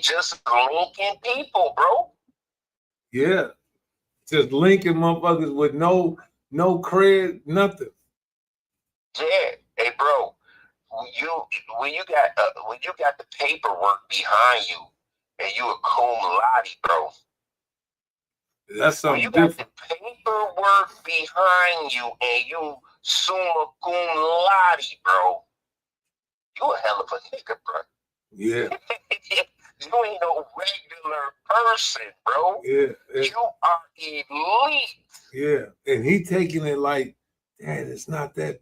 just linking people, bro. Yeah. Just linking motherfuckers with no cred, nothing. Yeah, hey, bro. You when you got the paperwork behind you, and you a cum laude, bro. That's When you something got the different. paperwork behind you, and you summa cum laude, bro. You a hell of a nigga, bro. Yeah. You ain't no regular person, bro. Yeah. You are elite. Yeah. And he taking it like, Dad, it's not that,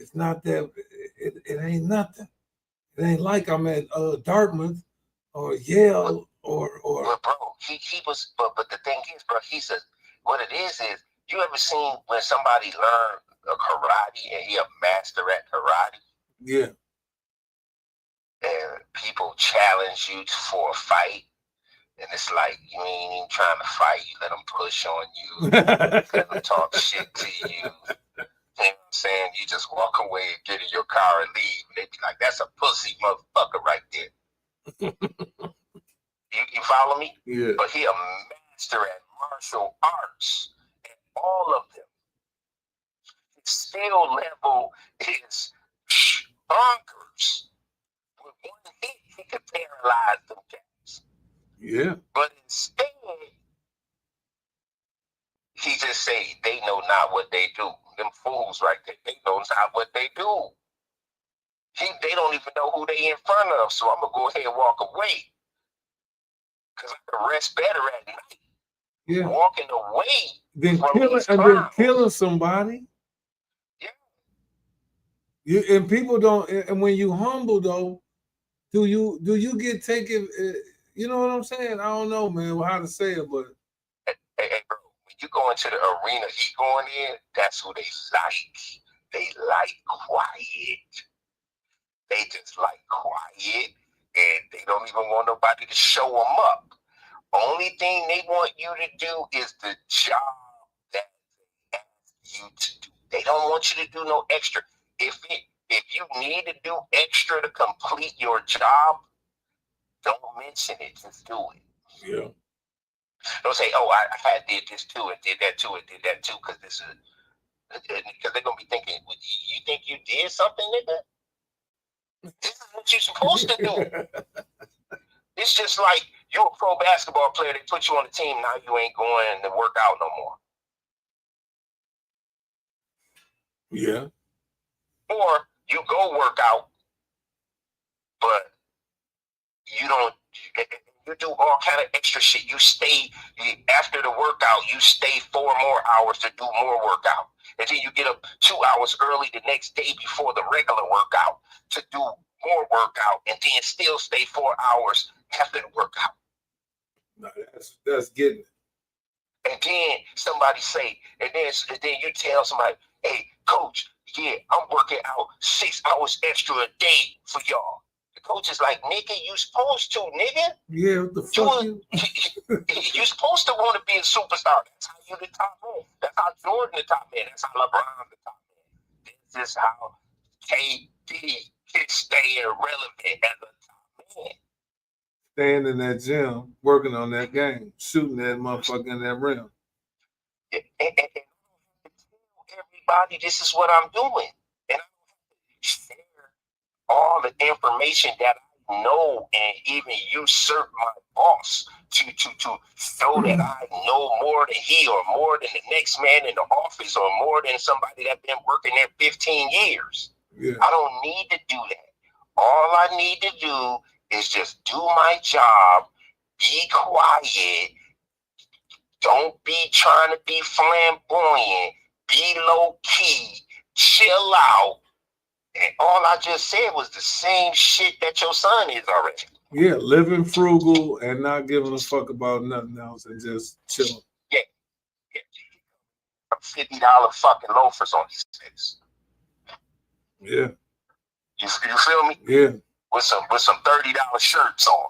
it ain't nothing. It ain't like I'm at Dartmouth or Yale or But bro, he was but the thing is, bro, he says what it is you ever seen when somebody learn a karate and he a master at karate yeah. and people challenge you for a fight and it's like you ain't even trying to fight, you let them push on you, let them talk shit to you. You know what I'm saying? You just walk away and get in your car and leave. They be like, that's a pussy motherfucker right there. You follow me? Yeah. But he a master at martial arts, and all of them. His skill level is bonkers. With one hit, he could paralyze them cats. Yeah. But instead, he just say they know not what they do. Them fools right there, they know not what they do. They don't even know who they in front of. So I'm gonna go ahead and walk away. Cause I can rest better at night. Yeah. Walking away Then from killing somebody. Yeah. You and people don't. And when you humble though, do you get taken? You know what I'm saying? I don't know, man, how to say it, but hey, bro, when you go into the arena, he going in. That's who they like. They like quiet. They just like quiet, and they don't even want nobody to show them up. Only thing they want you to do is the job that they ask you to do. They don't want you to do no extra. If you need to do extra to complete your job, don't mention it. Just do it. yeah. Don't say, "Oh, I had did this too and did that too and did that too," because because they're gonna be thinking, "You think you did something, nigga? This is what you're supposed to do." It's just like you're a pro basketball player. They put you on the team. Now you ain't going to work out no more. Yeah. Or you go work out, but you don't. You do all kind of extra shit. You stay after the workout. You stay 4 more hours to do more workout, and then you get up 2 hours early the next day before the regular workout to do more workout, and then still stay 4 hours after the workout. No, that's getting it. And then somebody say, and then you tell somebody, "Hey, coach, yeah, I'm working out 6 hours extra a day for y'all." The coach is like, "Nigga, you supposed to, nigga. Yeah, what the fuck you supposed to want to be a superstar. That's how you the top man. That's how Jordan the top man. That's how LeBron the top man. This is how KD can stay relevant as a top man." Staying in that gym, working on that game, shooting that motherfucker in that rim. And everybody, this is what I'm doing. And I share all the information that I know and even usurp my boss to show that I know more than he or more than the next man in the office or more than somebody that's been working there 15 years. Yeah. I don't need to do that. All I need to do is just do my job, be quiet, don't be trying to be flamboyant, be low key, chill out. And all I just said was the same shit that your son is already. Yeah, living frugal and not giving a fuck about nothing else and just chilling. Yeah. $50 fucking loafers on his face. Yeah. You feel me? Yeah. With some $30 shirts on.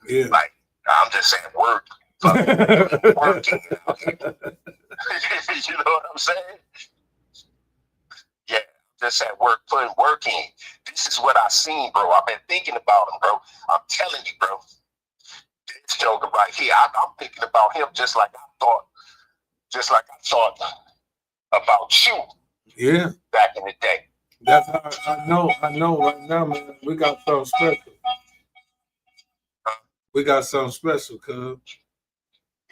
Yeah. Like, I'm just saying work. Working out here. You know what I'm saying? Yeah, just at work, putting work in. This is what I seen, bro. I've been thinking about him, bro. I'm telling you, bro. Joker right here. I'm thinking about him just like I thought about you. Yeah. Back in the day. That's how I know right now, man. We got something special. We got something special, cuz.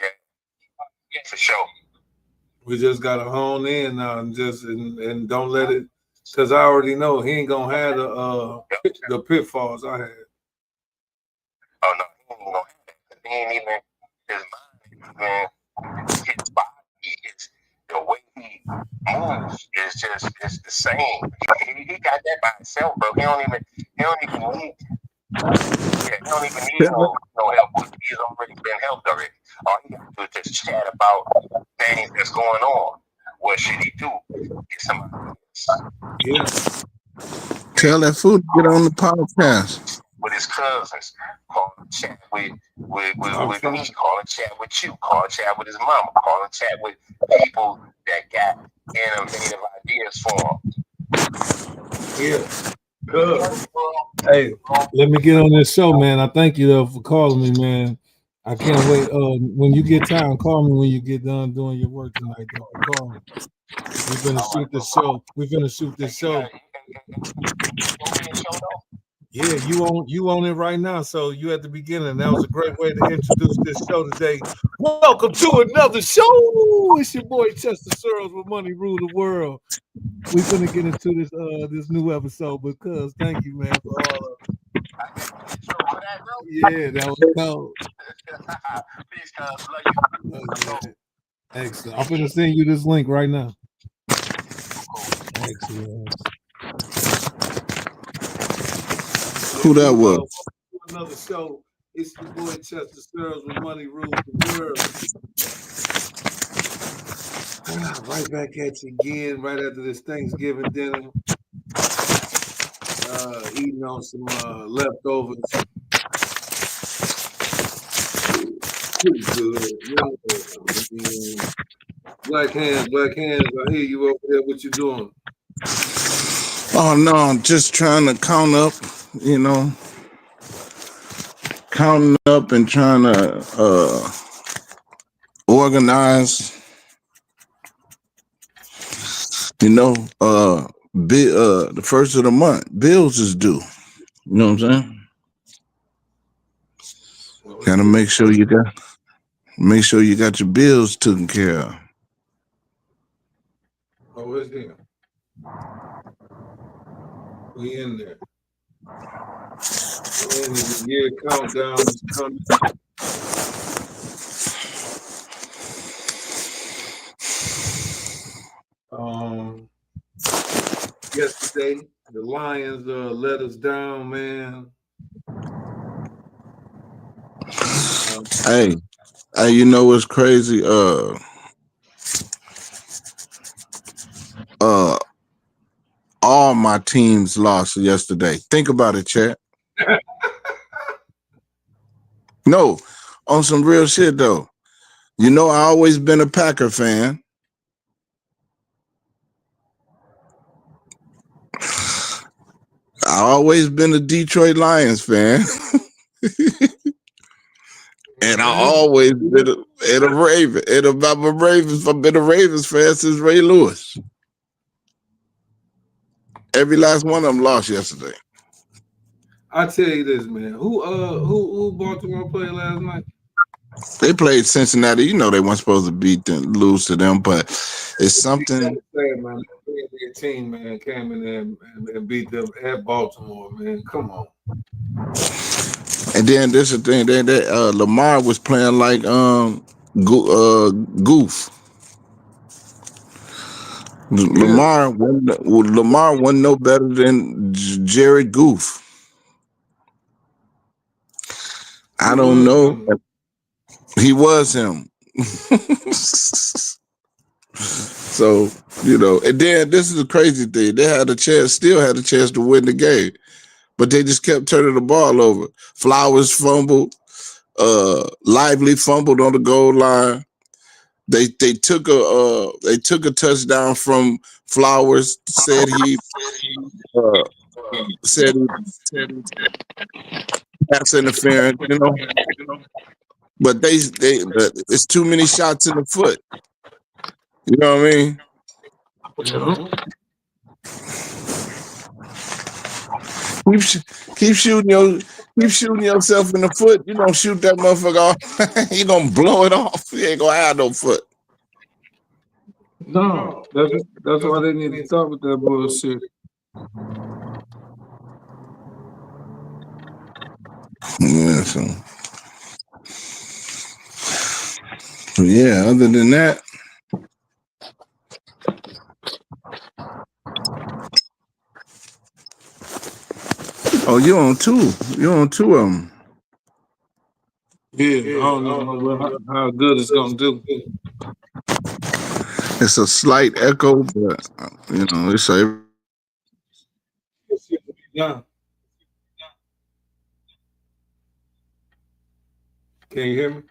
Yeah, for sure. We just gotta hone in now and don't let it, cause I already know he ain't gonna have the pitfalls I had. Oh no, he ain't gonna have that. He ain't even his mind, man. His body, the way he moves it's the same. He got that by himself, bro. He don't even need no help. He's already been helped already. All he got to do is just chat about things that's going on. What should he do? Get somebody else. Yeah. Tell that fool to get on the podcast. With his cousins, call and chat with me, call and chat with you, call and chat with his mama, call and chat with people that got innovative ideas for him. Yeah. Good. Hey, let me get on this show, man. I thank you though for calling me, man. I can't wait. When you get time, call me when you get done doing your work tonight. Though. Call me. We're gonna shoot this show. We're gonna shoot this show. Yeah, you own it right now. So you at the beginning. That was a great way to introduce this show today. Welcome to another show. It's your boy Chester Searles with Money Rule the World. We're gonna get into this new episode because thank you, man, for all of it. Yeah, that was cold. Peace, cuz. Love you. Excellent. I'm gonna send you this link right now. Excellent. Who that was? Another show. It's your boy Chester Searles with Money Rules the World. Right back at you again, right after this Thanksgiving dinner. Eating on some leftovers. Pretty good. Yeah. Black hands. I hear you over there. What you doing? Oh no, I'm just trying to count up, counting up and trying to organize. The first of the month, bills is due. You know what I'm saying? Gotta make sure you got your bills taken care of. Oh, it's here. We in there. And the year countdown is coming. Yesterday, the Lions let us down, man. Hey, you know what's crazy? All my teams lost yesterday. Think about it, chat. No, on some real shit though. I always been a Packer fan. I always been a Detroit Lions fan. And I always been a Raven. And about my Ravens, I've been a Ravens fan since Ray Lewis. Every last one of them lost yesterday. I tell you this, man. Who Baltimore played last night? They played Cincinnati. They weren't supposed to lose to them, but it's something. Man, their team, man, came in there and beat them at Baltimore, man. Come on. And then this is the thing that Lamar was playing like Goof. Yeah. Lamar wasn't no better than Jared Goof. I don't know. He was him. So, and then this is the crazy thing. They still had a chance to win the game, but they just kept turning the ball over. Flowers fumbled, Lively fumbled on the goal line. They took a touchdown from Flowers. Said he pass interference. but but it's too many shots in the foot. You know what I mean? Keep shooting yourself in the foot. You don't shoot that motherfucker off. You gonna blow it off. You ain't gonna have no foot. No, that's why they need to stop with that bullshit. Yeah, so yeah, other than that. Oh, you're on two. You're on two of them. Yeah, I don't know how good it's gonna do. It's a slight echo, but you know, it's a. Yeah. Can you hear me?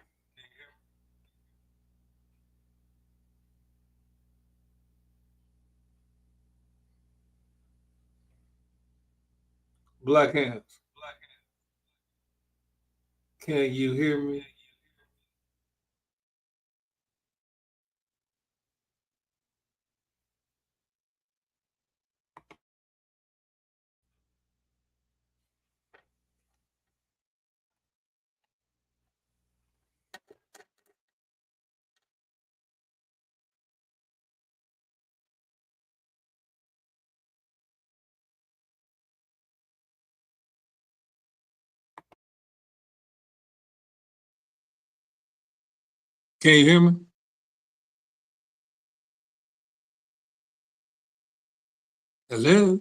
Black Hands. Can you hear me? Can you hear me? Hello?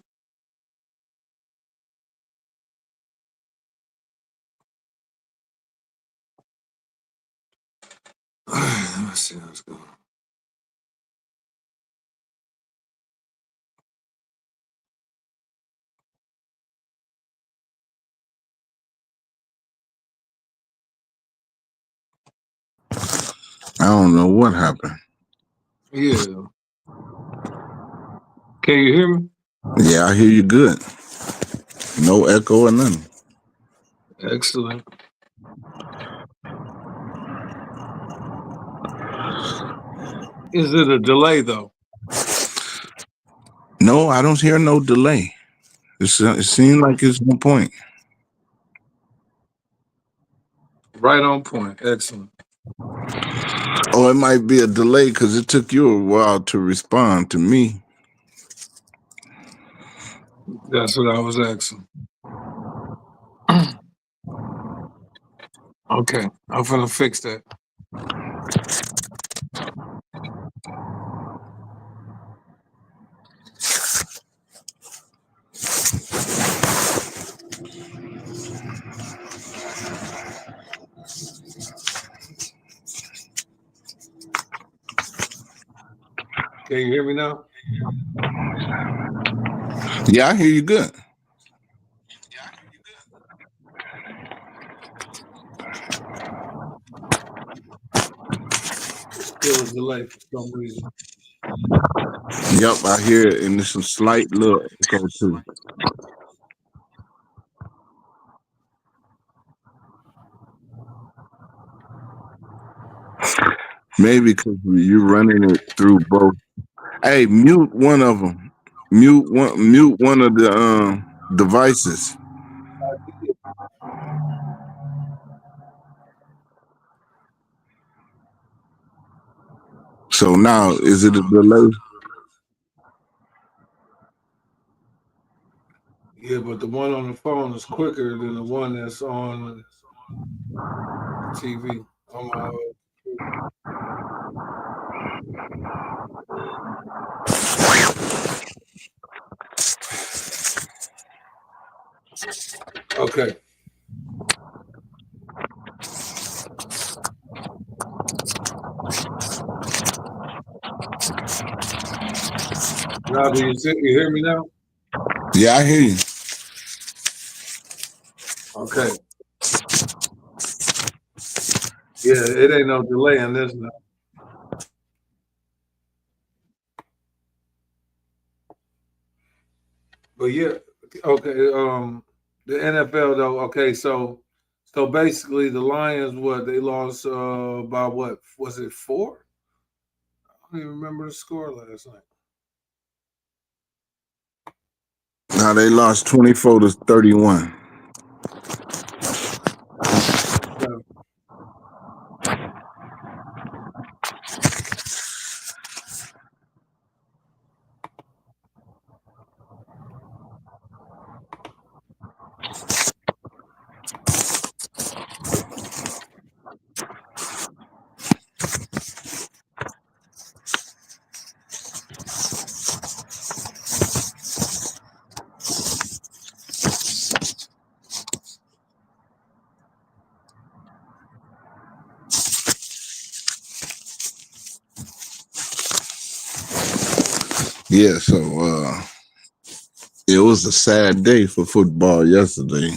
Let's see what's going on. I don't know what happened. Yeah. Can you hear me? Yeah, I hear you good. No echo or nothing. Excellent. Is it a delay though? No, I don't hear no delay. It seems like it's on point. Right on point. Excellent. Oh, it might be a delay because it took you a while to respond to me. That's what I was asking. Okay, I'm gonna fix that. Can you hear me now? Yeah, I hear you good. Still a delay for some reason. Yep, I hear it, and there's a slight little echo too. Maybe because you're running it through both. Hey, mute one of them. Mute one of the devices. So now, is it a delay? Yeah, but the one on the phone is quicker than the one that's on TV. On my okay. Now, do you hear me now? Yeah, I hear you. Okay. Yeah, it ain't no delay in this now. But yeah, okay. The NFL though. Okay, so So basically, the Lions, they lost by what? Was it 4? I don't even remember the score last night. Now they lost 24-31. So, Yeah, so it was a sad day for football yesterday.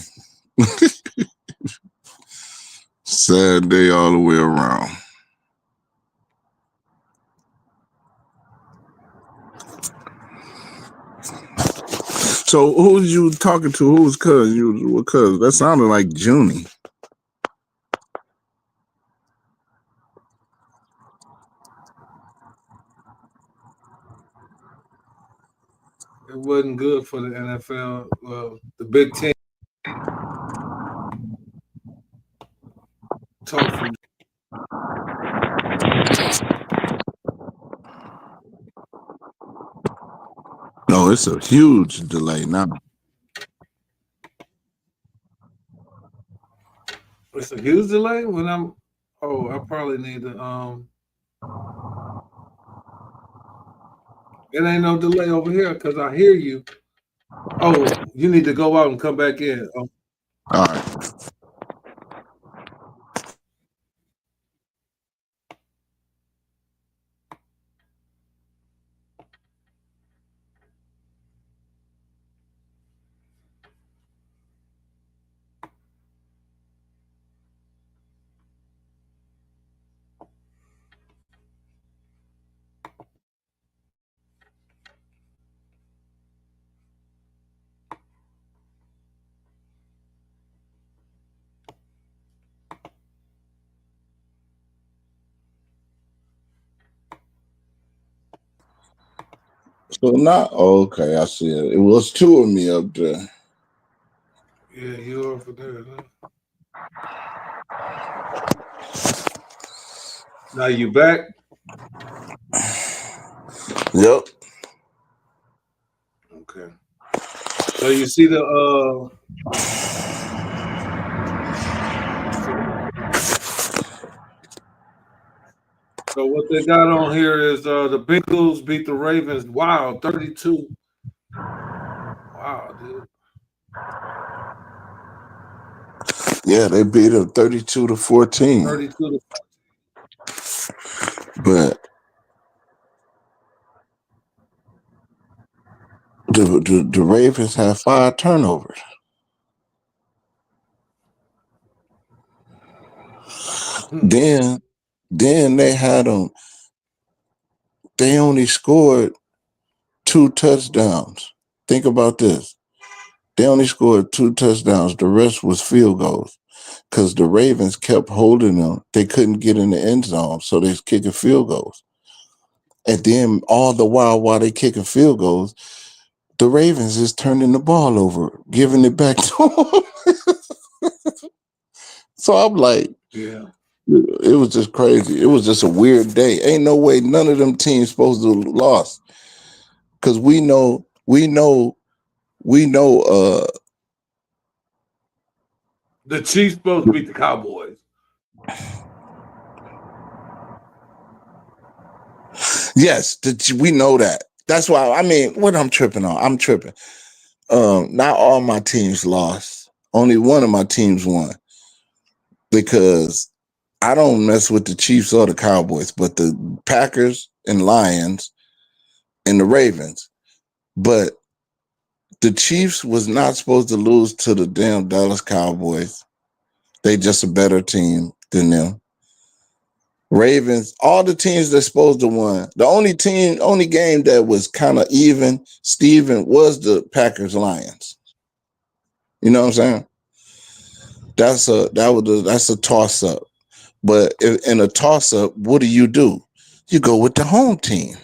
Sad day all the way around. So who was you talking to? Who was cousin? What cousin? That sounded like Junie. it wasn't good for the NFL. The Big Ten talk from. No, it's a huge delay now. It's a huge delay when I'm. Oh, I probably need to. It ain't no delay over here because I hear you. Oh, you need to go out and come back in. Oh, All right. So not okay. I see it. It was 2 of me up there. yeah, you over there. Huh? Now you back? Yep. Okay. So you see the So what they got on here is the Bengals beat the Ravens. Wow, 32. Wow, dude. Yeah, they beat them 32-14. 32 But the Ravens had 5 turnovers. Then they had them. They only scored 2 touchdowns. Think about this. They only scored 2 touchdowns. The rest was field goals because the Ravens kept holding them. They couldn't get in the end zone, so they was kicking field goals. And then all the while they kicking field goals, the Ravens is turning the ball over, giving it back to them. So I'm like, Yeah. It was just crazy. It was just a weird day. Ain't no way none of them teams supposed to have lost. Cause we know The Chiefs supposed to beat the Cowboys. yes, we know that. That's why I mean what I'm tripping on. I'm tripping. Not all my teams lost. Only one of my teams won. Because I don't mess with the Chiefs or the Cowboys, but the Packers and Lions and the Ravens. But the Chiefs was not supposed to lose to the damn Dallas Cowboys. They just a better team than them. Ravens, all the teams that's supposed to win. The only game that was kind of even, Steven, was the Packers Lions. You know what I'm saying? That's a toss up. But in a toss up, what do? You go with the home team.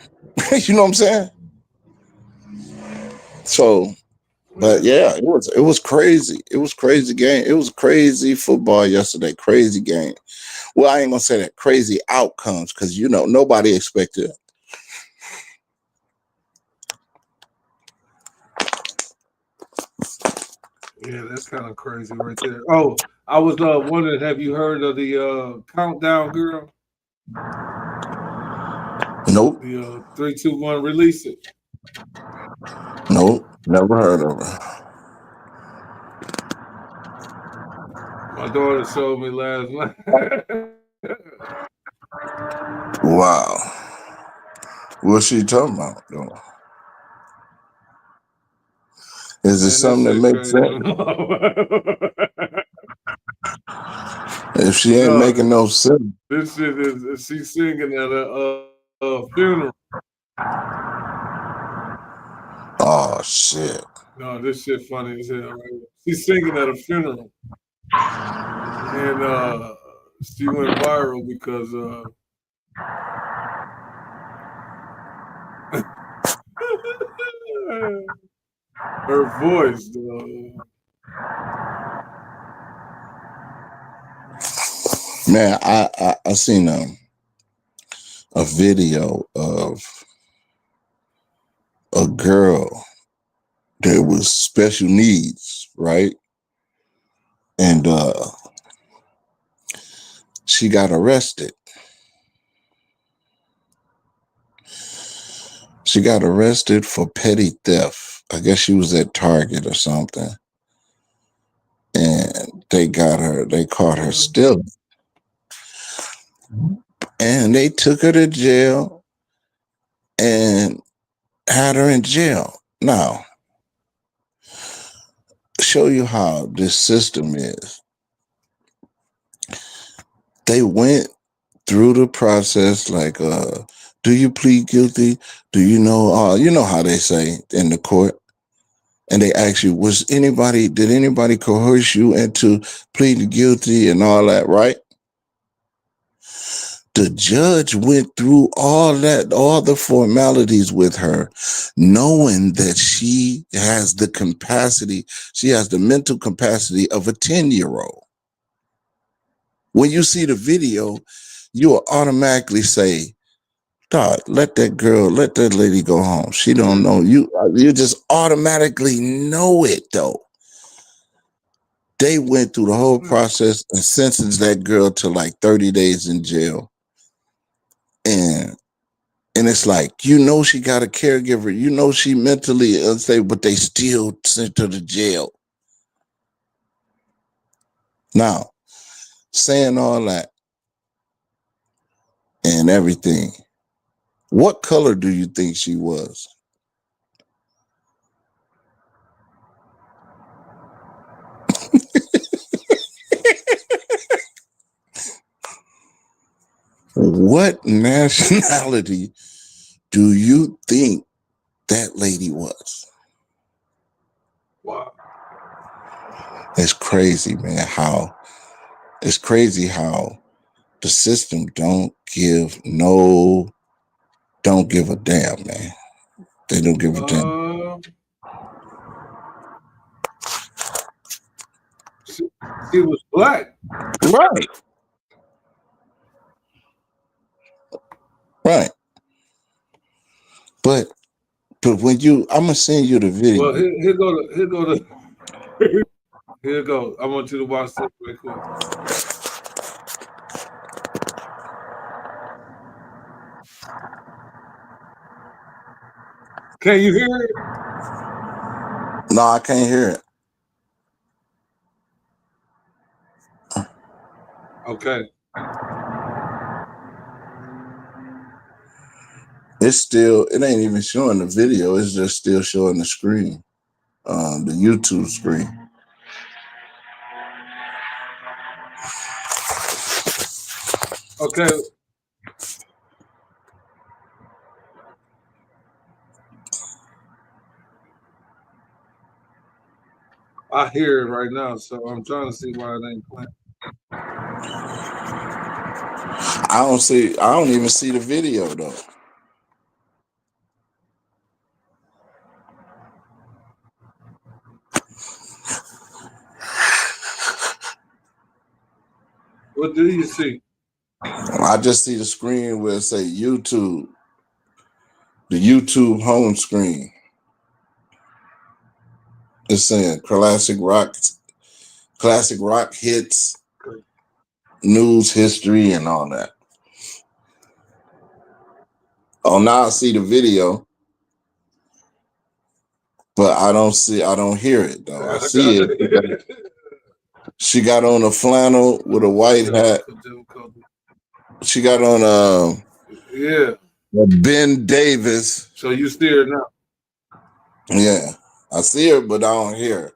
You know what I'm saying? So, but yeah, it was crazy. It was crazy game. It was crazy football yesterday. Crazy game. Well, I ain't gonna say that. Crazy outcomes because nobody expected it. Yeah, that's kind of crazy right there. Oh, I was wondering, have you heard of the countdown girl? Nope. The 3, 2, 1, release it. Nope. Never heard of her. My daughter showed me last night. Wow. What's she talking about, though? Is it something that makes sense? If she ain't making no sense. This shit is she's singing at a funeral. Oh shit. No, this shit funny as hell. Right? She's singing at a funeral, and she went viral because her voice. Man, I seen a video of a girl that was special needs, right? And she got arrested. She got arrested for petty theft. I guess she was at Target or something. And they caught her stealing. And they took her to jail and had her in jail. Now, show you how this system is. They went through the process like, do you plead guilty? Do you know how they say in the court? And they ask you, did anybody coerce you into pleading guilty and all that, right? The judge went through all the formalities with her, knowing that she has the mental capacity of a 10-year-old. When you see the video, you will automatically say, "Dog, let that lady go home. She don't know." You just automatically know it, though. They went through the whole process and sentenced that girl to like 30 days in jail. And it's like, she got a caregiver, she mentally unstable, but they still sent her to jail. Now, saying all that and everything, what color do you think she was? What nationality do you think that lady was? Wow. It's crazy, man, it's crazy how the system don't give a damn, man. They don't give a damn. She was black. Right. Right. But when I'm gonna send you the video. Well, here go. I want you to watch this real quick. Can you hear it? No, I can't hear it. Okay. It ain't even showing the video. It's just still showing the screen, the YouTube screen. Okay. I hear it right now, so I'm trying to see why it ain't playing. I don't even see the video though. What do you see? I just see the screen where it say YouTube, the YouTube home screen. It's saying classic rock hits, news, history, and all that. Oh, now I see the video, but I don't hear it though. I see it. She got on a flannel with a white hat. She got on yeah, a Ben Davis. So you see her now? Yeah, I see her, but I don't hear her.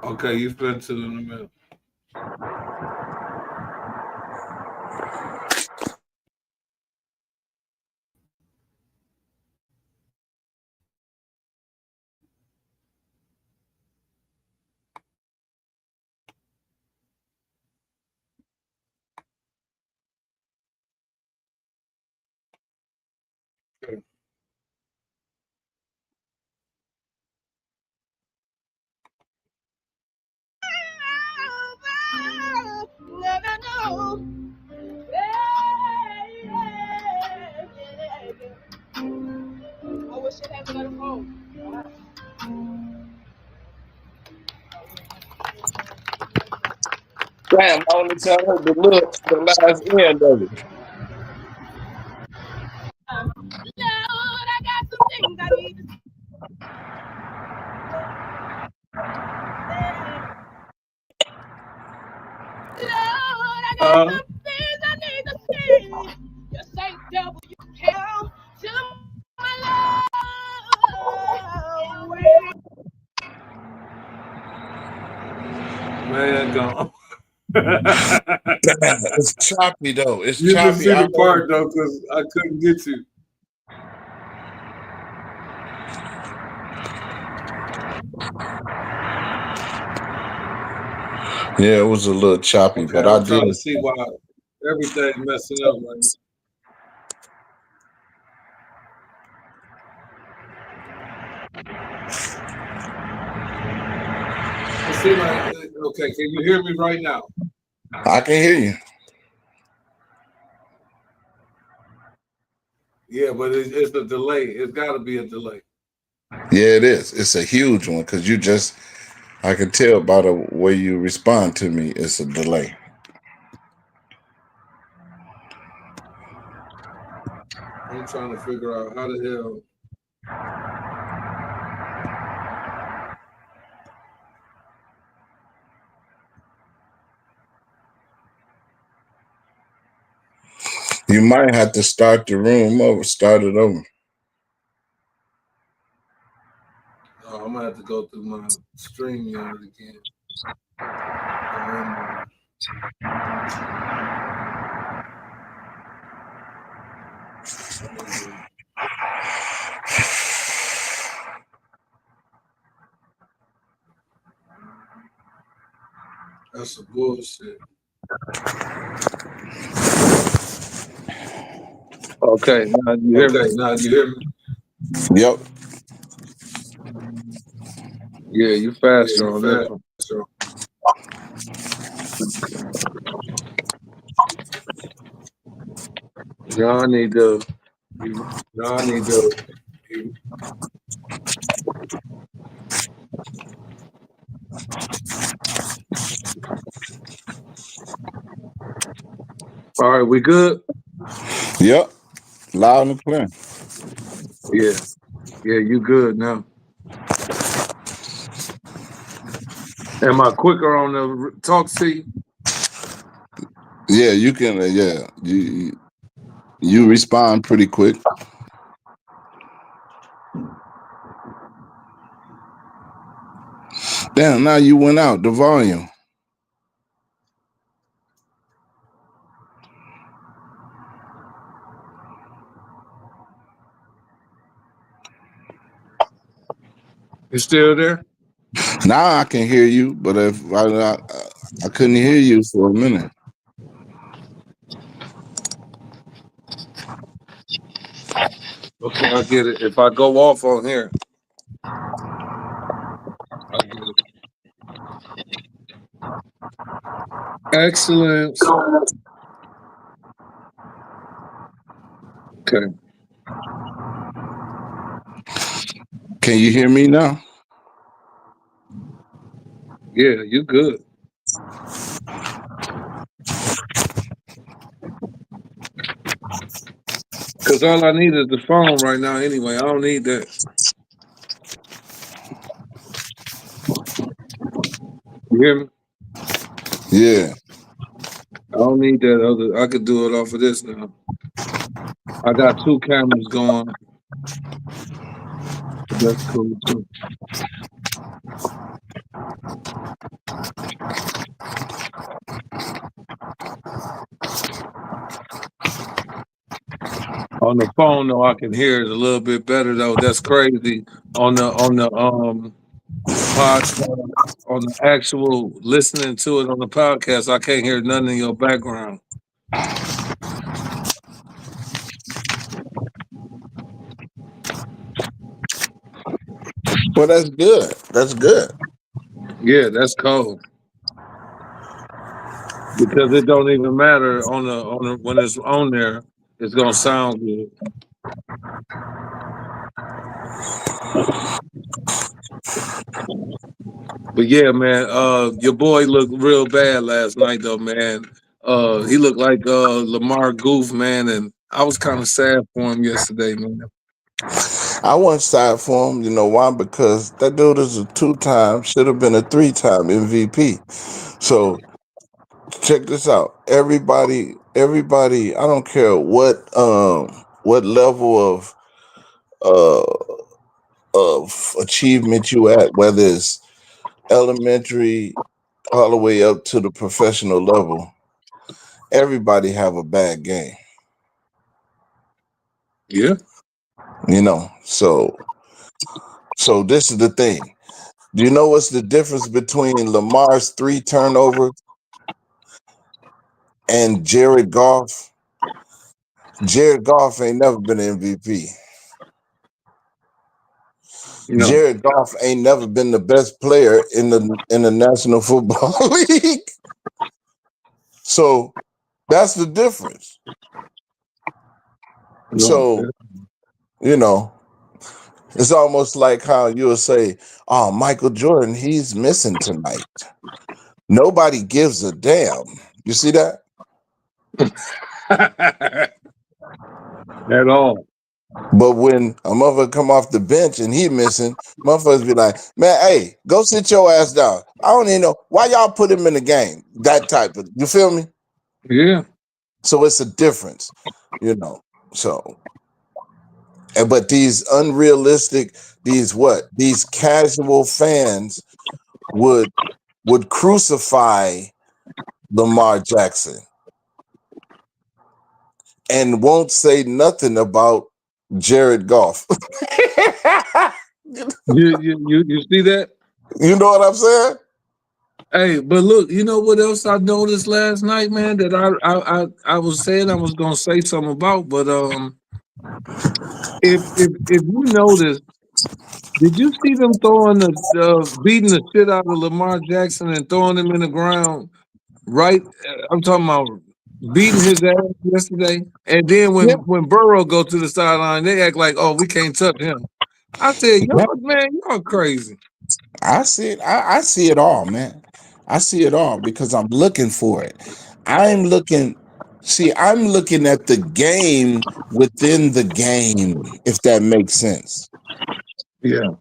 Okay, you spent it in the middle. Okay. I wish it had another phone. Damn, I only tell her the last end of it. Lord, I got some things I need to say. Lord, I got some things I need to say. Just ain't double you count to my love. Man, gone. It's choppy though. It's You choppy. can see the part though, because I couldn't get you. Yeah, it was a little choppy, Okay, but I'm I trying to did. see why everything's messing up right now. It seems like, okay, can you hear me right now? I can hear you. Yeah, but it's a delay. It's got to be a delay. Yeah, it is. It's a huge one because I can tell by the way you respond to me, it's a delay. I'm trying to figure out how the hell. You might have to start the room over, start it over. Oh, I'm gonna have to go through my StreamYard again. That's some bullshit. Okay, now you hear me? Now you hear me? Yep. Yeah, you faster on this one. Y'all need to. All right, we good? Yep. Loud and clear. Yeah. Yeah, you good now. Am I quicker on the talk to you? Yeah, you can. Yeah, you respond pretty quick. Damn, now you went out the volume. You still there? Now I can hear you, but if I couldn't hear you for a minute. Okay, I get it. If I go off on here, I get it. Excellent. Okay. Can you hear me now? Yeah, you good. Because all I need is the phone right now anyway. I don't need that. You hear me? Yeah. I don't need that other. I could do it off of this now. I got 2 cameras going. That's cool too. On the phone though, I can hear it a little bit better though. That's crazy. On the podcast, on the actual listening to it on the podcast, I can't hear nothing in your background. Well, that's good. That's good. Yeah, that's cold. Because it don't even matter on the when it's on there, it's gonna sound good. But yeah, man, your boy looked real bad last night though, man. He looked like Lamar Goof, man, and I was kind of sad for him yesterday, man. I wasn't sad for him. You know why? Because that dude is a 2-time, should have been a 3-time MVP. So check this out. Everybody, I don't care what level of achievement you at, whether it's elementary all the way up to the professional level, everybody have a bad game. Yeah. You know, so this is the thing. Do you know what's the difference between Lamar's 3 turnovers and Jared Goff? Jared Goff ain't never been an MVP. No. Jared Goff ain't never been the best player in the National Football League. So that's the difference. No. So, you know, it's almost like how you'll say, oh, Michael Jordan, he's missing tonight. Nobody gives a damn. You see that? At all. But when a motherfucker come off the bench and he missing, motherfuckers be like, man, hey, go sit your ass down. I don't even know why y'all put him in the game. That type of, you feel me? Yeah. So it's a difference, you know. So, but these unrealistic, these casual fans would crucify Lamar Jackson and won't say nothing about Jared Goff. You see that? You know what I'm saying? Hey, but look, you know what else I noticed last night, man? That I was saying I was gonna say something about, but if you notice, did you see them throwing beating the shit out of Lamar Jackson and throwing him in the ground? Right, I'm talking about beating his ass yesterday, and then when Burrow go to the sideline, they act like, oh, we can't touch him. I said, y'all crazy. I see it. I see it all, man. I see it all because I'm looking for it. I'm looking at the game within the game, if that makes sense. Yeah.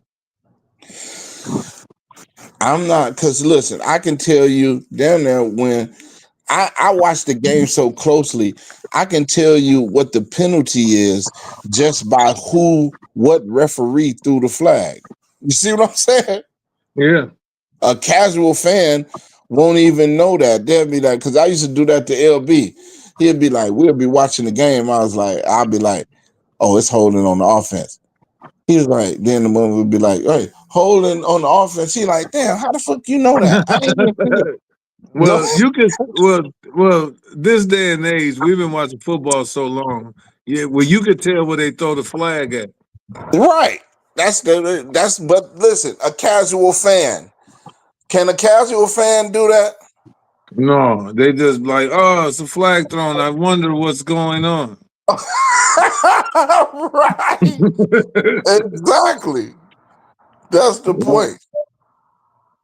I'm not, because listen, I can tell you down there when I watch the game so closely, I can tell you what the penalty is just by what referee threw the flag. You see what I'm saying? Yeah. A casual fan won't even know that. They'll be like, because I used to do that to LB. He'd be like, we'll be watching the game. I'll be like, oh, it's holding on the offense. He was like, then the movie would be like, hey, holding on the offense. He like, damn, how the fuck you know that? I ain't even see it. Well, you can. Well. This day and age, we've been watching football so long. Yeah, well, you could tell where they throw the flag at. Right. That's. But listen, a casual fan. Can a casual fan do that? No, they just like, oh, it's a flag thrown. I wonder what's going on. Right. Exactly. That's the point.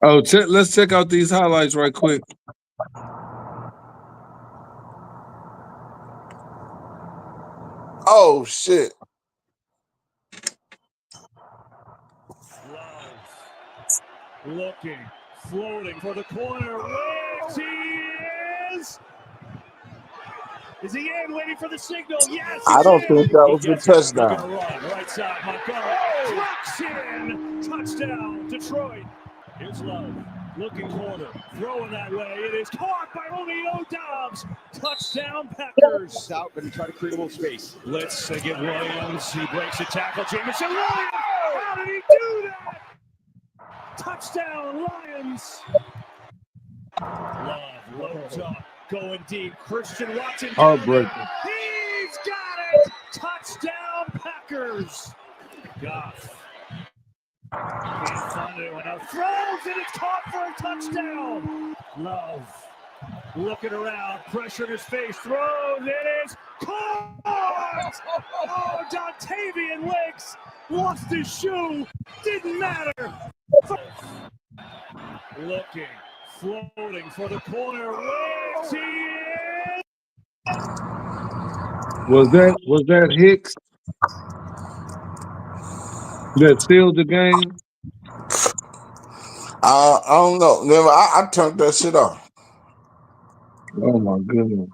Oh, let's check out these highlights right quick. Oh shit. Looking, floating for the corner. Wicks, he is. Is he in? Waiting for the signal. Yes, I don't think that was a touchdown. Run. Right side, Montgomery. Trucks in. Touchdown, Detroit. Here's Love. Looking corner. Throwing that way. It is caught by Romeo Doubs. Touchdown, Packers. Out, going to try to create a little space. Let's get Williams. He breaks a tackle. Jameson Williams. How did he do that? Touchdown, Lions. Love, loads up, going deep. Christian Watson. Heartbreaking. He's got it. Touchdown, Packers. Goff. Can't find anyone else. Throws and it's caught for a touchdown. Love. Looking around, pressure in his face, throws, it is caught! Oh, Dontavian Wicks lost his shoe, didn't matter. Looking, floating for the corner, Wicks, he is! Was that Hicks that sealed the game? I don't know. Never. I turned that shit off. Oh my goodness.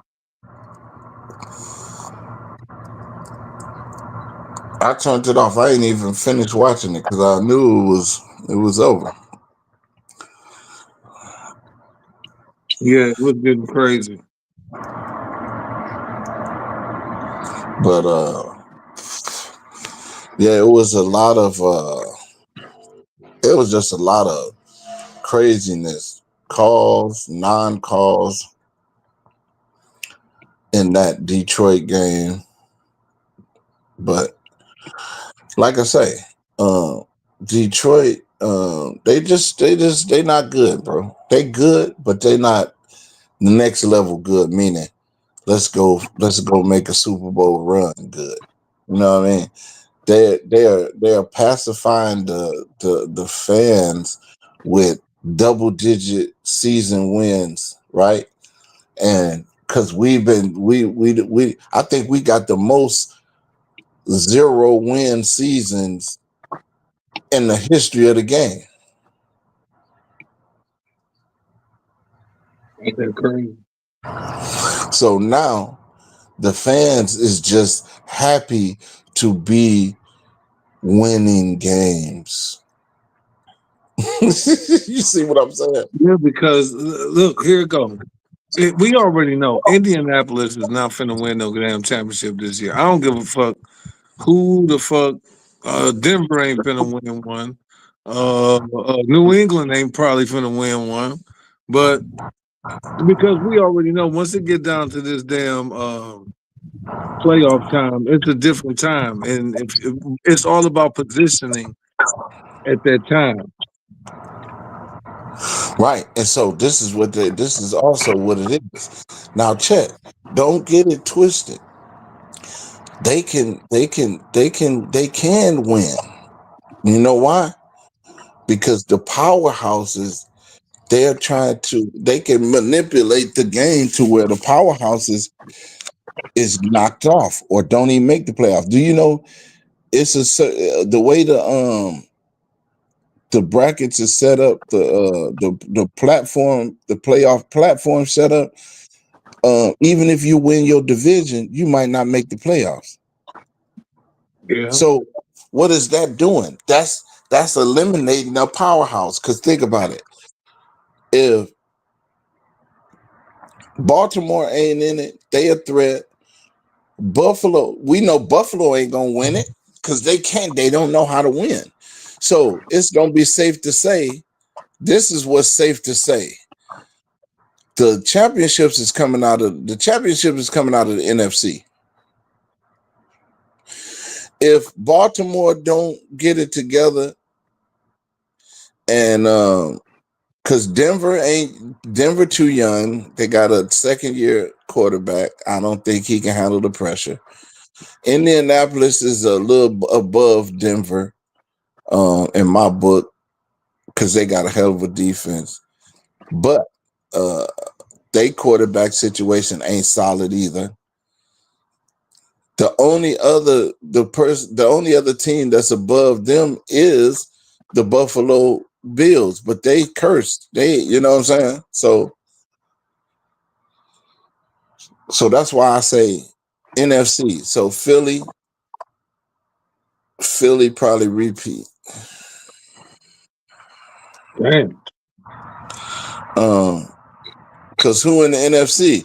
I turned it off. I ain't even finished watching it because I knew it was over. Yeah, it was getting crazy. But yeah, it was a lot of it was just a lot of craziness, calls, non-calls in that Detroit game. But like I say, Detroit, they not good, bro. They good, but they not the next level good, meaning let's go make a Super Bowl run good. You know what I mean? They are pacifying the fans with double-digit season wins, right? And because we I think we got the most 0-win seasons in the history of the game. Ain't that crazy? So now the fans is just happy to be winning games. You see what I'm saying? Yeah, because look, here it goes. We already know Indianapolis is not finna win no damn championship this year. I don't give a fuck who the fuck. Denver ain't finna win one. New England ain't probably finna win one. But because we already know once it get down to this damn playoff time, it's a different time, and it's all about positioning at that time. Right. And so this is also what it is. Now check. Don't get it twisted. They can win. You know why? Because the powerhouses, they can manipulate the game to where the powerhouses is knocked off or don't even make the playoffs. Do you know it's the way the brackets is set up, the platform, the playoff platform set up, even if you win your division, you might not make the playoffs. Yeah. So what is that doing? That's eliminating a powerhouse. Because think about it. If Baltimore ain't in it, they a threat. Buffalo, we know Buffalo ain't gonna win it because they don't know how to win. So it's gonna be safe to say. This is what's safe to say. The championship is coming out of the NFC. If Baltimore don't get it together, and because Denver too young, they got a second-year quarterback. I don't think he can handle the pressure. Indianapolis is a little above Denver, in my book, because they got a hell of a defense, but their quarterback situation ain't solid either. The only other team that's above them is the Buffalo Bills, but they cursed. You know what I'm saying? So that's why I say NFC. So Philly probably repeat. Damn. Because who in the NFC?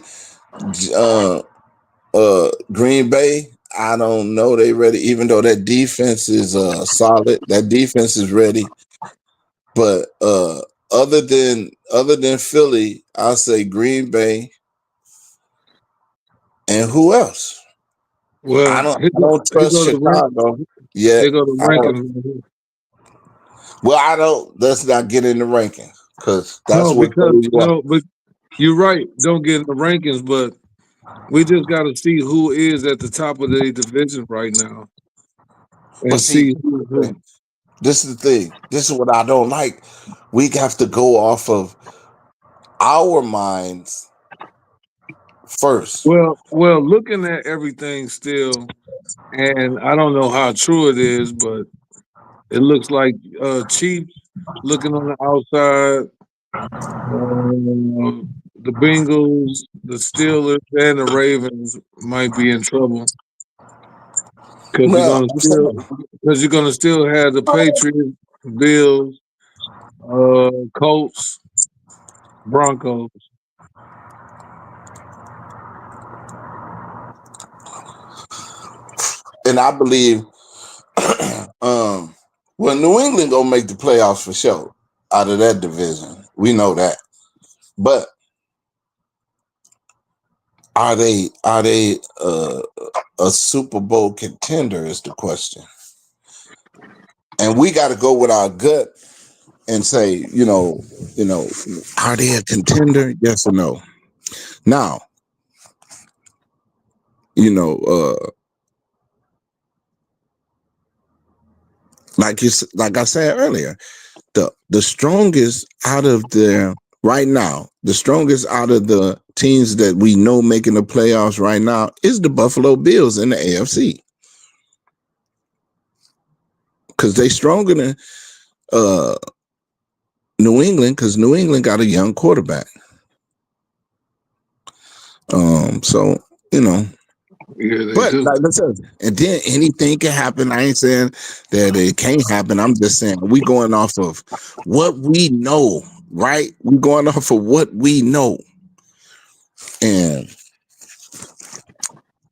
Green Bay. I don't know they ready, even though that defense is solid. That defense is ready. But other than Philly, I'll say Green Bay. And who else? Well, I don't trust Chicago. Yeah. They go to rankings. Well, I don't. Let's not get in the rankings because that's but you're right. Don't get in the rankings, but we just got to see who is at the top of the division right now, and see who. This is the thing. This is what I don't like. We have to go off of our minds first. Well, looking at everything still, and I don't know how true it is, but it looks like Chiefs looking on the outside, the Bengals, the Steelers, and the Ravens might be in trouble because you're gonna still have the Patriots, Bills, Colts, Broncos. And I believe, well, New England gonna make the playoffs for sure out of that division. We know that, but are they a Super Bowl contender is the question. And we got to go with our gut and say, are they a contender? Yes or no? Now, like I said earlier, the strongest out of the teams that we know making the playoffs right now is the Buffalo Bills in the AFC. Because they stronger than New England, because New England got a young quarterback. So, Yeah, but do. like I said, and then anything can happen. I ain't saying that it can't happen. I'm just saying we going off of what we know, right? We going off of what we know. And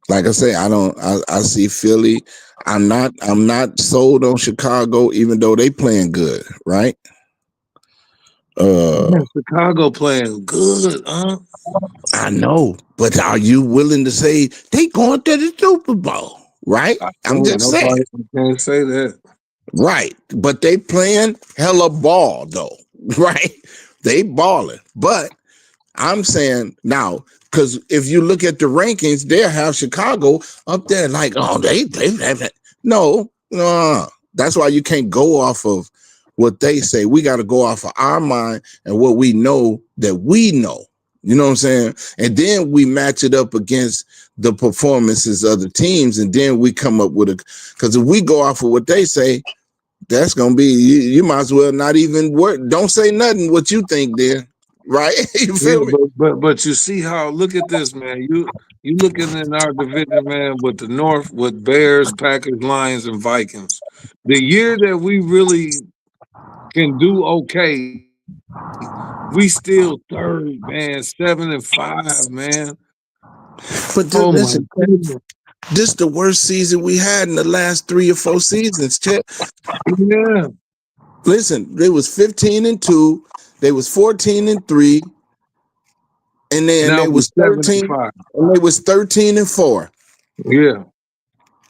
like I say, I see Philly. I'm not sold on Chicago, even though they playing good, right? Chicago playing good, huh? I know, but are you willing to say they going to the Super Bowl, right? I'm just saying. I can't say that. Right, but they playing hella ball though, right? They balling, but I'm saying now, because if you look at the rankings, they'll have Chicago up there like, oh, they no. That's why you can't go off of what they say. We got to go off of our mind and what we know that we know. You know what I'm saying? And then we match it up against the performances of the teams, and then we come up with because if we go off of what they say, that's gonna be you might as well not even work. Don't say nothing what you think there, right? You feel me? But you see how, look at this, man. You looking in our division, man, with the North, with Bears, Packers, Lions, and Vikings. The year that we really can do okay, we still third, man, 7-5, man. But listen, this is the worst season we had in the last 3 or 4 seasons, Chet. Yeah. Listen, they was 15-2, they was 14-3, and then Now they was 13, 7-5. and they was 13-4. Yeah.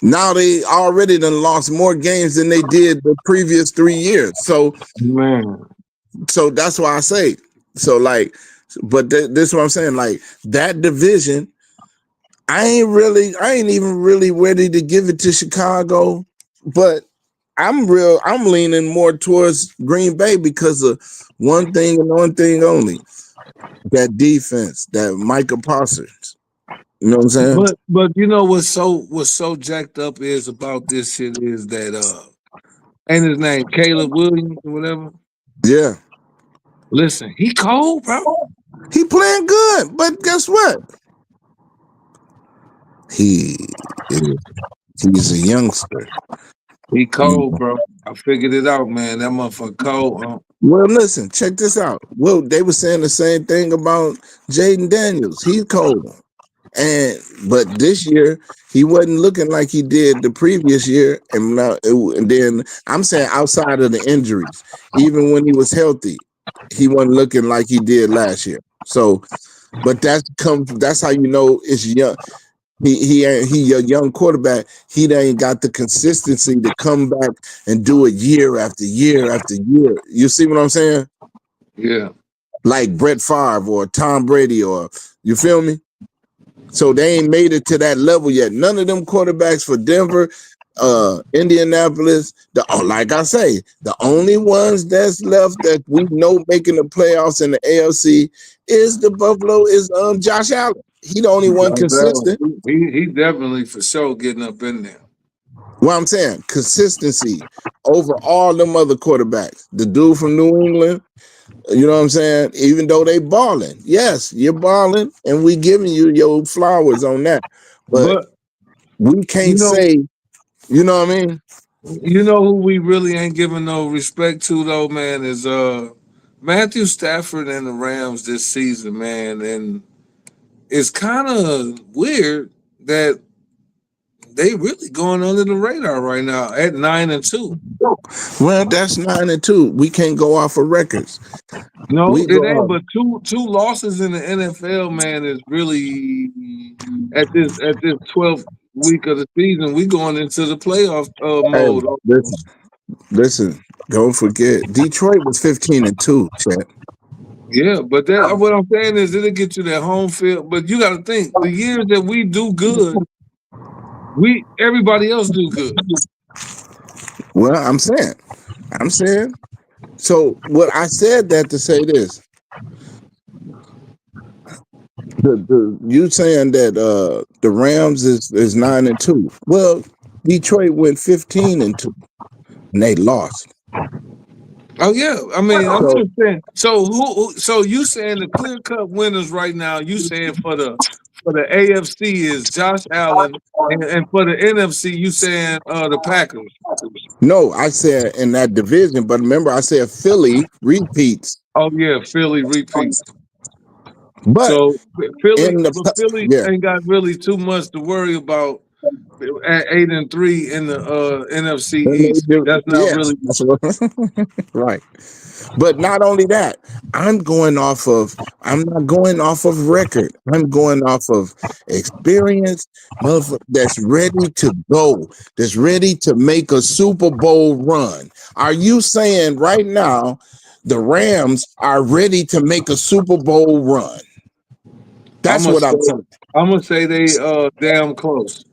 Now they already done lost more games than they did the previous 3 years. So Man. that's why I say, so like, but this is what I'm saying. Like that division, I ain't even really ready to give it to Chicago, but I'm leaning more towards Green Bay because of one thing and one thing only. That defense, that Micah Parsons. You know what I'm saying? But you know what's so jacked up is about this shit is that ain't his name Caleb Williams or whatever. Yeah. Listen, he cold, bro. He playing good, but guess what? He's a youngster. He cold, bro. I figured it out, man. That motherfucker cold, huh? Well, listen, check this out. Well, they were saying the same thing about Jaden Daniels. He's cold. But this year he wasn't looking like he did the previous year, and then I'm saying outside of the injuries, even when he was healthy, he wasn't looking like he did last year. So, but that's how you know it's young. He a young quarterback. He ain't got the consistency to come back and do it year after year after year. You see what I'm saying? Yeah. Like Brett Favre or Tom Brady, or you feel me? So they ain't made it to that level yet. None of them quarterbacks for Denver, Indianapolis, like I say, the only ones that's left that we know making the playoffs in the AFC is Josh Allen. He the only one consistent. He definitely for sure getting up in there. Well, I'm saying consistency over all them other quarterbacks. The dude from New England, you know what I'm saying? Even though they balling, yes, you're balling, and we giving you your flowers on that. But we can't say, you know what I mean? You know who we really ain't giving no respect to though, man, is Matthew Stafford and the Rams this season, man. And it's kind of weird that they really going under the radar right now at 9-2. Well, that's 9-2. We can't go off of records. No, it ain't. But two losses in the NFL, man, is really at this 12th week of the season. We going into the playoff mode. Listen, don't forget Detroit was 15-2. Chat. Yeah, but that what I'm saying is it'll get you that home field. But you got to think the years that we do good, everybody else do good. Well, I'm saying. So what I said that to say this. You saying that the Rams is 9-2. Well, Detroit went 15-2 and they lost. Oh yeah, I mean I'm just saying. So you saying the clear cut winners right now? You saying for the AFC is Josh Allen, and for the NFC you saying the Packers? No, I said in that division, but remember I said Philly repeats. Oh yeah, Philly repeats. But so Philly ain't got really too much to worry about at 8-3 in the NFC East. That's not really right. But not only that, I'm not going off of record. I'm going off of experience, that's ready to go, that's ready to make a Super Bowl run. Are you saying right now the Rams are ready to make a Super Bowl run? That's what I'm saying. I'm gonna say they damn close.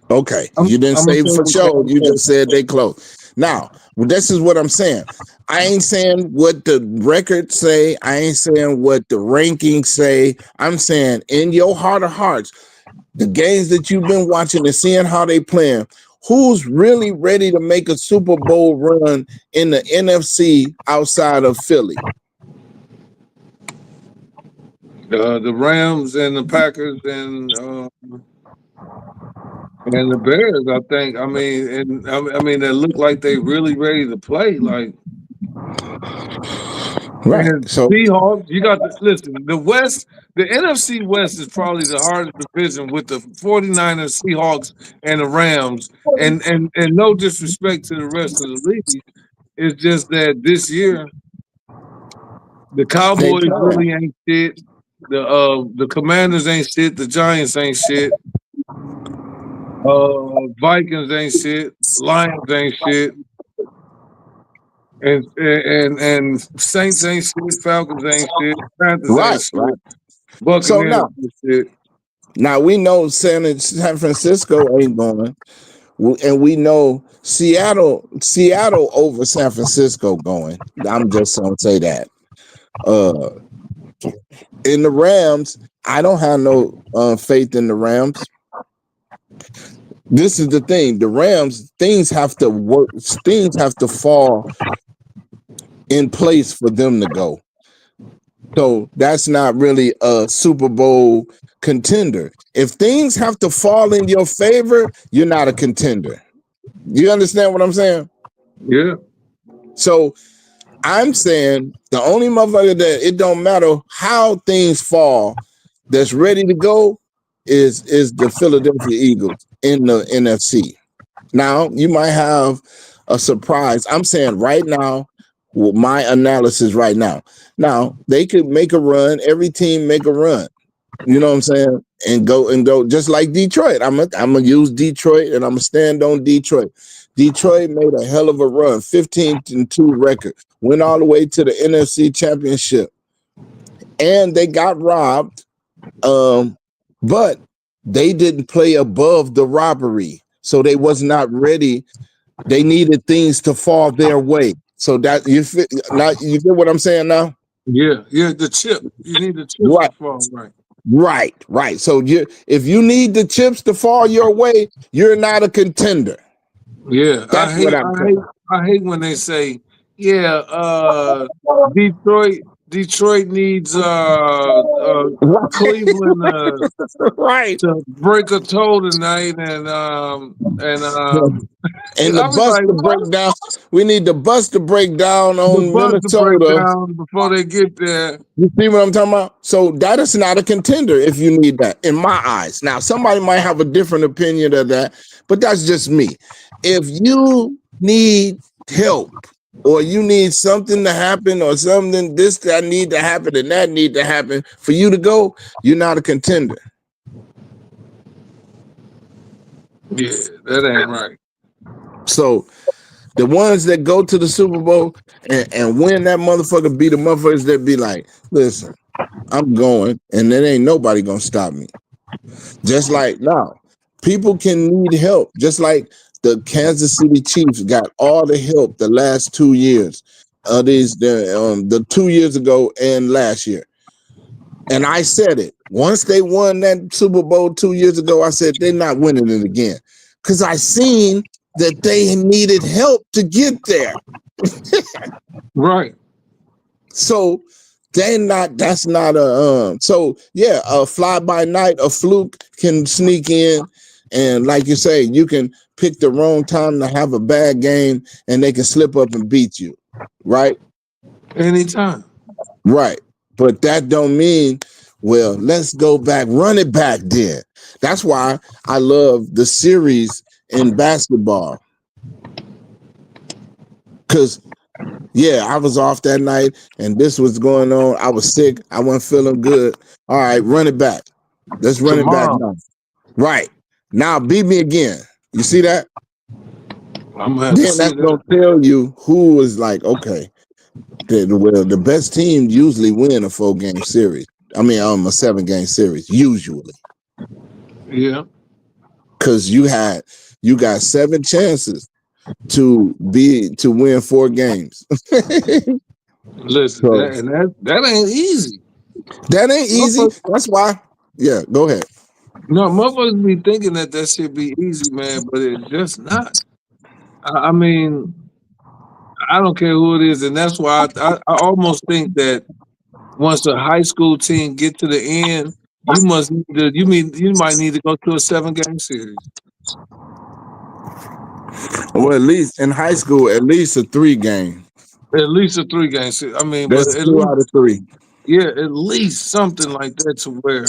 Okay, you didn't say for sure. You just said they close. Now, this is what I'm saying. I ain't saying what the records say. I ain't saying what the rankings say. I'm saying in your heart of hearts, the games that you've been watching and seeing how they playing, who's really ready to make a Super Bowl run in the NFC outside of Philly? The Rams and the Packers and the Bears, I think. I mean, they look like they really ready to play. Like, right. So Seahawks, you got to listen. The West, the NFC West is probably the hardest division with the 49ers, Seahawks, and the Rams. And no disrespect to the rest of the league, It's just that this year the They Cowboys can. really ain't shit. The Commanders ain't shit. The Giants ain't shit. Vikings ain't shit. Lions ain't shit. And Saints ain't shit. Falcons ain't shit. Panthers Right, ain't shit. right. So Buccaneers ain't shit. now we know San Francisco ain't going, and we know Seattle over San Francisco going. I'm just gonna say that. In the Rams, I don't have no faith in the Rams. This is the thing. The Rams, things have to work. Things have to fall in place for them to go. So that's not really a Super Bowl contender. If things have to fall in your favor, you're not a contender. You understand what I'm saying? Yeah. So I'm saying the only motherfucker that it don't matter how things fall that's ready to go is the Philadelphia Eagles in the NFC. Now you might have a surprise. I'm saying right now, my analysis right now. Now they could make a run. Every team make a run. You know what I'm saying? And go just like Detroit. I'm gonna use Detroit and I'm gonna stand on Detroit. Detroit made a hell of a run, 15-2 record, went all the way to the NFC Championship, and they got robbed. But they didn't play above the robbery, so they was not ready. They needed things to fall their way. So that you get what I'm saying now? Yeah. The chip. You need the chips Right. to fall right. Right. So if you need the chips to fall your way, you're not a contender. Yeah. That's what I'm saying. I hate when they say, yeah, Detroit needs Cleveland Right. to break a toe tonight and And the I was bus like, to what? break down. We need the bus to break down The on bus to break Minnesota. down before they get there. You see what I'm talking about? So that is not a contender if you need that, in my eyes. Now, somebody might have a different opinion of that, but that's just me. If you need help or you need something to happen or something, that need to happen and that need to happen for you to go, you're not a contender. Yeah, that ain't right. So the ones that go to the Super Bowl and win that motherfucker be the motherfuckers that be like, listen, I'm going, and there ain't nobody gonna stop me. Just like now, people can need help. Just like the Kansas City Chiefs got all the help the last 2 years. The 2 years ago and last year. And I said it. Once they won that Super Bowl 2 years ago, I said they're not winning it again. Because I seen that they needed help to get there. Right. So that's not a so yeah, a fly by night, a fluke can sneak in, and like you say, you can pick the wrong time to have a bad game and they can slip up and beat you. Right? Anytime. Right. But that don't mean, well, let's go back, run it back then. That's why I love the series in basketball. Because yeah, I was off that night and this was going on. I was sick. I wasn't feeling good. All right, run it back. Let's run it back now. Right. Now beat me again. You see that? I'm gonna have to Then see that's that. gonna tell you who is like, okay, the best team usually win a 4-game series. I mean, a 7-game series, usually. Yeah. Because you got 7 chances to win 4 games. Listen, So, that ain't easy. that ain't easy. That's why. Yeah, go ahead. No, motherfuckers be thinking that shit be easy, man, but it's just not. I mean, I don't care who it is, and that's why I almost think that once a high school team get to the end, you might need to go to a 7-game series. Well, at least in high school, at least a 3-game. At least a 3-game series. I mean, That's but 2 out of 3. yeah, at least something like that to where,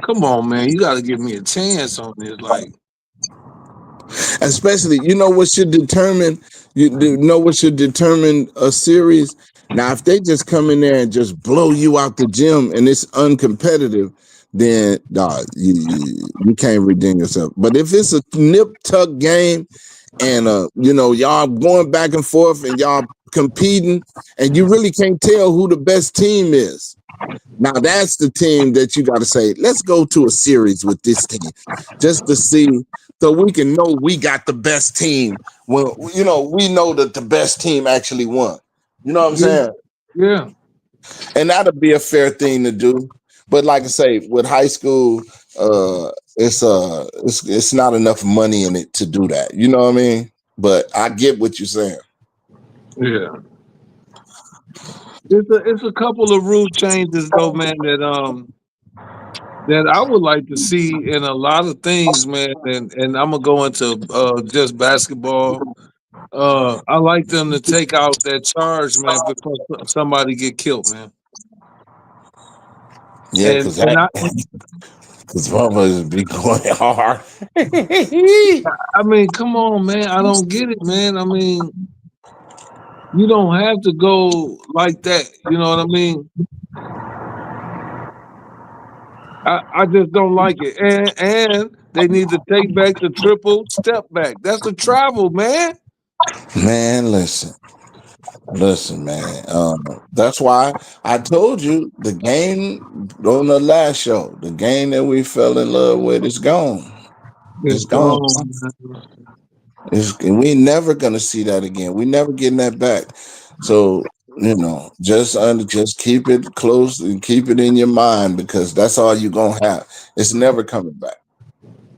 come on, man, you got to give me a chance on this. Like, Especially, you know what should determine a series. Now, if they just come in there and just blow you out the gym and it's uncompetitive, then you can't redeem yourself. But if it's a nip tuck game and y'all going back and forth and y'all competing and you really can't tell who the best team is, now that's the team that you got to say, let's go to a series with this team just to see, so we can know we got the best team. Well, we know that the best team actually won. You know what I'm saying? Yeah. And that'll be a fair thing to do. But like I say, with high school, it's not enough money in it to do that. You know what I mean? But I get what you're saying. Yeah. It's a couple of rule changes though, man, that I would like to see in a lot of things, man. And I'm gonna go into just basketball. I like them to take out that charge, man, before somebody get killed, man. Yeah, And because motherfuckers be going hard. I mean, come on, man. I don't get it, man. I mean, you don't have to go like that. You know what I mean? I just don't like it. And they need to take back the triple step back. That's a travel, man. Man, listen, man. That's why I told you the game on the last show, the game that we fell in love with is gone. It's gone. We never gonna see that again. We never getting that back. So just keep it close and keep it in your mind, because that's all you're gonna have. It's never coming back.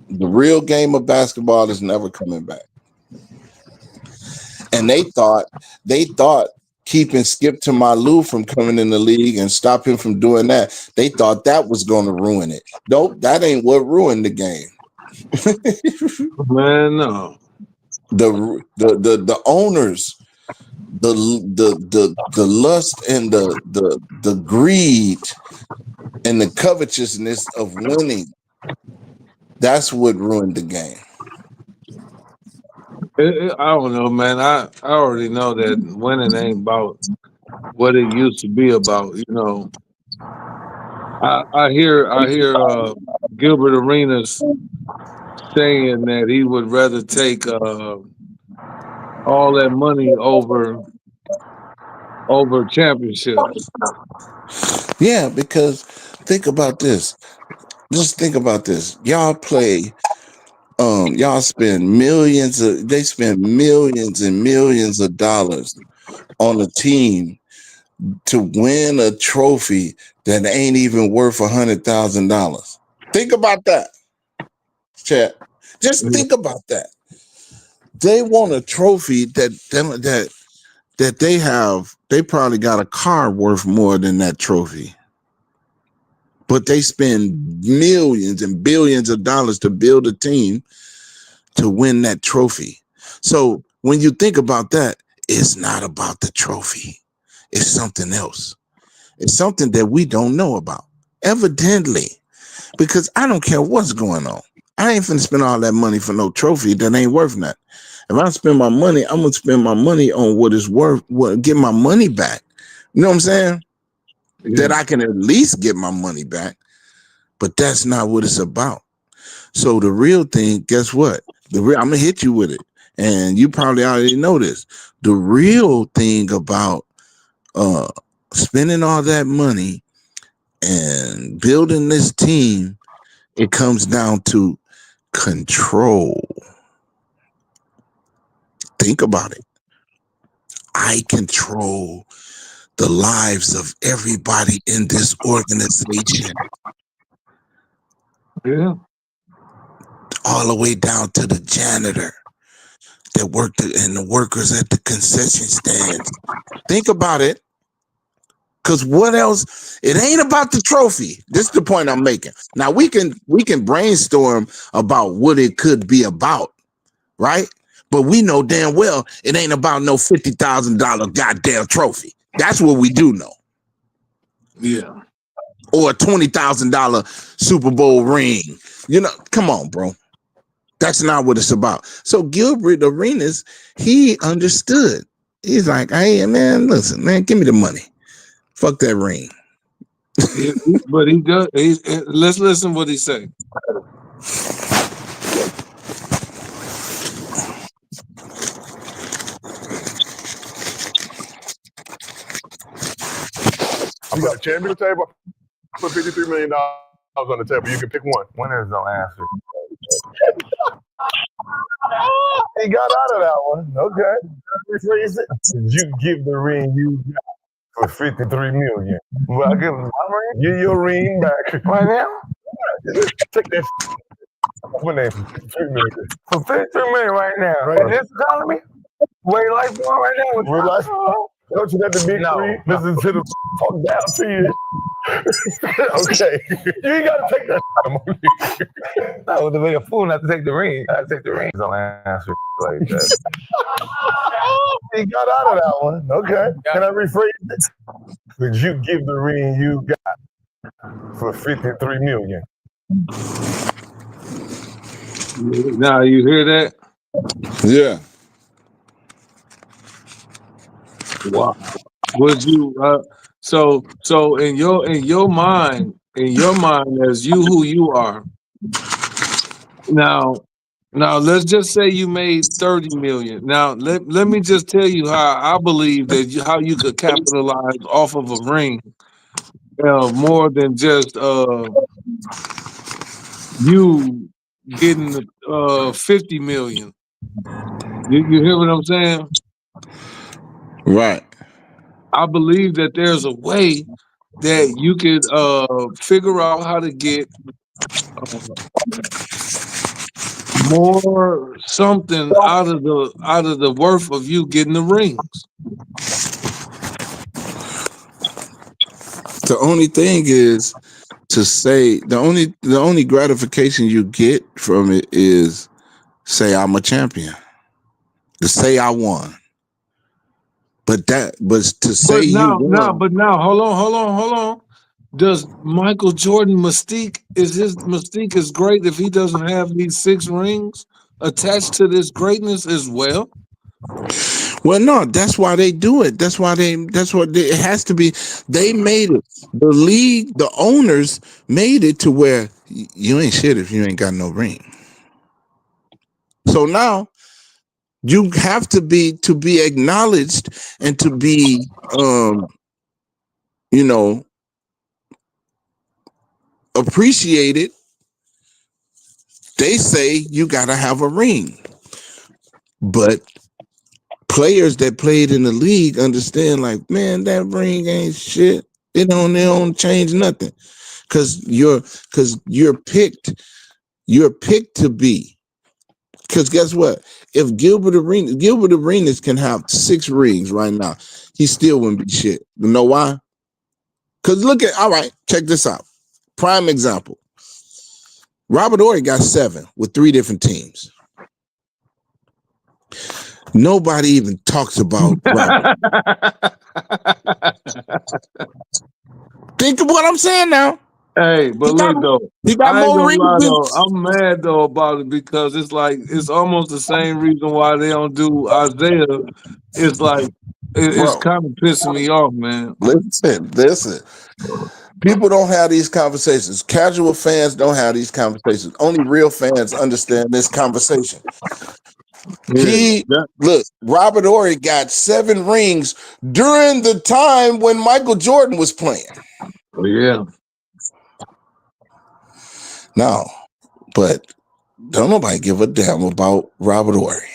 The real game of basketball is never coming back. And they thought keeping Skip to Malou from coming in the league and stop him from doing that, they thought that was going to ruin it. Nope, that ain't what ruined the game. Man, no. The owners, the lust and the greed and the covetousness of winning, that's what ruined the game. I don't know, man. I already know that winning ain't about what it used to be about. You know, I hear Gilbert Arenas saying that he would rather take all that money over championships. Yeah, because think about this. Just think about this. Y'all play. Y'all spend millions and millions of dollars on a team to win a trophy that ain't even worth $100,000. Think about that, chat. Just think about that. They want a trophy that they have. They probably got a car worth more than that trophy. But they spend millions and billions of dollars to build a team to win that trophy. So when you think about that, it's not about the trophy. It's something else. It's something that we don't know about, evidently, because I don't care what's going on. I ain't finna spend all that money for no trophy that ain't worth nothing. If I spend my money, I'm gonna spend my money on what is worth, get my money back. You know what I'm saying? Yeah. That I can at least get my money back, but that's not what it's about. So the real thing, guess what? I'm gonna hit you with it, and you probably already know this. The real thing about spending all that money and building this team, it comes down to control. Think about it. I control the lives of everybody in this organization. Yeah. All the way down to the janitor that worked and the workers at the concession stands. Think about it. Because what else? It ain't about the trophy. This is the point I'm making. Now we can brainstorm about what it could be about, right? But we know damn well it ain't about no $50,000 goddamn trophy. That's what we do know. Yeah. Or a $20,000 Super Bowl ring. You know, come on, bro. That's not what it's about. So Gilbert Arenas, he understood. He's like, hey, man, listen, man, give me the money. Fuck that ring. But he does. Let's listen what he say. I'm got a championship table. I put $53 million on the table. You can pick one. Winners don't answer. He got out of that one. Okay. Rephrase it. You give the ring you got for $53 million. Well, I give him my ring. Give your ring back right now. Take that. What name? $53 million. For $53 million right now. Right. In this economy, way life going right now. With Real life. Don't you let the big three listen to the talk down to you? Okay. You ain't got to take that money. No, to be a fool not to take the ring. I take the ring. Don't answer like that. He got out of that one. Okay. Can I rephrase it? Would you give the ring you got for $53 million? Now you hear that? Yeah. Wow. Would you so in your mind as you who you are now let's just say you made 30 million. Now let me just tell you how I believe that how you could capitalize off of a ring more than just you getting 50 million. You hear what I'm saying? Right. I believe that there's a way that you could figure out how to get more something out of the worth of you getting the rings. The only thing is to say the only gratification you get from it is say I'm a champion. To say I won. But to say Now, hold on. Does Michael Jordan mystique is his mystique is great if he doesn't have these 6 rings attached to this greatness as well? Well, no, that's why they do it. It has to be. They made it. The league, the owners made it to where you ain't shit if you ain't got no ring. So now you have to be acknowledged and to be, appreciated. They say you gotta have a ring, but players that played in the league understand, like, man, that ring ain't shit. They don't change nothing, because you're picked to be. Because guess what? If Gilbert Arenas can have 6 rings right now, he still wouldn't be shit. You know why? Because all right, check this out. Prime example. Robert Horry got 7 with 3 different teams. Nobody even talks about Robert. Think of what I'm saying now. Hey, but look though, he got more rings. I'm mad though about it because it's almost the same reason why they don't do Isaiah. It's like it's kind of pissing me off, man. Listen. People don't have these conversations. Casual fans don't have these conversations. Only real fans understand this conversation. Look, Robert Horry got 7 rings during the time when Michael Jordan was playing. Yeah. No, but don't nobody give a damn about Robert Horry.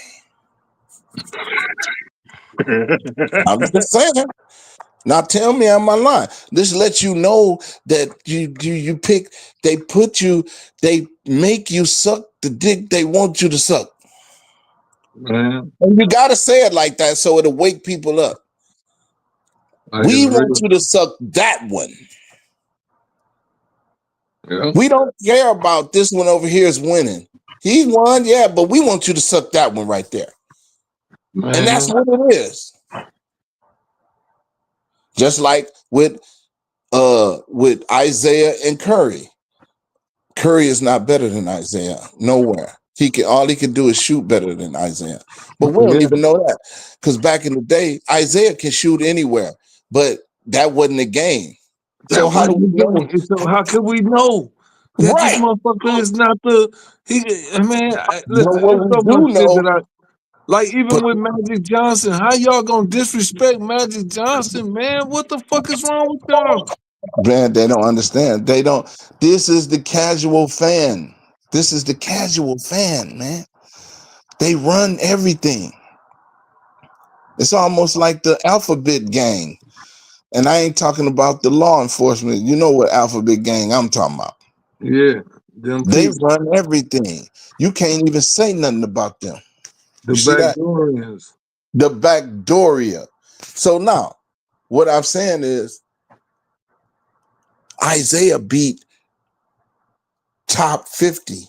I'm just saying. Now tell me I'm lying. This lets you know that you pick. They make you suck the dick they want you to suck. Man. And you gotta say it like that so it'll wake people up. We want you to suck that one. Yeah. We don't care about this one over here is winning. He won, yeah, but we want you to suck that one right there. Man. And that's what it is. Just like with Isaiah and Curry. Curry is not better than Isaiah. Nowhere. all he can do is shoot better than Isaiah. But we don't even know that. Because back in the day, Isaiah can shoot anywhere, but that wasn't the game. So how do we know? So how can we know that this motherfucker is not the listen, what we do know, like even with Magic Johnson, how y'all gonna disrespect Magic Johnson, man? What the fuck is wrong with y'all? Man, they don't understand. They don't. This is the casual fan. This is the casual fan, man. They run everything. It's almost like the Alphabet Gang. And I ain't talking about the law enforcement. You know what Alphabet Gang I'm talking about. Yeah. They run everything. You can't even say nothing about them. The Backdorians. The Backdoria. So now, what I'm saying is Isaiah beat top 50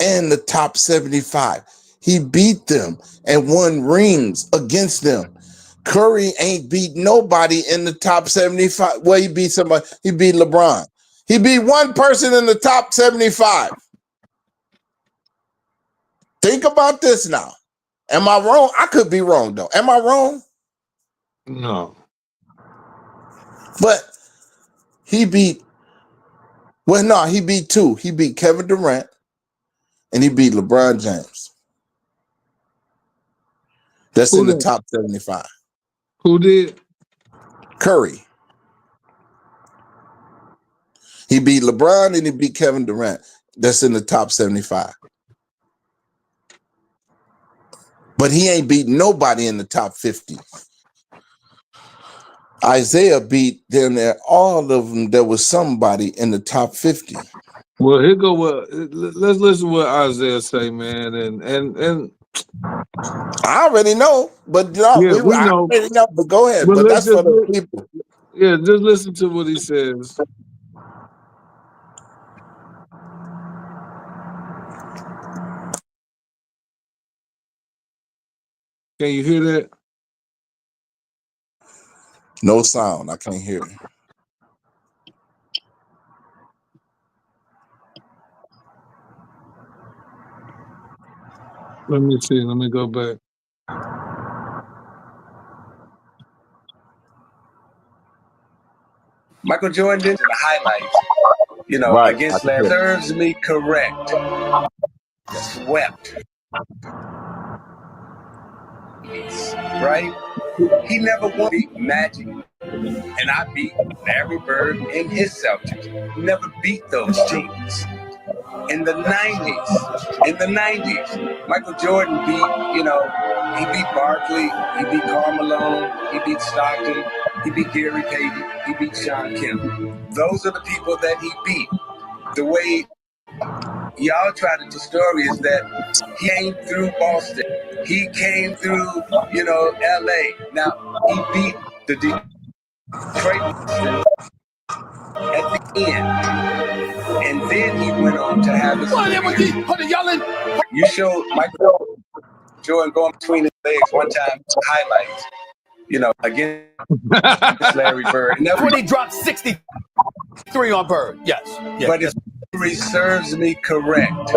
and the top 75. He beat them and won rings against them. Curry ain't beat nobody in the top 75. Well, he beat somebody. He beat LeBron. He beat one person in the top 75. Think about this now. Am I wrong? I could be wrong, though. Am I wrong? No. But he beat, well, no, he beat two. He beat Kevin Durant and he beat LeBron James. That's in the top 75. Who did? Curry. He beat LeBron and he beat Kevin Durant. That's in the top 75. But he ain't beat nobody in the top 50. Isaiah beat them there. All of them, there was somebody in the top 50. Well, here go what. Let's listen to what Isaiah say, man. And I already know, but we know. I already know. But go ahead. But that's for the people. Yeah, just listen to what he says. Can you hear that? No sound. I can't hear it. Let me see. Let me go back. Michael Jordan did in the highlights, against Larry. Serves me correct. Swept. Right? He never won beat Magic. And I beat Larry Bird and his Celtics. Never beat those teams. In the 90s, Michael Jordan beat, he beat Barkley, he beat Karl Malone, he beat Stockton, he beat Gary Payton, he beat Sean Kemp. Those are the people that he beat. The way y'all try to tell the story is that he came through Boston. He came through, LA. Now, he beat the Detroit at the end. And then he went on to have his. You showed Michael Jordan going between his legs one time, highlights, against Larry Bird. And that's when he dropped 63 on Bird. Yes. But if memory serves me correct,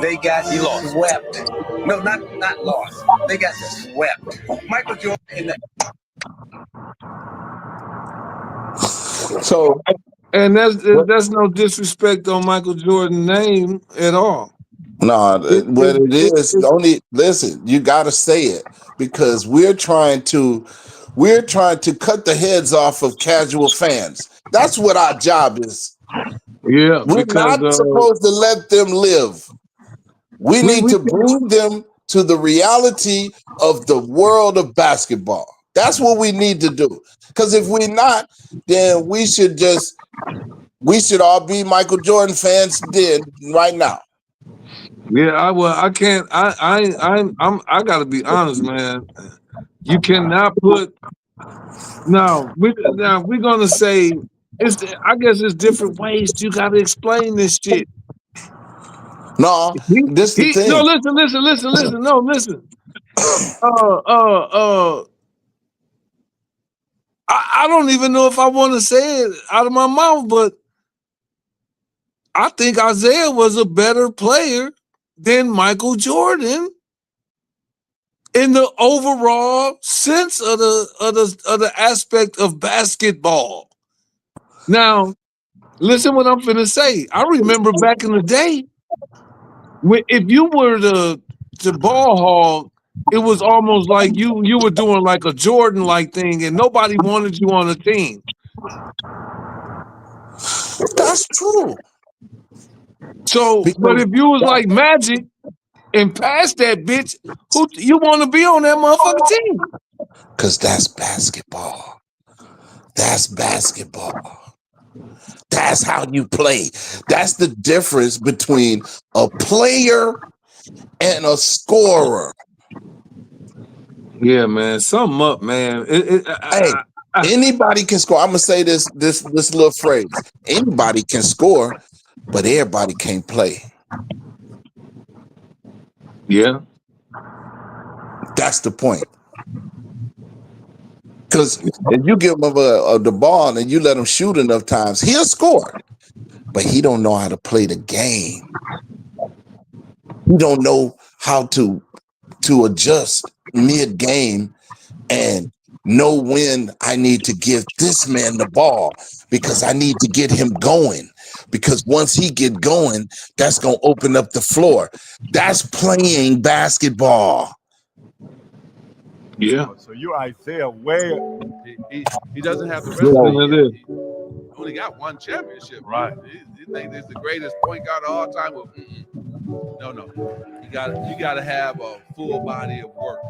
they got swept. No, not lost. They got swept. Michael Jordan in the. So. And that's no disrespect on Michael Jordan's name at all. No, what it is, only listen, you gotta say it because we're trying to cut the heads off of casual fans. That's what our job is. Yeah. We're not supposed to let them live. We need to bring them to the reality of the world of basketball. That's what we need to do. Because if we're not, then we should all be Michael Jordan fans right now. Yeah, I can't. I gotta be honest, man. You cannot put. Now we're gonna say I guess it's different ways. You gotta explain this shit. No, this the thing. No, listen. No, listen. I don't even know if I want to say it out of my mouth, but I think Isaiah was a better player than Michael Jordan in the overall sense of the aspect of basketball. Now, listen what I'm finna say. I remember back in the day, if you were to ball hog, it was almost like you were doing like a Jordan-like thing, and nobody wanted you on the team. That's true. So, but if you was like Magic and past that bitch, who you want to be on that motherfucking team? Because that's basketball. That's basketball. That's how you play. That's the difference between a player and a scorer. Yeah, man. Something up, man. Hey, anybody can score. I'm gonna say this little phrase. Anybody can score, but everybody can't play. Yeah. That's the point. Because if you give him the ball and you let him shoot enough times, he'll score. But he don't know how to play the game. He don't know how to adjust mid-game and know when I need to give this man the ball because I need to get him going. Because once he get going, that's going to open up the floor. That's playing basketball. Yeah. So you Isaiah Ware. He doesn't have the resume Yeah, yet. He only got one championship. Right. You think he's the greatest point guard of all time? Well, no. You got to have a full body of work.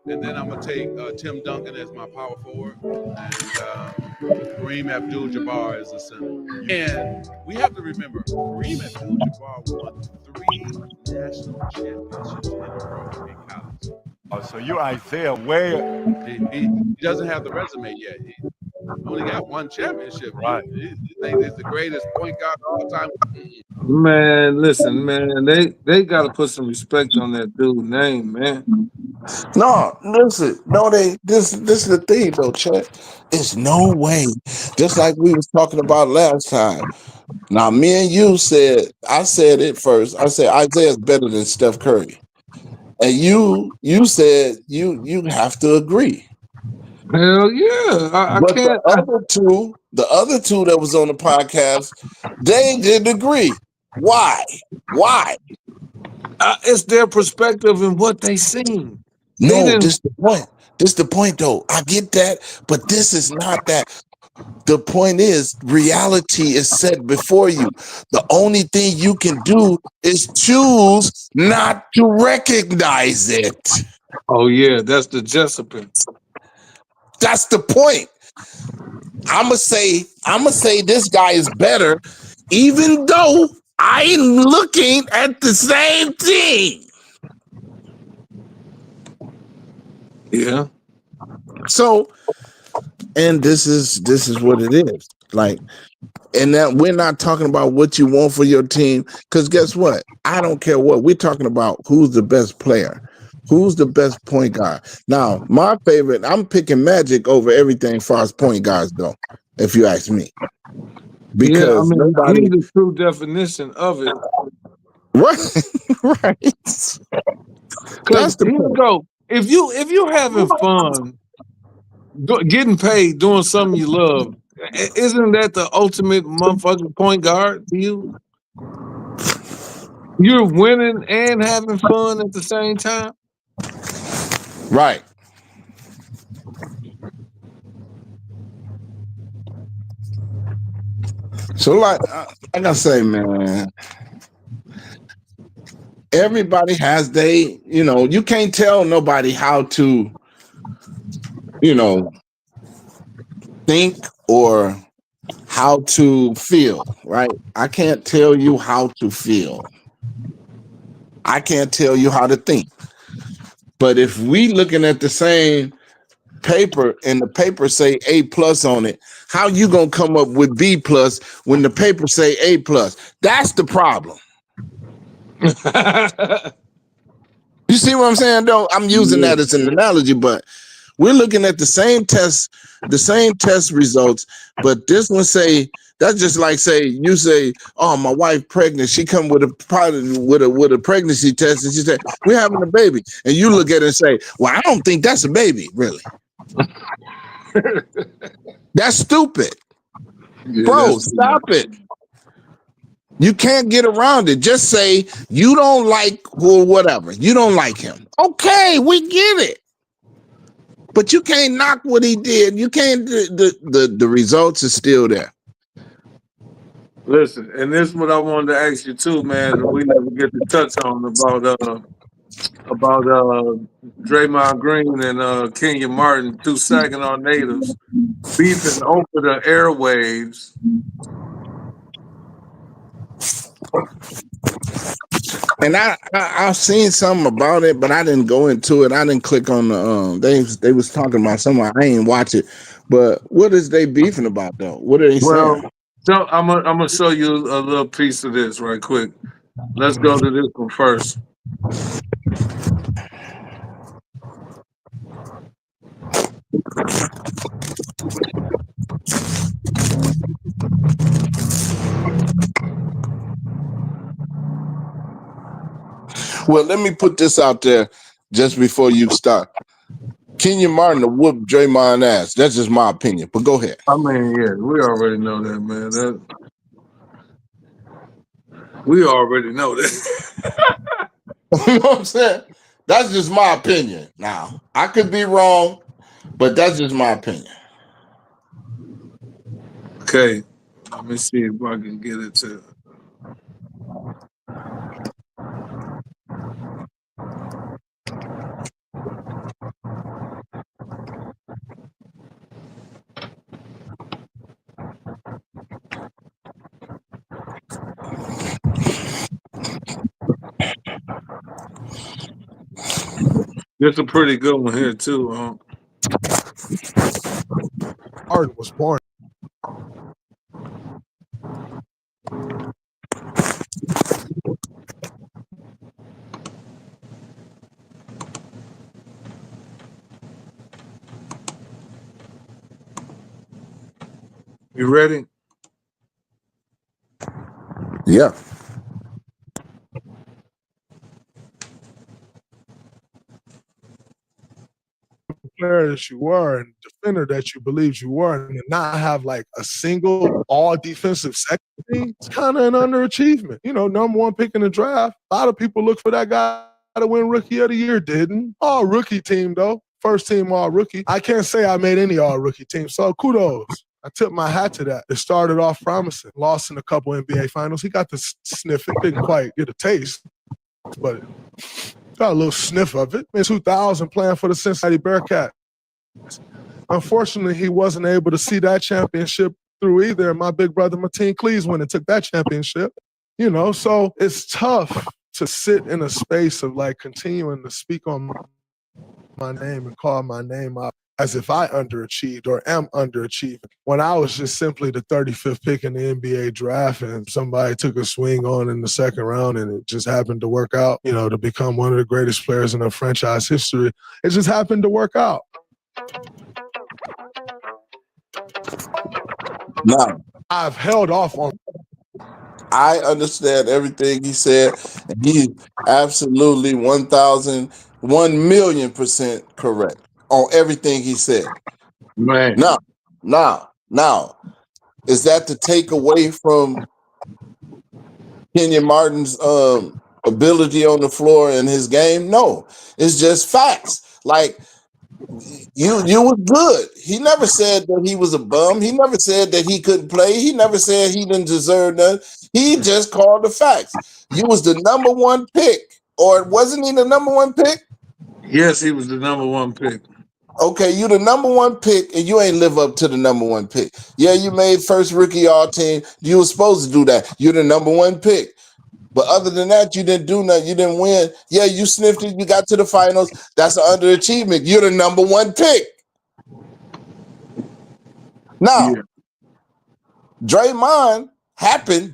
And then I'm gonna take Tim Duncan as my power forward, and Kareem Abdul-Jabbar as the center. And we have to remember, Kareem Abdul-Jabbar won 3 national championships in a row in college. So you Isaiah Ware. He doesn't have the resume yet. He only got one championship. Right. You think he's the greatest point guard of all time? Man, listen, man. They got to put some respect on that dude's name, man. No, listen. No, this is the thing though, Chet. It's no way. Just like we was talking about last time. Now, me and you I said it first. I said Isaiah's better than Steph Curry. And you said you have to agree. Hell yeah. I But can't. the other two that was on the podcast, they didn't agree. Why? It's their perspective and what they seen. No, this is the point. This is the point, though. I get that, but this is not that. The point is, reality is set before you. The only thing you can do is choose not to recognize it. Oh yeah, that's the Jessup. That's the point. I'ma say this guy is better, even though I'm looking at the same thing. Yeah. So, and this is what it is. Like, and that we're not talking about what you want for your team, because guess what? I don't care what we're talking about. Who's the best player? Who's the best point guard? Now, my favorite, I'm picking Magic over everything as far as point guards go, if you ask me. Because he's the true definition of it. Right. Because go. If you having fun, getting paid, doing something you love, isn't that the ultimate motherfucking point guard to you? You're winning and having fun at the same time. Right. So like I say, man, everybody has you can't tell nobody how to, think or how to feel, right? I can't tell you how to feel. I can't tell you how to think. But if we looking at the same paper and the paper say A+ on it, how you gonna come up with B+ when the paper say A+? That's the problem. You see what I'm saying, though? I'm using that as an analogy, but We're looking at the same test results, but this one say that's just like you say, oh, my wife pregnant. She come with a pregnancy test, and she said, we're having a baby. And you look at it and say, well, I don't think that's a baby, really. That's stupid. Yeah, Bro, stop it. You can't get around it. Just say you don't like or whatever. You don't like him. Okay, we get it. But you can't knock what he did. You can't. The results are still there. Listen, and this is what I wanted to ask you too, man. That we never get to touch on about Draymond Green and Kenyon Martin, two Saginaw natives, beefing over the airwaves. And I've seen something about it, but I didn't go into it. I didn't click on the they was talking about something. I ain't watch it. But what is they beefing about though? What are they saying? So I'm gonna show you a little piece of this right quick. Let's go to this one first. Well, let me put this out there just before you start. Kenyon Martin will whoop Draymond ass. That's just my opinion. But go ahead. I mean, yeah, we already know that, man. We already know that. You know what I'm saying? That's just my opinion. Now, I could be wrong, but that's just my opinion. Okay, let me see if I can get it to. There's a pretty good one here too. Art was born. You ready? Yeah. Player that you were and defender that you believed you were, and not have like a single all defensive second team, it's kind of an underachievement. You know, number one pick in the draft. A lot of people look for that guy to win Rookie of the Year. Didn't all rookie team though. First team all rookie. I can't say I made any all rookie team. So kudos. I tip my hat to that. It started off promising. Lost in a couple NBA finals. He got to sniff it. Didn't quite get a taste, but got a little sniff of it. In 2000, playing for the Cincinnati Bearcats. Unfortunately, he wasn't able to see that championship through either. And my big brother, Mateen Cleaves, went and took that championship. You know, so it's tough to sit in a space of like continuing to speak on my name and call my name out as if I underachieved or am underachieving, when I was just simply the 35th pick in the NBA draft and somebody took a swing on in the second round and it just happened to work out, you know, to become one of the greatest players in the franchise history. It just happened to work out. Now, I've held off on. I understand everything he said. And he's absolutely 1,000,000% correct on everything he said. Man. Now, is that to take away from Kenyon Martin's ability on the floor and his game? No, it's just facts. Like, you was good. He never said that he was a bum. He never said that he couldn't play. He never said he didn't deserve nothing. He just called the facts. You was the number one pick, or wasn't he the number one pick? Yes, he was the number one pick. Okay, you the number one pick, and you ain't live up to the number one pick. Yeah, you made first rookie all team. You were supposed to do that. You're the number one pick. But other than that, you didn't do nothing. You didn't win. Yeah, you sniffed it. You got to the finals. That's an underachievement. You're the number one pick. Now, Draymond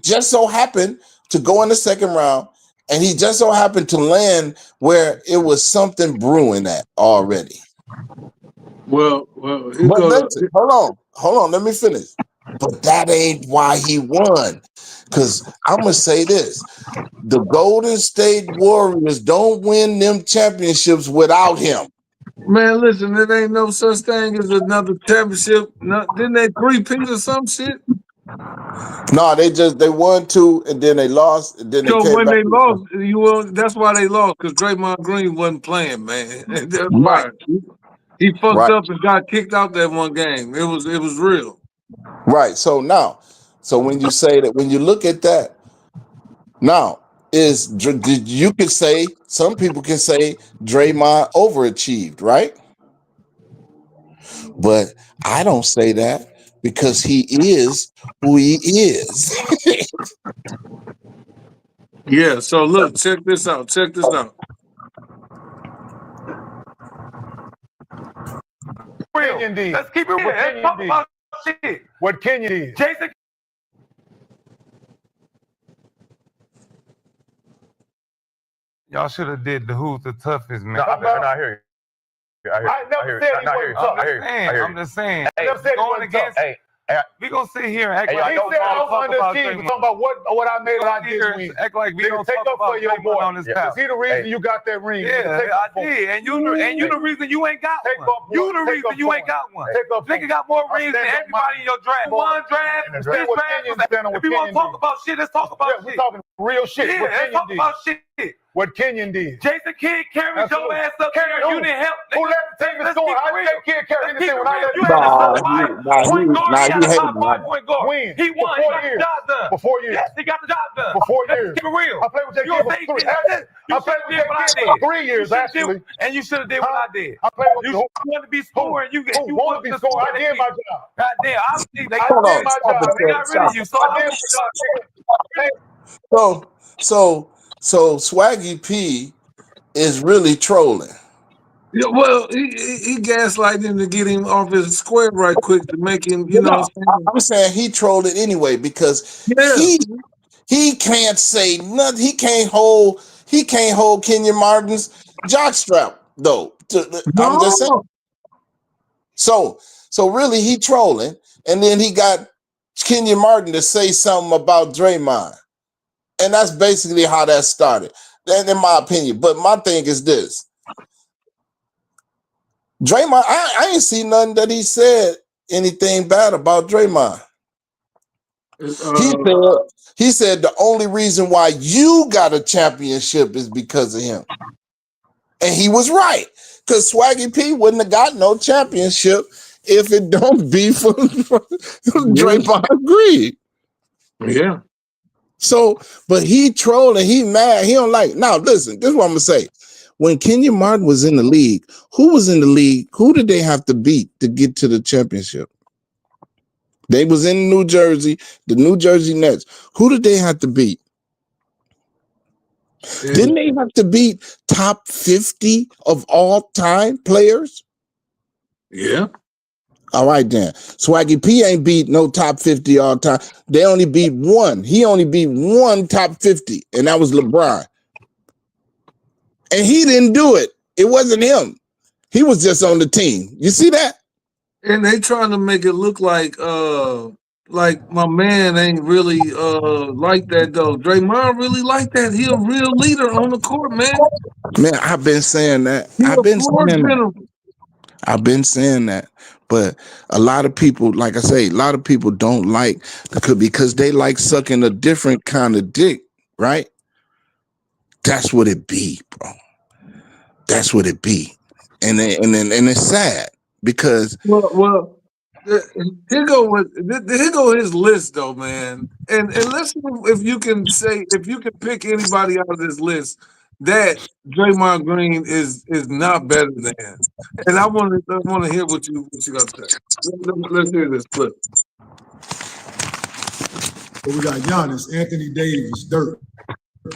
just so happened to go in the second round, and he just so happened to land where it was something brewing at already. Well, here But goes. listen, hold on, let me finish. But that ain't why he won. Because I'm gonna say this: the Golden State Warriors don't win them championships without him. Man, listen, there ain't no such thing as another championship. No, didn't they three-peat or some shit? No, they won 2 and then they lost and then they So came when back. they lost, that's why they lost, because Draymond Green wasn't playing, man. That's why. Right, He fucked right, up and got kicked out that one game. It was real. right. So now, when you say that, when you look at that, now you could say some people can say Draymond overachieved, right? But I don't say that because he is who he is. Yeah, so look, check this out. Kenyon did. Let's keep it real. Let's talk about shit. What Kenyon did. Jason. Y'all should have did the Who's the Toughest, man. No, I hear you. I never said he wasn't tough. I'm just saying. I never said he wasn't tough. Hey, we gonna sit here and act he like said I was underachieved. Talking about what I made I did win. Act like we Nigga, don't take talk up about for your boy. on this couch. Is he the reason you got that ring? Yeah, I did. And you the reason you ain't got one. You the reason you ain't got one. Nigga got more rings than everybody in your draft. One draft, this draft. If we want to talk about shit, let's talk about shit. We're talking real shit. Yeah, let's talk about shit. What Kenyon did. Jason Kidd carried your ass up there. You didn't help. Who let the team is going? How did Kidd carry anything when I let you had a He win? He won. He got the job done. For 4 years. Yes, he got the job done. For 4 years. Keep it real. I played with J.K. for 3. I played with J.K. for 3 years, actually. And you should have did what I did. I played with you wanted to be scoring. You wanted to be scoring. I did my job. Goddamn, obviously they got rid of you. So I did my job. So Swaggy P is really trolling. Yeah, well, he gaslighted him to get him off his square right quick to make him, you know. I'm saying he trolled it anyway because he can't say nothing. He can't hold Kenyon Martin's jockstrap though. I'm just saying. So really he trolling, and then he got Kenyon Martin to say something about Draymond, and that's basically how that started. And in my opinion, but my thing is this: Draymond, I ain't see nothing that he said anything bad about Draymond. He said the only reason why you got a championship is because of him, and he was right. Because Swaggy P wouldn't have got no championship if it don't be for Draymond Green. Yeah. So, but he trolling, he mad, he don't like. Now, listen, this is what I'm gonna say. When Kenyon Martin was in the league, who was in the league? Who did they have to beat to get to the championship? They was in New Jersey, the New Jersey Nets. Who did they have to beat? Yeah. Didn't they have to beat top 50 of all time players? Yeah. All right, then. Swaggy P ain't beat no top 50 all time. They only beat one. He only beat one top 50, and that was LeBron. And he didn't do it. It wasn't him. He was just on the team. You see that? And they trying to make it look like my man ain't really like that though. Draymond really like that. He a real leader on the court, man. Man, I've been saying that. I've been saying that. But a lot of people, like I say, a lot of people don't like because they like sucking a different kind of dick, right? That's what it be, bro. That's what it be. And it's sad because here go his list though, man. And listen, if you can pick anybody out of this list that Draymond Green is not better than. And I want to hear what you got to say. Let's hear this clip. We got Giannis, Anthony Davis, Dirk,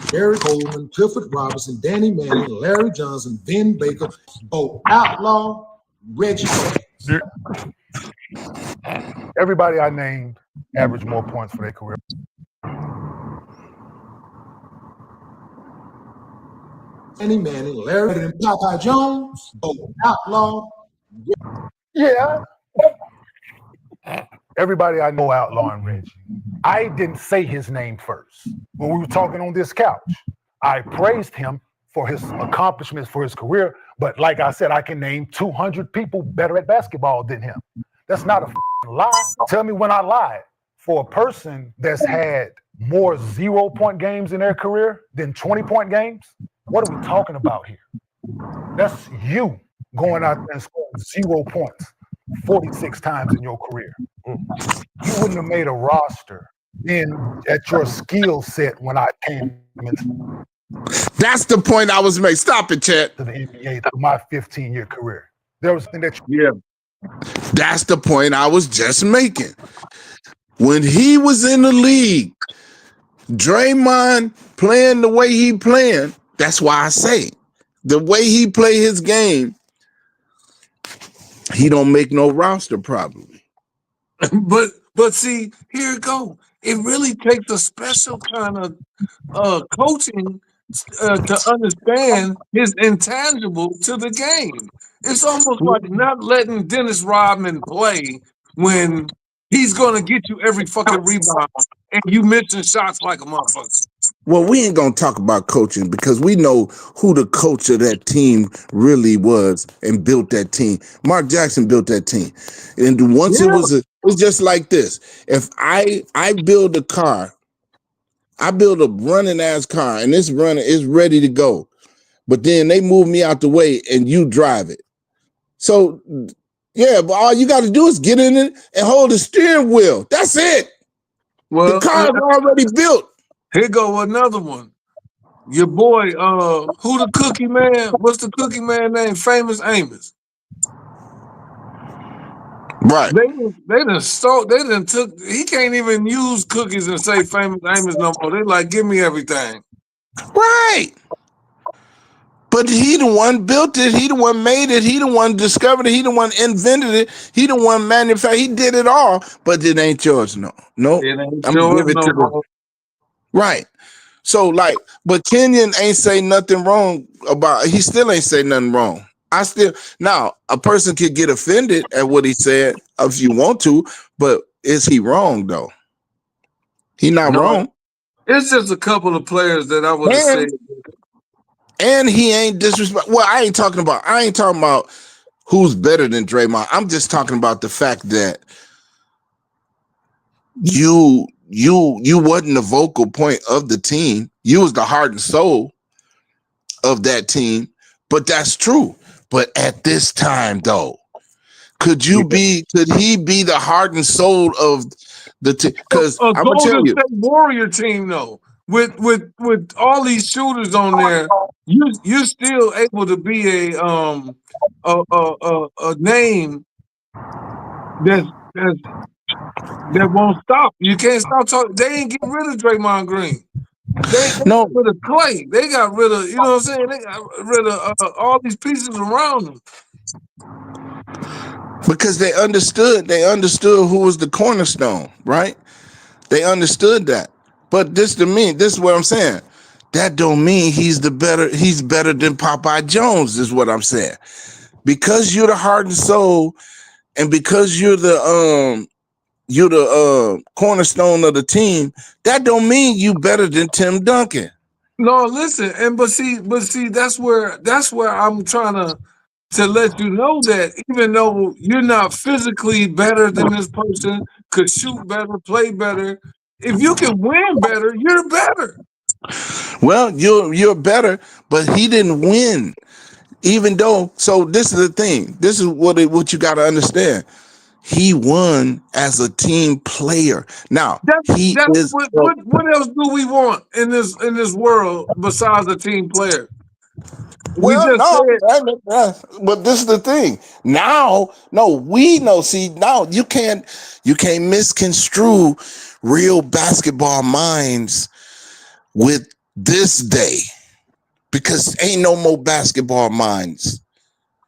Gary Coleman, Clifford Robinson, Danny Manning, Larry Johnson, Ben Baker, Bo Outlaw, Reggie. Everybody I named averaged more points for their career. Danny Manning, Larry and Papa Jones, Bo Outlaw. Yeah. Everybody I know outlawing Reggie. I didn't say his name first. When we were talking on this couch, I praised him for his accomplishments, for his career. But like I said, I can name 200 people better at basketball than him. That's not a lie. Tell me when I lied. For a person that's had more 0-point games in their career than 20-point games, what are we talking about here? That's you going out there and scoring 0 points 46 times in your career. You wouldn't have made a roster at your skill set when I came into That's the point I was making. Stop it, Chet. the NBA through my 15-year career. There was something that you That's the point I was just making. When he was in the league, Draymond playing the way he playing, that's why I say the way he play his game, he don't make no roster probably. But see, here it go. It really takes a special kind of coaching to understand his intangible to the game. It's almost like not letting Dennis Rodman play when he's gonna get you every fucking rebound and you missing shots like a motherfucker. Well, we ain't gonna talk about coaching because we know who the coach of that team really was and built that team. Mark Jackson built that team, and once it was just like this. If I build a car, I build a running ass car, and this runner is ready to go, but then they move me out the way and you drive it. So yeah, but all you got to do is get in it and hold the steering wheel. That's it. Well, the car's already built. Here go another one. Your boy, who the Cookie Man? What's the Cookie Man name? Famous Amos. Right. They done took. He can't even use cookies and say Famous Amos no more. They like, give me everything. Right. But he the one built it. He the one made it. He the one discovered it. He the one invented it. He the one manufactured. He did it all. But it ain't yours. No. It ain't I'm yours gonna give it no to more. Right. So like, but Kenyon ain't say nothing wrong about. He still ain't say nothing wrong. Now a person could get offended at what he said if you want to, but is he wrong though? He not wrong. It's just a couple of players that I would have said. And he ain't disrespect. Well, I ain't talking about who's better than Draymond. I'm just talking about the fact that you wasn't the vocal point of the team. You was the heart and soul of that team. But that's true. But at this time, though, could he be the heart and soul of the team? Because I'm gonna tell you, Golden State Warrior team though, with all these shooters on there, you're still able to be a name that won't stop. You can't stop talking. They ain't get rid of Draymond Green. They got rid of Clay. They got rid of, you know what I'm saying? They got rid of all these pieces around them. Because they understood who was the cornerstone, right? They understood that. But this is what I'm saying. That don't mean he's better than Popeye Jones, is what I'm saying. Because you're the heart and soul, and because you're the cornerstone of the team, that don't mean you better than Tim Duncan. No, listen, but see, that's where I'm trying to let you know that even though you're not physically better than this person, could shoot better, play better, if you can win better, you're better. Well, you're better, but he didn't win. Even though, so this is the thing. This is what you got to understand. He won as a team player. Now, what else do we want in this world besides a team player? But this is the thing. Now, we know. See, now you can't misconstrue real basketball minds with this day, because ain't no more basketball minds.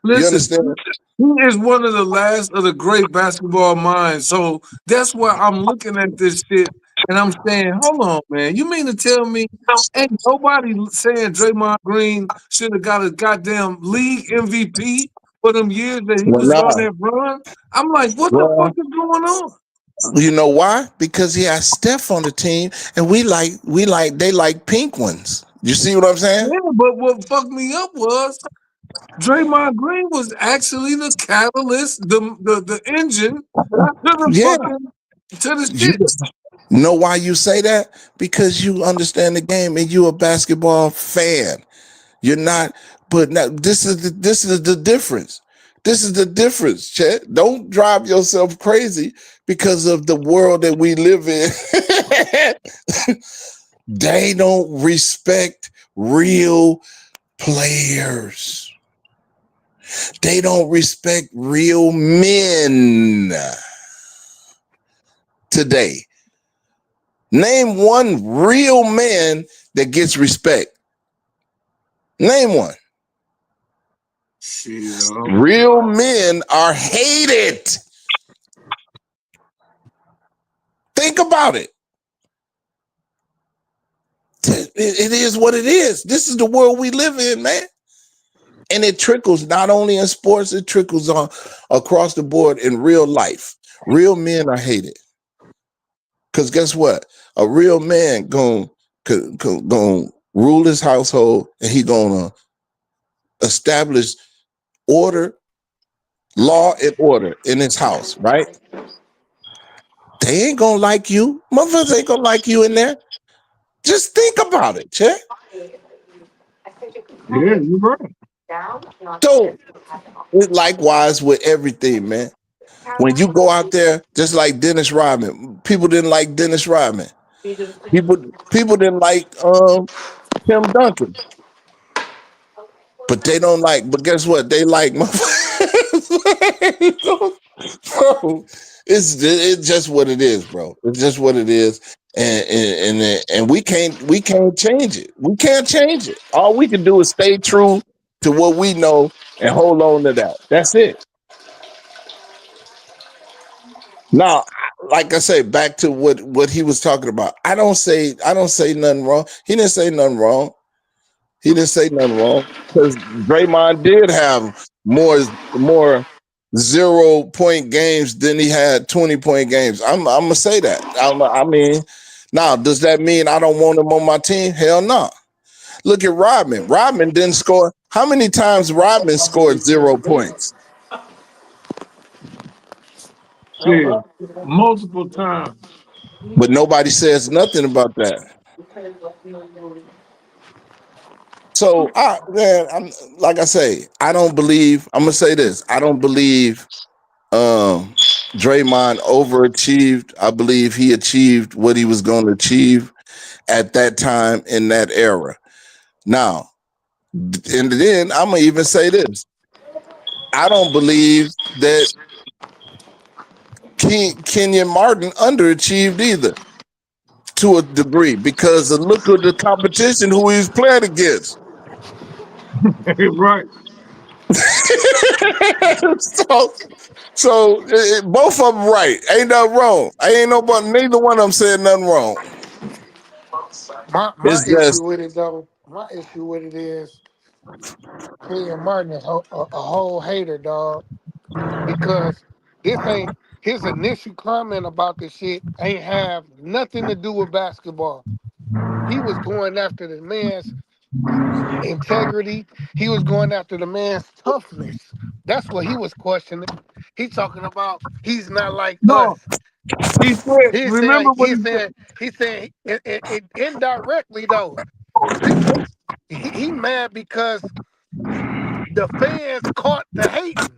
Listen, you understand? He is one of the last of the great basketball minds. So that's why I'm looking at this shit and I'm saying, hold on, man. You mean to tell me ain't nobody saying Draymond Green should have got a goddamn league MVP? for them years that he Well, was on nah. that run. I'm like, what the Well, fuck is going on? you know why? Because he has Steph on the team, and they like pink ones. You see what I'm saying? Yeah, but what fucked me up was Draymond Green was actually the catalyst, the engine to the Yeah. to the You shit. know why you say that? Because you understand the game and you're a basketball fan. You're not, but now this is the difference. This is the difference, Chet. Don't drive yourself crazy because of the world that we live in. They don't respect real players. They don't respect real men today. Name one real man that gets respect. Name one. Real men are hated. Think about it. It is what it is. This is the world we live in, man. And it trickles not only in sports, it trickles on across the board in real life. Real men are hated. Because guess what? A real man gonna rule his household, and he gonna establish order, law and order in his house, right? They ain't gonna like you. Motherfuckers ain't gonna like you in there. Just think about it, Chet. Yeah, you're right. So likewise with everything, man. When you go out there, just like Dennis Rodman, people didn't like Dennis Rodman. People didn't like Tim Duncan. But they don't like, but guess what? They like bro, it's just what it is, bro. It's just what it is. And we can't change it. We can't change it. All we can do is stay true to what we know and hold on to that. That's it. Now, like I say, back to what he was talking about. I don't say nothing wrong. He didn't say nothing wrong. Because Draymond did have more 0-point games than he had 20-point games. I'm gonna say that. I mean, now does that mean I don't want him on my team? Hell no. Look at Rodman. Rodman didn't score. How many times Rodman scored 0 points? Yeah, multiple times. But nobody says nothing about that. So, man, like I say, I don't believe. I'm gonna say this. I don't believe Draymond overachieved. I believe he achieved what he was going to achieve at that time in that era. Now, and then I'm gonna even say this. I don't believe that Kenyon Martin underachieved either, to a degree, because look at the competition who he's playing against. Right. so both of them right. Ain't nothing wrong. Neither one of them said nothing wrong. My issue with it though, my issue with it is Kenyon Martin is a whole hater, dog. Because this ain't his initial comment about this shit ain't have nothing to do with basketball. He was going after the man's integrity. He was going after the man's toughness. That's what he was questioning. He's talking about he's not like us. He said, He said it indirectly though. He mad because the fans caught the hating.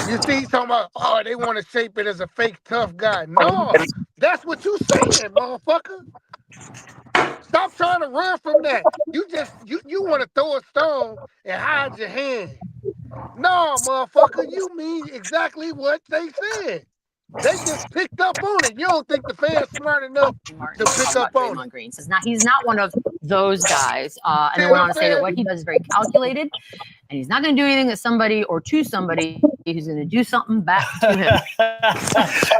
You see, he's talking about, oh, they want to shape it as a fake tough guy. No, that's what you saying, motherfucker. Stop trying to run from that. You want to throw a stone and hide your hand. No, motherfucker, you mean exactly what they said. They just picked up on it. You don't think the fans smart enough to pick up on it? Green says he's not one of those guys. And then went on to say that what he does is very calculated, and he's not going to do anything to somebody or to somebody who's going to do something back to him.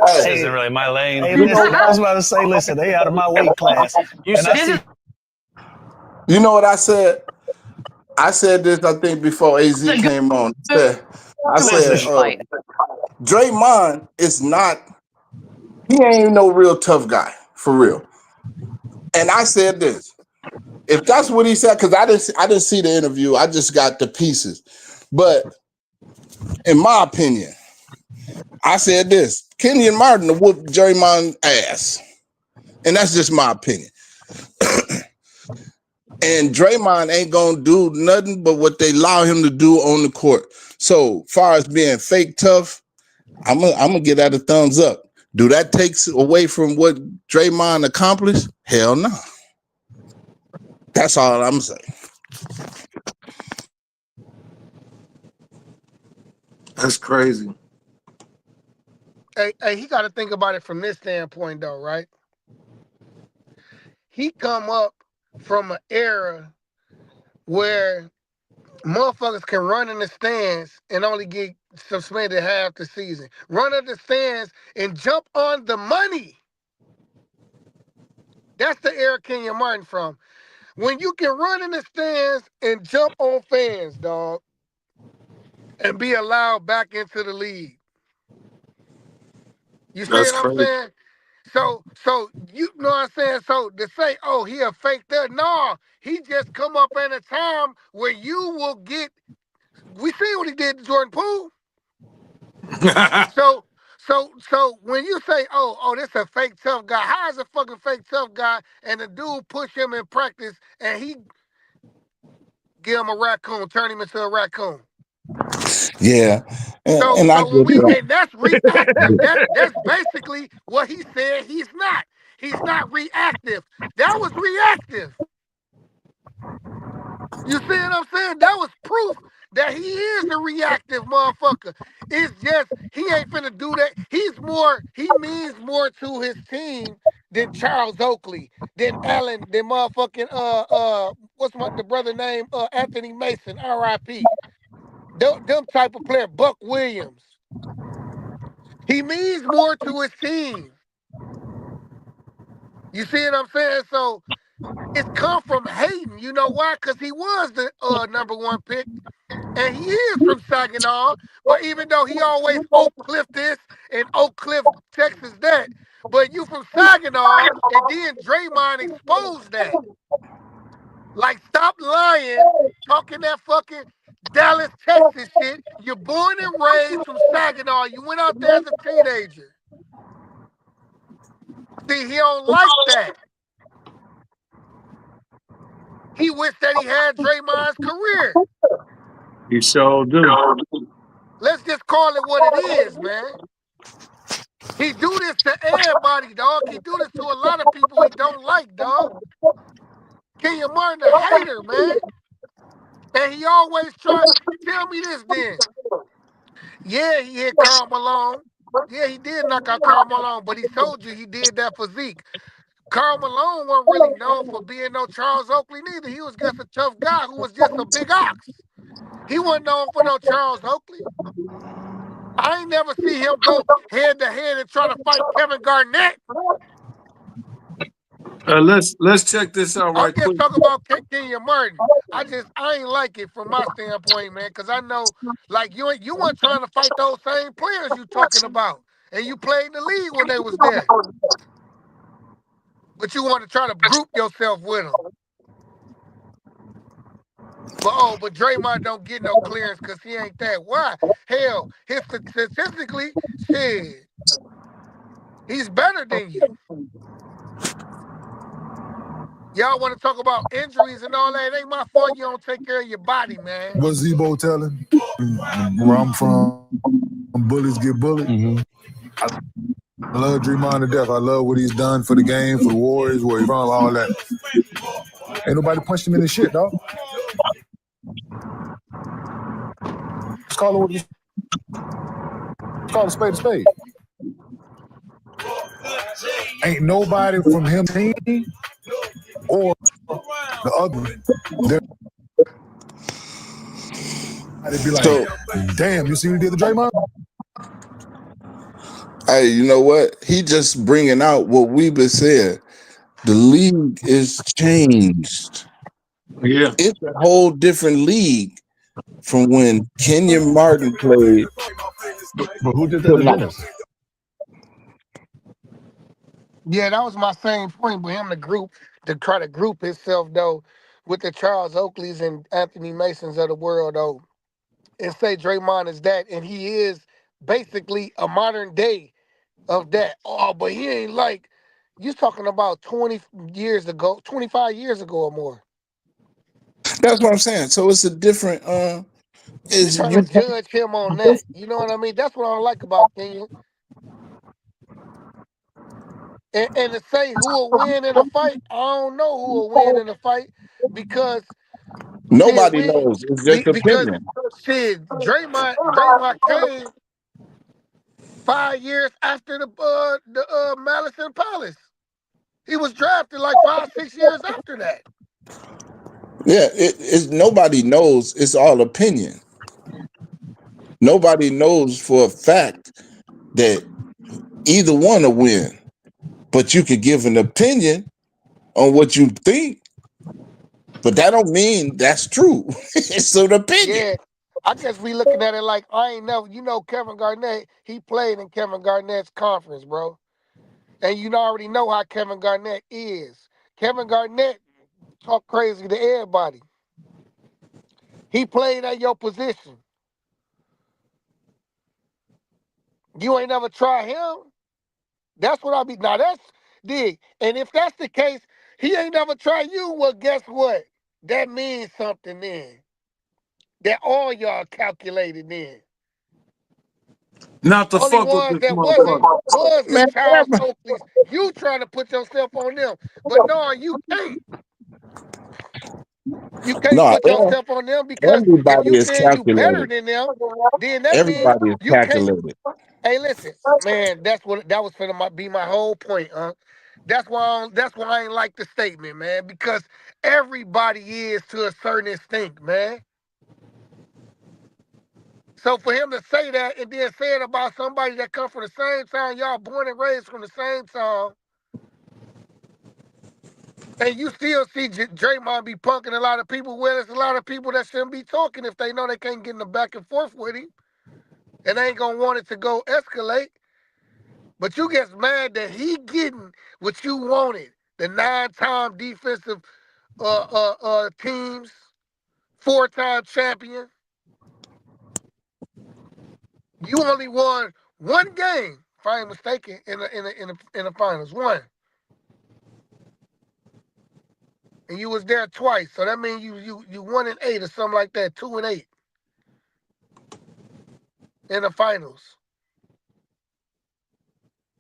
This isn't really my lane. Hey, listen, I was about to say, listen, they out of my weight class. You know what I said? I said this, I think, before AZ came on. I said, fight. Draymond is not, he ain't no real tough guy, for real. And I said this, if that's what he said, because I didn't see the interview, I just got the pieces. But in my opinion, I said this, Kenyon Martin whooped Draymond's ass. And that's just my opinion. And Draymond ain't gonna do nothing but what they allow him to do on the court. So far as being fake tough, I'm gonna get that a thumbs up. Do that takes away from what Draymond accomplished? Hell no. That's all I'm saying. That's crazy. Hey, he got to think about it from this standpoint, though, right? He come up from an era where motherfuckers can run in the stands and only get suspended half the season. Run in the stands and jump on the money. That's the era Kenyon Martin from. When you can run in the stands and jump on fans, dog, and be allowed back into the league. You see That's what I'm crazy. saying? So you know what I'm saying? So to say, oh, he a fake thug, no, he just come up at a time where you will get. We see what he did to Jordan Poole. So when you say, oh, this a fake tough guy, how is a fucking fake tough guy? And the dude push him in practice, and he give him a raccoon, turn him into a raccoon. Yeah. So And I when get that. and that's reactive. That's basically what he said he's not. He's not reactive. That was reactive. You see what I'm saying? That was proof that he is a reactive motherfucker. It's just he ain't finna do that. He means more to his team than Charles Oakley, than Allen, than motherfucking what's the brother name? Anthony Mason, R.I.P. Them type of player, Buck Williams. He means more to his team. You see what I'm saying? So it's come from hating. You know why? Because he was the #1 pick. And he is from Saginaw. But even though he always Oak Cliff this and Oak Cliff, Texas that, but you from Saginaw, and then Draymond exposed that. Like, stop lying, talking that fucking Dallas, Texas shit. You're born and raised from Saginaw. You went out there as a teenager. See, he don't like that. He wished that he had Draymond's career. He sure do. Let's just call it what it is, man. He do this to everybody, dog. He do this to a lot of people he don't like, dog. Kenyon Martin a hater, man. And he always try to tell me this then. Yeah, he hit Karl Malone. Yeah, he did knock out Karl Malone, but he told you he did that for Zeke. Karl Malone wasn't really known for being no Charles Oakley neither. He was just a tough guy who was just a big ox. He wasn't known for no Charles Oakley. I ain't never see him go head to head and try to fight Kevin Garnett. Let's check this out I'm right just quick. talking about Kenyon Martin. I ain't like it from my standpoint, man, because I know, like, you weren't trying to fight those same players you talking about, and you played in the league when they was there. But you want to try to group yourself with them. But Draymond don't get no clearance because he ain't that. Why? Hell, statistically, shit, he's better than you. Y'all want to talk about injuries and all that? It ain't my fault you don't take care of your body, man. What Zebo telling? Where I'm from, bullies get bullied. Mm-hmm. I love Draymond to death. I love what he's done for the game, for the Warriors, where he's from, all that. Ain't nobody punched him in the shit, dog. Let's call it what it is. Let's call it a spade. Ain't nobody from him team or the other. They'd be like, damn, you see what he did to Draymond? Hey, you know what? He just bringing out what we've been saying. The league is changed. Yeah. It's a whole different league from when Kenyon Martin played. But who did that to to now. Dennis? Yeah, that was my same point with him to try to group himself though with the Charles Oakleys and Anthony Masons of the world though, and say Draymond is that, and he is basically a modern day of that. Oh, but he ain't like you talking about 20 years ago, 25 years ago or more. That's what I'm saying. So it's a different. You Is trying you to judge him on that? You know what I mean? That's what I don't like about Kenyon. And to say who will win in a fight, I don't know who will win in a fight because shit, nobody knows. It's just because opinion. shit, Draymond came 5 years after the Malice in Palace. He was drafted like 5-6 years after that. Yeah, it's nobody knows. It's all opinion. Nobody knows for a fact that either one will win, but you could give an opinion on what you think, but that don't mean that's true. It's an opinion. Yeah. I guess we looking at it like I ain't never, Kevin Garnett, he played in Kevin Garnett's conference, bro. And you already know how Kevin Garnett is. Kevin Garnett talk crazy to everybody. He played at your position. You ain't never try him. That's what I be. Now that's dig. And if that's the case, he ain't never tried you. Well, guess what? That means something then. That all y'all calculated then. Not to Only fuck with ones this that wasn't motherfucker. was the Man, Charles Oakleys. You trying to put yourself on them. But no, you can't. You can't no, put yourself on them because if everybody you is saying you better calculated. than them, then that means Everybody is you can't. calculated. Hey, listen, man, that was finna be my whole point, huh? That's why I ain't like the statement, man, because everybody is to a certain extent, man. So for him to say that and then say it about somebody that come from the same town, y'all born and raised from the same town, and you still see Draymond be punking a lot of people, well, there's a lot of people that shouldn't be talking if they know they can't get in the back and forth with him, and they ain't gonna want it to go escalate. But you get mad that he getting what you wanted, the 9-time defensive teams, 4-time champion. You only won one game, if I ain't mistaken, in the finals. One. And you was there twice. So that means you 1-8 or something like that, 2-8 in the finals.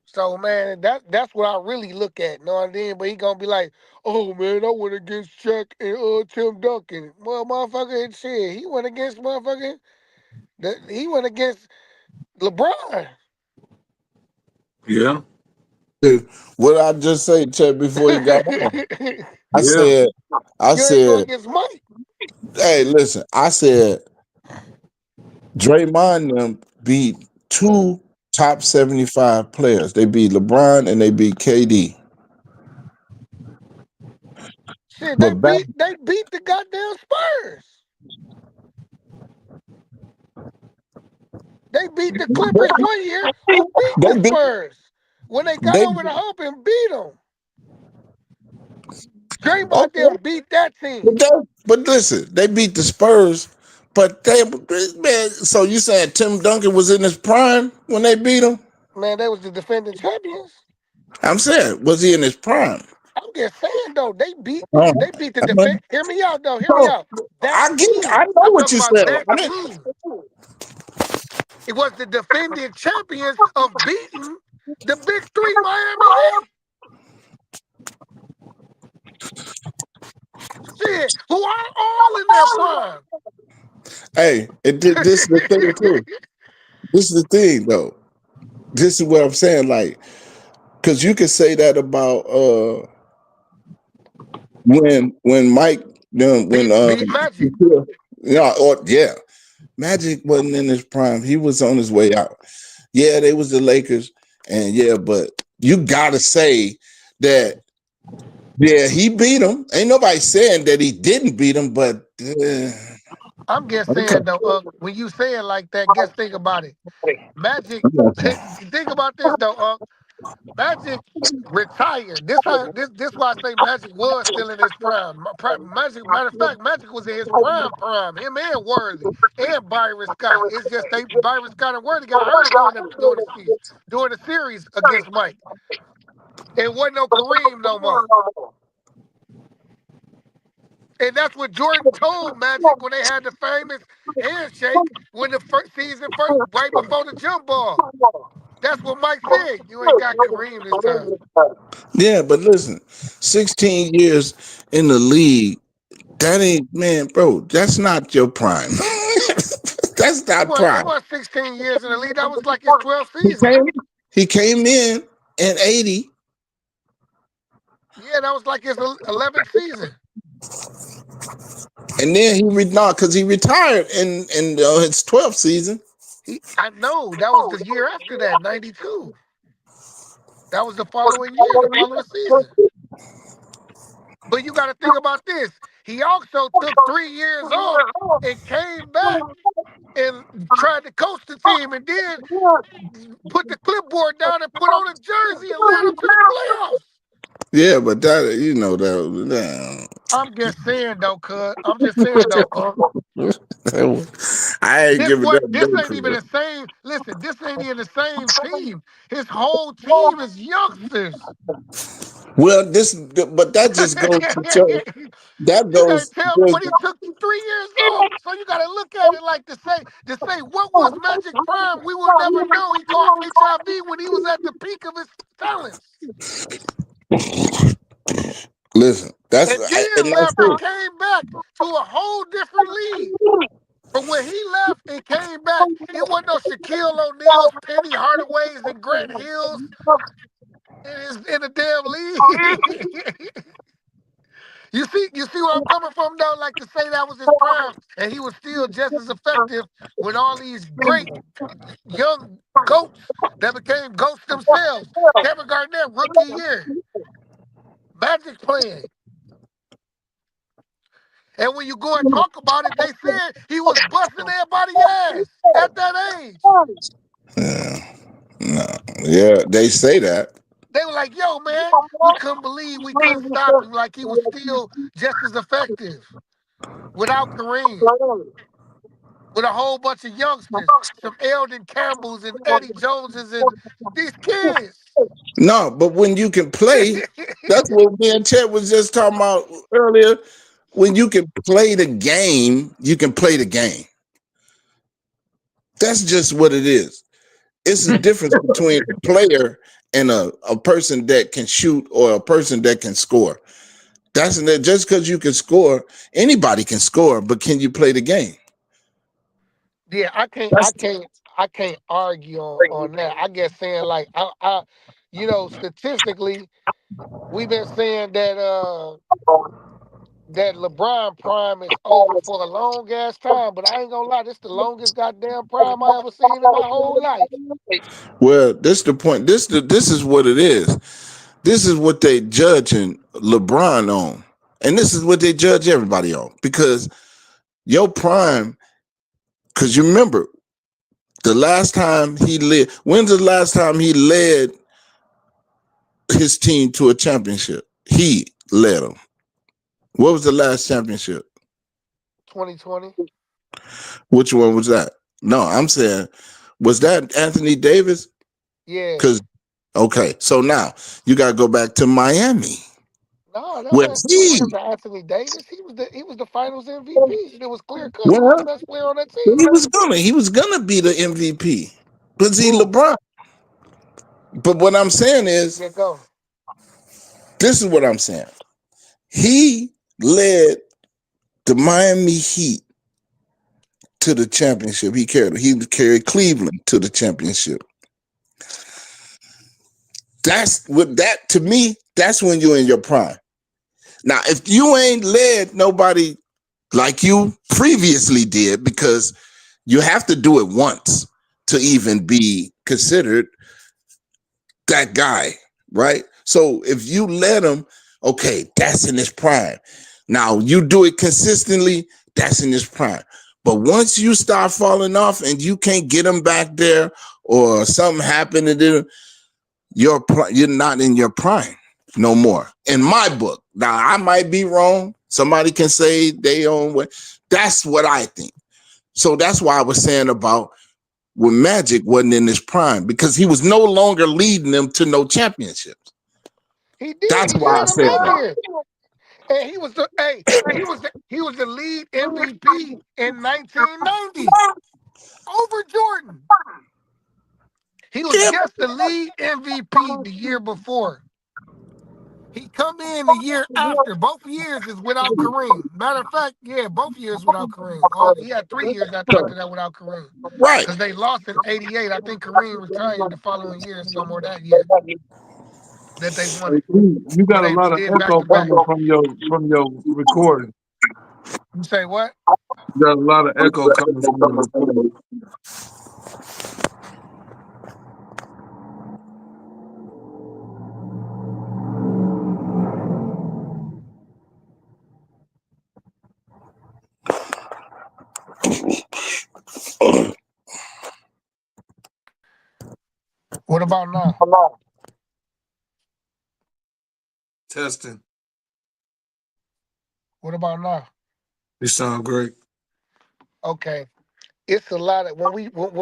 So man, that's what I really look at. Know what I mean? But he gonna be like, oh man, I went against Shaq and Tim Duncan. Well, motherfucker, shit, he went against motherfucking. He went against LeBron. Yeah. Dude, what I just say, Chet, before you got on? I Yeah. You ain't going said, against Mike. hey, listen, I said Draymond them beat 2 top 75 players. They beat LeBron and they beat KD. Shit, But back they beat the goddamn Spurs. They beat the Clippers one year. Who beat they the beat Spurs? When they got they over the hump and beat them. Draymond okay. them beat that team. But listen, they beat the Spurs. But man, so you saying Tim Duncan was in his prime when they beat him? Man, they was the defending champions. I'm saying, was he in his prime? I'm just saying though, they beat Oh, the defense. Hear me out though. Hear me out. That I team. know I'm what talking you about said. that team. It was the defending champions of beating the big three Miami Heat. Shit, who are all in their prime. Hey, this is the thing too. This is the thing though. This is what I'm saying. Like, because you could say that about when Mike beat Magic. yeah, Magic wasn't in his prime. He was on his way out. Yeah, they was the Lakers, and yeah, but you gotta say that Yeah, he beat him. Ain't nobody saying that he didn't beat him, but I'm just okay. saying though, when you say it like that, just think about it. Magic, think about this though, Magic retired. This why I say Magic was still in his prime. Magic, matter of fact, Magic was in his prime. Him and Worthy and Byron Scott. It's just Byron Scott and Worthy got hurt during the series against Mike. It wasn't no Kareem no more. And that's what Jordan told Magic when they had the famous handshake when the season first, right before the jump ball. That's what Mike said. You ain't got Kareem this time. Yeah, but listen, 16 years in the league, that ain't, man, bro, that's not your prime. That's not It prime. was 16 years in the league. That was like his 12th season. He came in 80. Yeah, that was like his 11th season. And then he because he retired in his 12th season. I know. That was the year after that, 92. That was the following year, the following season. But you got to think about this. He also took 3 years off and came back and tried to coach the team and then put the clipboard down and put on a jersey and led them to the playoffs. Yeah, but that, you know, that. I'm just saying, though, cuz. I'm just saying, though. I ain't giving that. This ain't even the same. Listen, this ain't even the same team. His whole team is youngsters. Well, but that just goes to show. That goes. But he took 3 years off. So you got to look at it like to say what was Magic Prime. We will never know. He caught HIV when he was at the peak of his talents. Listen, that's and then left and came back to a whole different league. From when he left and came back, it wasn't no Shaquille O'Neal's, Penny Hardaway's, and Grant Hills in the damn league. You see where I'm coming from, though? Like to say that was his prime, and he was still just as effective with all these great young goats that became goats themselves. Kevin Garnett, rookie year. Magic playing. And when you go and talk about it, they said he was busting everybody's ass at that age. Yeah, they say that. They were like, yo, man, we couldn't believe we couldn't stop him. Like he was still just as effective without Kareem. With a whole bunch of youngsters, some Eldon Campbells and Eddie Joneses and these kids. No, but when you can play, that's what me and Chet was just talking about earlier. When you can play the game, you can play the game. That's just what it is. It's the difference between a player and a person that can shoot or a person that can score. That's just because you can score, anybody can score, but can you play the game? Yeah, I can't argue on that. I guess saying like I statistically, we've been saying that that LeBron prime is over for a long ass time, but I ain't gonna lie, this the longest goddamn prime I ever seen in my whole life. Well, this the point. This is what it is. This is what they judging LeBron on, and this is what they judge everybody on, because your prime. Because you remember, the last time he led. When's the last time he led his team to a championship? He led them. What was the last championship? 2020. Which one was that? No, I'm saying, was that Anthony Davis? Yeah. Okay, so now you got to go back to Miami. No, that wasn't Anthony Davis. He was the Finals MVP, and it was clear cut. He was the best player on that team. He was gonna be the MVP. But see, LeBron. But what I'm saying is, this is what I'm saying. He led the Miami Heat to the championship. He carried Cleveland to the championship. To me, that's when you're in your prime. Now, if you ain't led nobody like you previously did, because you have to do it once to even be considered that guy, right? So if you led them okay, that's in his prime. Now you do it consistently, that's in his prime. But once you start falling off and you can't get him back there, or something happened to them, you're not in your prime no more. In my book. Now I might be wrong. Somebody can say they own way. That's what I think. So that's why I was saying about when Magic wasn't in his prime, because he was no longer leading them to no championships. He did. That's He why I led them said that that. year. And he was the lead MVP in 1990 over Jordan. He was just the lead MVP the year before. He come in the year after. Both years is without Kareem. Matter of fact, yeah, both years without Kareem. He had 3 years after that without Kareem. Right. Because they lost in '88. I think Kareem retired the following year, some or that year that they won it. You got a They lot of did echo back-to-back. coming from your recording. You say what? You got a lot of echo coming from your recording. What about now? Testing. What about now? You sound great. Okay. It's a lot of when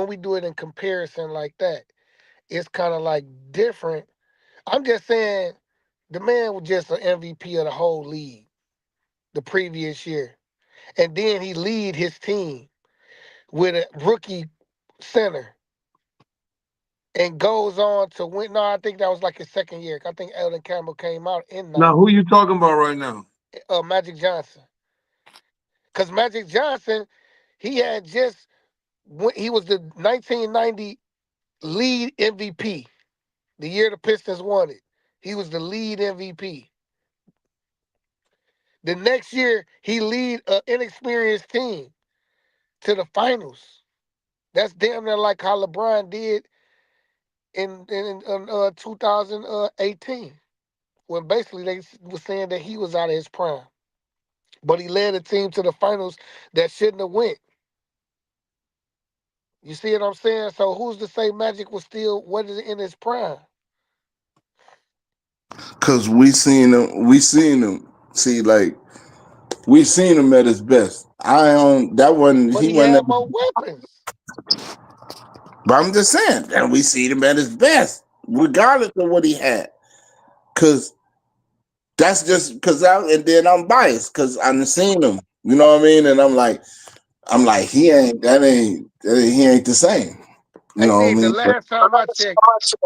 we do it in comparison like that, it's kind of like different. I'm just saying the man was just an MVP of the whole league the previous year. And then he lead his team with a rookie center and goes on to win. No, I think that was like his second year. I think Elden Campbell came out in Now, who you talking about right now? Magic Johnson. Because Magic Johnson, he had just, he was the 1990 lead MVP, the year the Pistons won it. He was the lead MVP. The next year, he lead an inexperienced team to the finals. That's damn near like how LeBron did in 2018, when basically they were saying that he was out of his prime. But he led a team to the finals that shouldn't have went. You see what I'm saying? So who's to say Magic was still in his prime? Cause we seen him. See, like we seen him at his best. That one. But He he wasn't. had more weapons. But I'm just saying that we seen him at his best, regardless of what he had. Cause that's just because and then I'm biased because I've seen him. You know what I mean? And I'm like he ain't the same. You know what I The mean? last time I checked,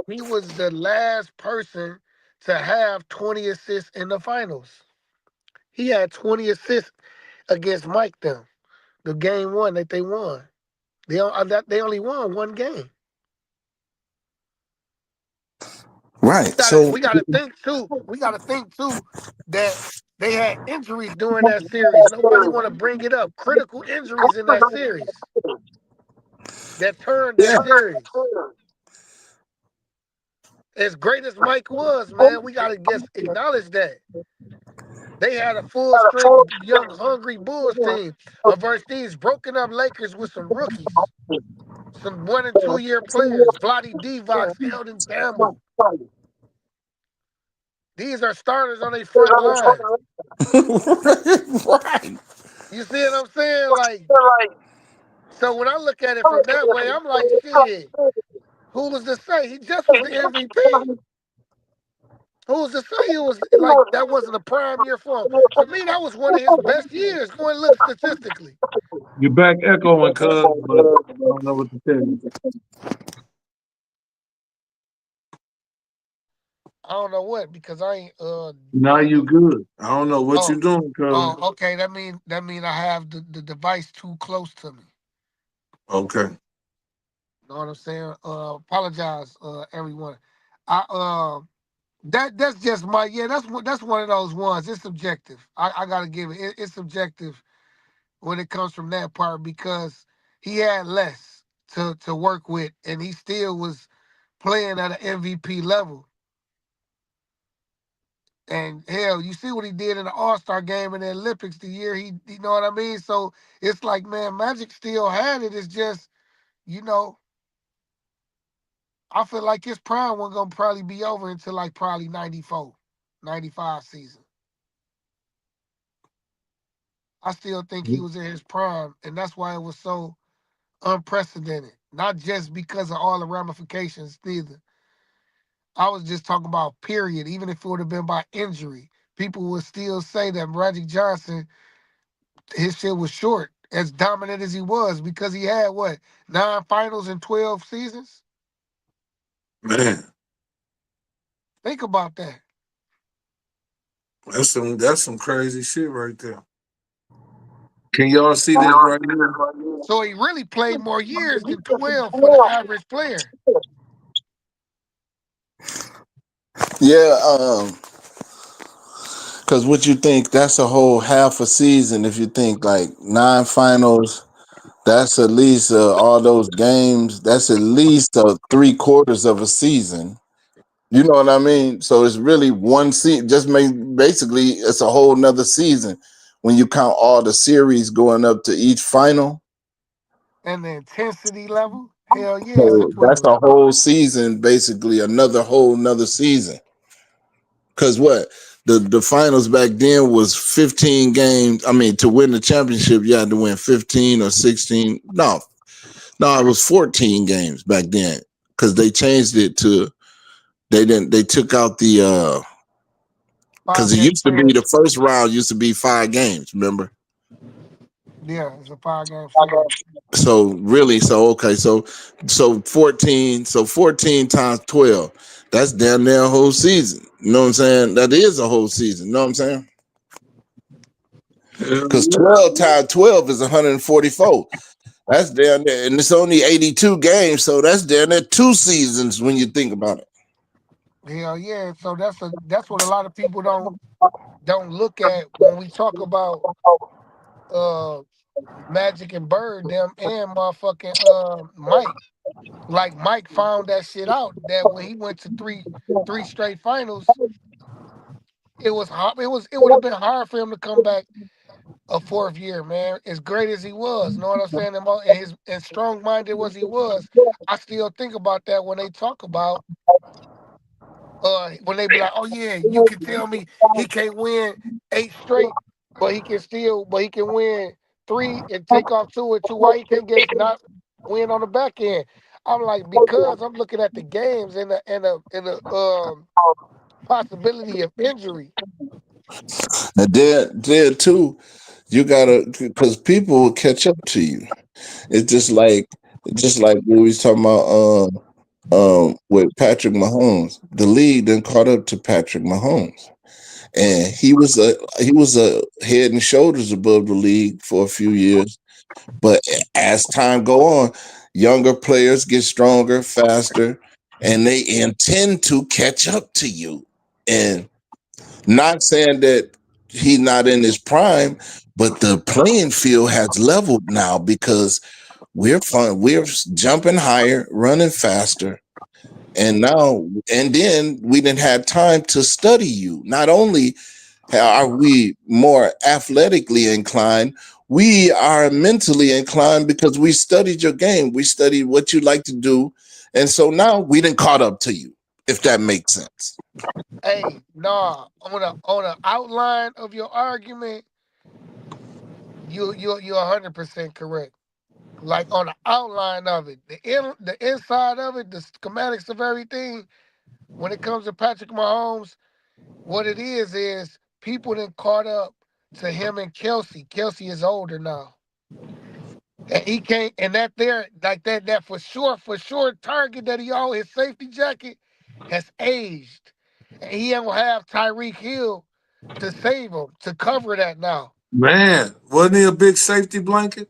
he was the last person to have 20 assists in the finals. He had 20 assists against Mike them, the game one that they won. They only won one game. Right. We gotta think too. We gotta think too that they had injuries during that series. Nobody want to bring it up. Critical injuries in that series that turned that series. As great as Mike was, man, we gotta acknowledge that. They had a full strength, young, hungry Bulls team versus these broken up Lakers with some rookies, some 1 and 2 year players, Vlade Divac, Elden Campbell. These are starters on their front line. Right. You see what I'm saying? Like, so when I look at it from that way, I'm like, shit, who was to say? He just was the MVP. Who's to say it was like that wasn't a prime year for him? To me, that was one of his best years. Go and look statistically. You're back echoing, cuz, but I don't know what to tell you. I don't know what, because I ain't Now you good. I don't know what you doing, cuz. Oh, okay. That mean I have the device too close to me. Okay. Know what I'm saying? Apologize, everyone. That's just that's one of those ones. It's subjective. I gotta give it. It's subjective when it comes from that part, because he had less to work with, and he still was playing at an MVP level. And hell, you see what he did in the All-Star game in the Olympics the year you know what I mean? So it's like, man, Magic still had it. It's just, you know, I feel like his prime wasn't gonna probably be over until like probably 94, 95 season. I still think he was in his prime, and that's why it was so unprecedented. Not just because of all the ramifications, neither. I was just talking about period. Even if it would have been by injury, people would still say that Magic Johnson, his shit was short, as dominant as he was, because he had what, 9 finals in 12 seasons? Man, Think about that. that's some crazy shit right there. Can y'all see this right here? So he really played more years than 12 for the average player. Yeah, because what you think, that's a whole half a season. If you think like 9 finals, that's at least all those games. That's at least 3/4 of a season. You know what I mean? So it's really one season. Basically, it's a whole nother season when you count all the series going up to each final. And the intensity level, hell yeah, it's So that's equivalent. a whole season, basically another whole nother season. Because what the finals back then was 15 games. I mean, to win the championship, you had to win 15 or 16. No, it was 14 games back then because they changed it to they took out the because it used to be the first round used to be 5 games. Remember? Yeah, it's a 5-game series. So really, so 14 times 12. That's damn near a whole season. You know what I'm saying? That is a whole season. You know what I'm saying? Because 12 times 12 is 144. That's down there, and it's only 82 games, so that's down there 2 seasons when you think about it. Hell yeah. So that's what a lot of people don't look at when we talk about Magic and Bird, them and motherfucking Mike. Like Mike found that shit out that when he went to three straight finals, it was hard. It would have been hard for him to come back a 4th year, man. As great as he was, know what I'm saying? And strong minded as he was, I still think about that when they talk about when they be like, oh yeah, you can tell me he can't win 8 straight, but he can win 3 and take off 2 and 2. Why he can't get not win on the back end? I'm like, because I'm looking at the games and the possibility of injury. And there too, you gotta, because people will catch up to you. It's just like what we was talking about with Patrick Mahomes. The league then caught up to Patrick Mahomes. And he was a head and shoulders above the league for a few years. But as time go on, younger players get stronger, faster, and they intend to catch up to you. And not saying that he's not in his prime, but the playing field has leveled now because we're jumping higher, running faster. And then we didn't have time to study you. Not only are we more athletically inclined, we are mentally inclined because we studied your game. We studied what you like to do. And so now we done caught up to you, if that makes sense. Hey, nah, on the outline of your argument, you're 100% correct. Like on the outline of it, the inside of it, the schematics of everything. When it comes to Patrick Mahomes, what it is people done caught up to him and Kelsey. Kelsey is older now. And he can't, and that there, like that for sure target that he on his safety jacket has aged. And he don't have Tyreek Hill to save him, to cover that now. Man, wasn't he a big safety blanket?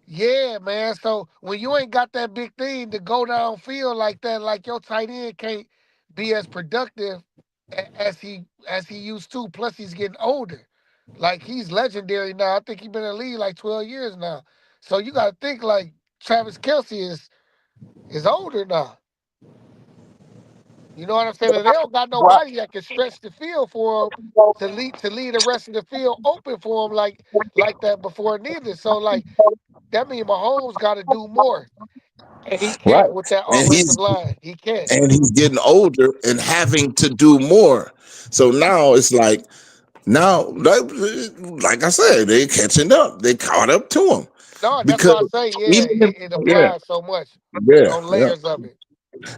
Yeah, man. So when you ain't got that big thing to go downfield like that, like your tight end can't be as productive as he used to. Plus he's getting older. Like he's legendary now. I think he's been in the league like 12 years now. So you gotta think like Travis Kelsey is older now. You know what I'm saying? And they don't got Right. nobody that can stretch the field for them to leave the rest of the field open for them like that before neither. So like that means Mahomes got to do more, and he Right. can't with that And offensive line. He can't. he's getting older and having to do more. So now it's like like I said, they catching up. They caught up to him No, that's because why I say even it yeah, applies so much yeah, on yeah. layers of it.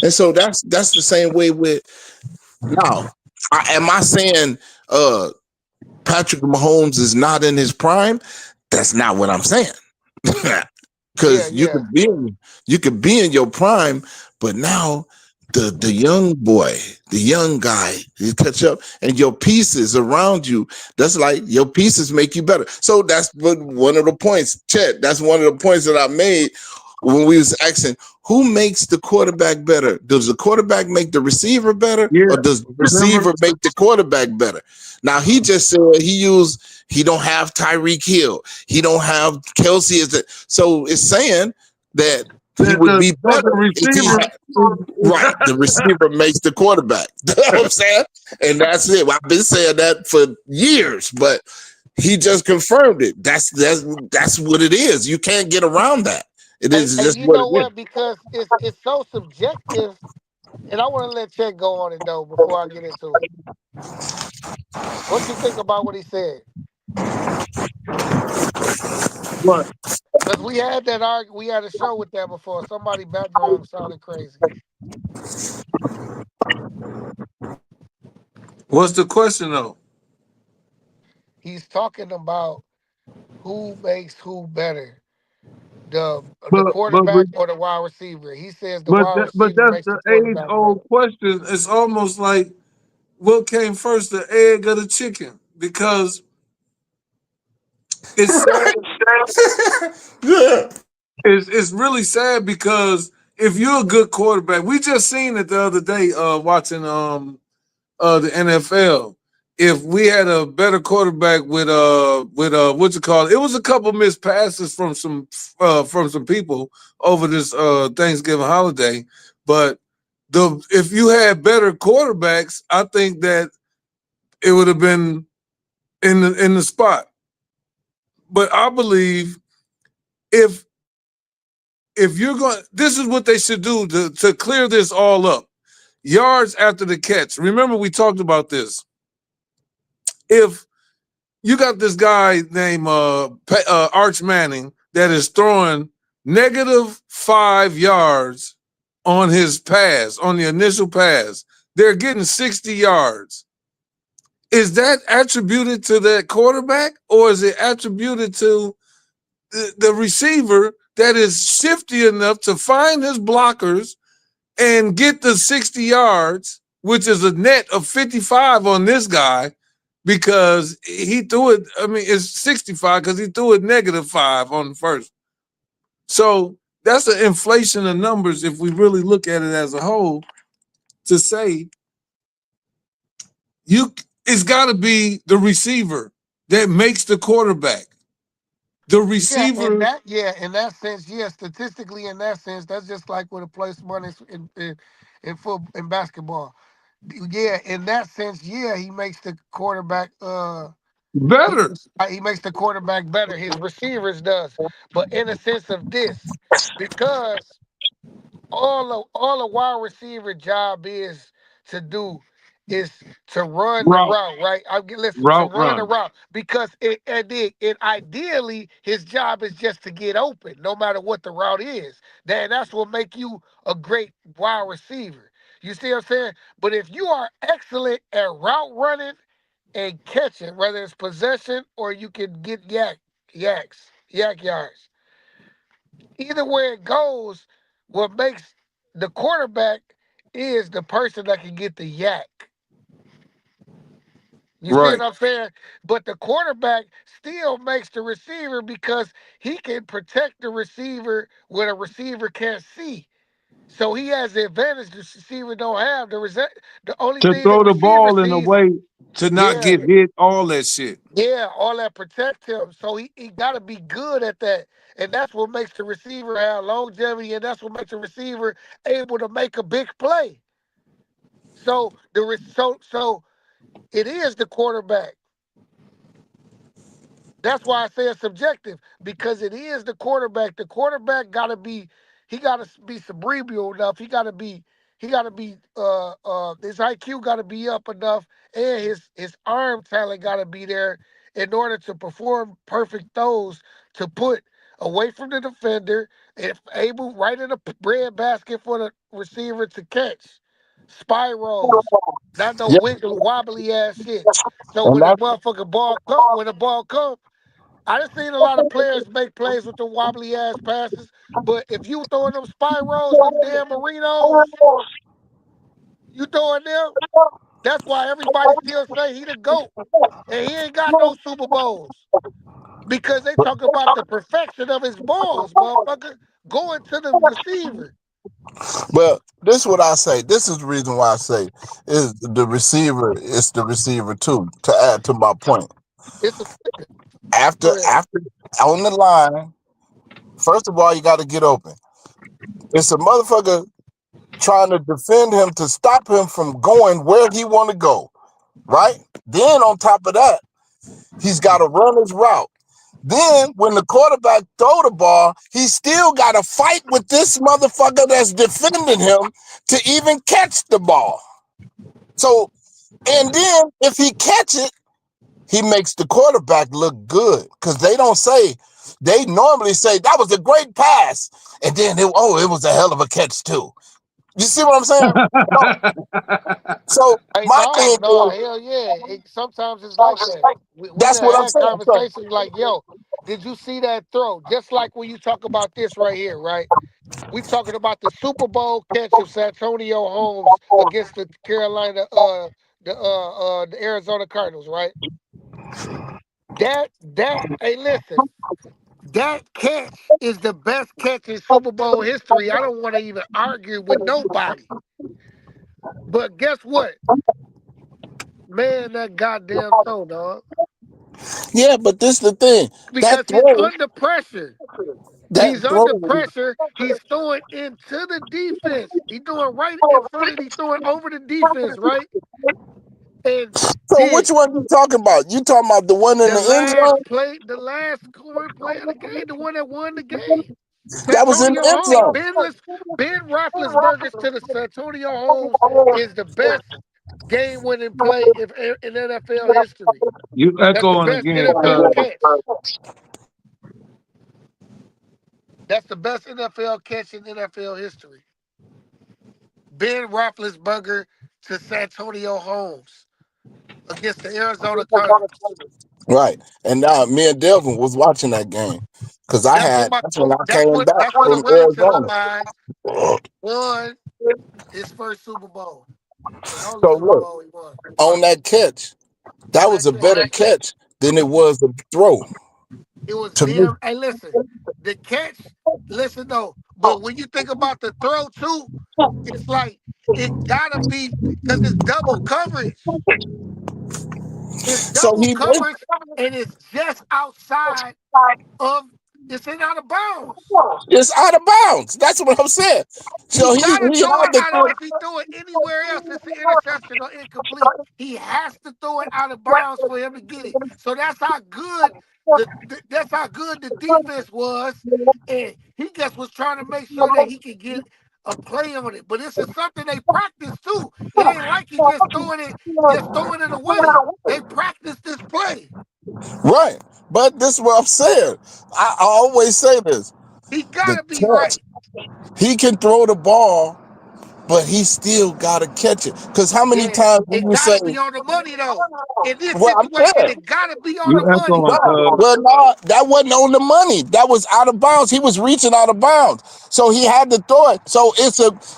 And so that's the same way with now. Am I saying Patrick Mahomes is not in his prime? That's not what I'm saying. Because you could be in your prime, but now the young boy, the young guy, you catch up, and your pieces around you. That's like your pieces make you better. So that's one of the points, Chet. That's one of the points that I made when we was asking who makes the quarterback better. Does the quarterback make the receiver better, or does the receiver make the quarterback better? Now he just said he don't have Tyreek Hill, he don't have Kelsey. So it's saying that he would be better if he had, right. The receiver makes the quarterback. You know what I'm saying? And that's it. I've been saying that for years, but he just confirmed it. That's what it is. You can't get around that. It is And just you what know it is. what? Because it's so subjective, and I want to let Chet go on it though before I get into it. What you think about what he said? What? Because we had we had a show with that before. Somebody background sounded crazy. What's the question though? He's talking about who makes who better, the But quarterback or the wide receiver. He says the but wide but receiver that's makes the the quarterback better. age-old question. It's almost like what came first, the egg or the chicken? Because it's sad. Yeah. It's really sad because if you're a good quarterback, we just seen it the other day watching the NFL. If we had a better quarterback with what you call it was a couple missed passes from some people over this Thanksgiving holiday, but if you had better quarterbacks, I think that it would have been in the spot. But I believe if you're going, this is what they should do to clear this all up. Yards after the catch. Remember, we talked about this. If you got this guy named Arch Manning that is throwing -5 yards on his pass, on the initial pass, they're getting 60 yards. Is that attributed to that quarterback, or is it attributed to the receiver that is shifty enough to find his blockers and get the 60 yards, which is a net of 55 on this guy because he threw it? I mean, it's 65 because he threw it -5 on the first. So that's an inflation of numbers if we really look at it as a whole, to say it's got to be the receiver that makes the quarterback. The receiver. In that sense, statistically in that sense, that's just like with a place money in basketball. Yeah, in that sense, he makes the quarterback better. He makes the quarterback better. His receivers does. But in a sense of this, because all a wide receiver job is to do is to run the route, right? Listen, to run the route, because it ideally his job is just to get open, no matter what the route is. That's what make you a great wide receiver. You see what I'm saying? But if you are excellent at route running and catching, whether it's possession or you can get yak yards, either way it goes, what makes the quarterback is the person that can get the yak. You see what I'm saying? But the quarterback still makes the receiver because he can protect the receiver when a receiver can't see. So he has the advantage the receiver don't have. The only To thing the throw the receiver ball in a sees, way to not get hit, all that shit. all that protect him. So he got to be good at that. And that's what makes the receiver have longevity, and that's what makes the receiver able to make a big play. So it is the quarterback. That's why I say it's subjective because it is the quarterback. The quarterback gotta be cerebral enough. His IQ gotta be up enough, and his arm talent gotta be there in order to perform perfect throws to put away from the defender, if able right in the bread basket for the receiver to catch. Spirals, not no Yeah, wiggly wobbly ass shit. So and when the that's motherfucking when the ball come, I done seen a lot of players make plays with the wobbly ass passes, but if you throwing them spirals, them damn Marinos, you throwing them, that's why everybody still say he the GOAT. And he ain't got no Super Bowls. Because they talk about the perfection of his balls, motherfucker, going to the receiver. Well, this is what I say. This is the reason why I say is the receiver is the receiver too. To add to my point, It's a after go ahead. on the line, first of all, you got to get open. It's a motherfucker trying to defend him to stop him from going where he want to go. Right? Then on top of that, he's got to run his route. Then when the quarterback throw the ball, he still got to fight with this motherfucker that's defending him to even catch the ball. So, and then if he catch it, he makes the quarterback look good because they normally say that was a great pass, and then it was a hell of a catch too. You see what I'm saying? So Hey, my thing no, is, hell yeah. Sometimes it's like that. We that's done what I'm had saying. So, conversations like, yo, did you see that throw? Just like when you talk about this right here, right? We talking about the Super Bowl catch of Santonio Holmes against the the Arizona Cardinals, right? Hey, listen, that catch is the best catch in Super Bowl history. I don't want to even argue with nobody. But guess what? Man, that goddamn throw, dog. yeah, but this is the thing. Because That he's throw, under pressure. that He's throw. under pressure. He's throwing into the defense. He's doing right in front of. He's throwing over the defense, right? And So did which one you talking about? You talking about the one in the the end last zone? play, the last scoring play of the game, the one that won the game? That was in Santonio the end Holmes, zone. Ben Roethlisberger's to the Santonio Holmes is the best game-winning play in NFL history. You That's the echoing best again, NFL cuz. catch. That's the best NFL catch in NFL history. Ben Roethlisberger to Santonio Holmes against the Arizona Cardinals. Right. And now me and Delvin was watching that game. Cause that's when I came back That's when the from Wellington Arizona. alumni won his first Super Bowl. The only So Super look, Bowl he won. on that catch, that On was that a better catch. catch than it was a throw It was to me. damn. Hey, listen, the catch. Listen though, but when you think about the throw too, it's like it gotta be because it's double coverage. It's So double he missed. coverage, and it's just outside of. It's in out of bounds. It's out of bounds. That's what I'm saying. He So he gotta throw had it to out of. throw. If he throw it anywhere else, it's an interception or incomplete. He has to throw it out of bounds for him to get it. So that's how good that's how good the defense was, and he just was trying to make sure that he could get a play on it. But this is something they practice too. It ain't like he just throwing it away. They practice this play. Right. But this is what I'm saying. I always say this. He The gotta be catch, right. he can throw the ball, but he still gotta catch it. Because how many Yeah, times do it you say, gotta be on the money though. In this well, I'm situation, saying, it gotta be on You the money. echoing, cuz. well, no, that wasn't on the money. That was out of bounds. He was reaching out of bounds. So he had to throw it. So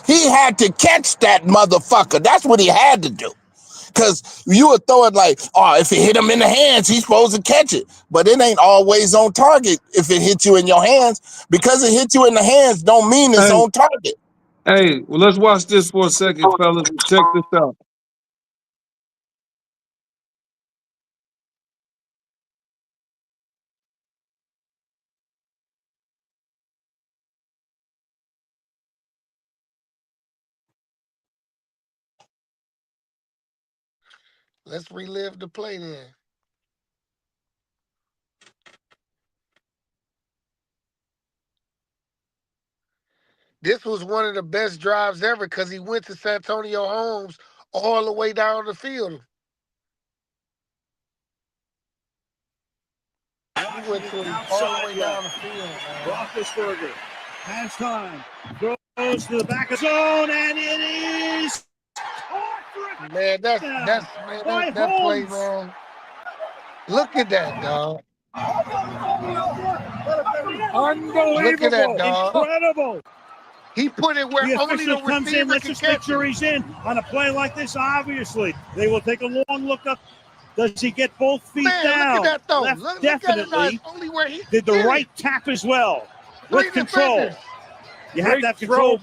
he had to catch that motherfucker. That's what he had to do. Because you would throw it like, oh, if it hit him in the hands, he's supposed to catch it. But it ain't always on target if it hits you in your hands. Because it hit you in the hands don't mean it's Hey, on target. hey, well, let's watch this for a second, fellas. Check this out. Let's relive the play then. This was one of the best drives ever because he went to Santonio Holmes all the way down the field. He went to him all the way down the field, man. Roethlisberger has time. Throws to the back of zone, and it is Man, that play, man. Look at that, dog. unbelievable. Look at that, dog. Incredible. He put it where The only the official comes in, receiver lets can us catch make sure it. he's in on a play like this. Obviously, they will take a long look up. Does he get both feet Man, down? look at that, though. Left Look at it, definitely. guys. Only where he Did the did right it. tap as well Three with control. defenders. You have to have control.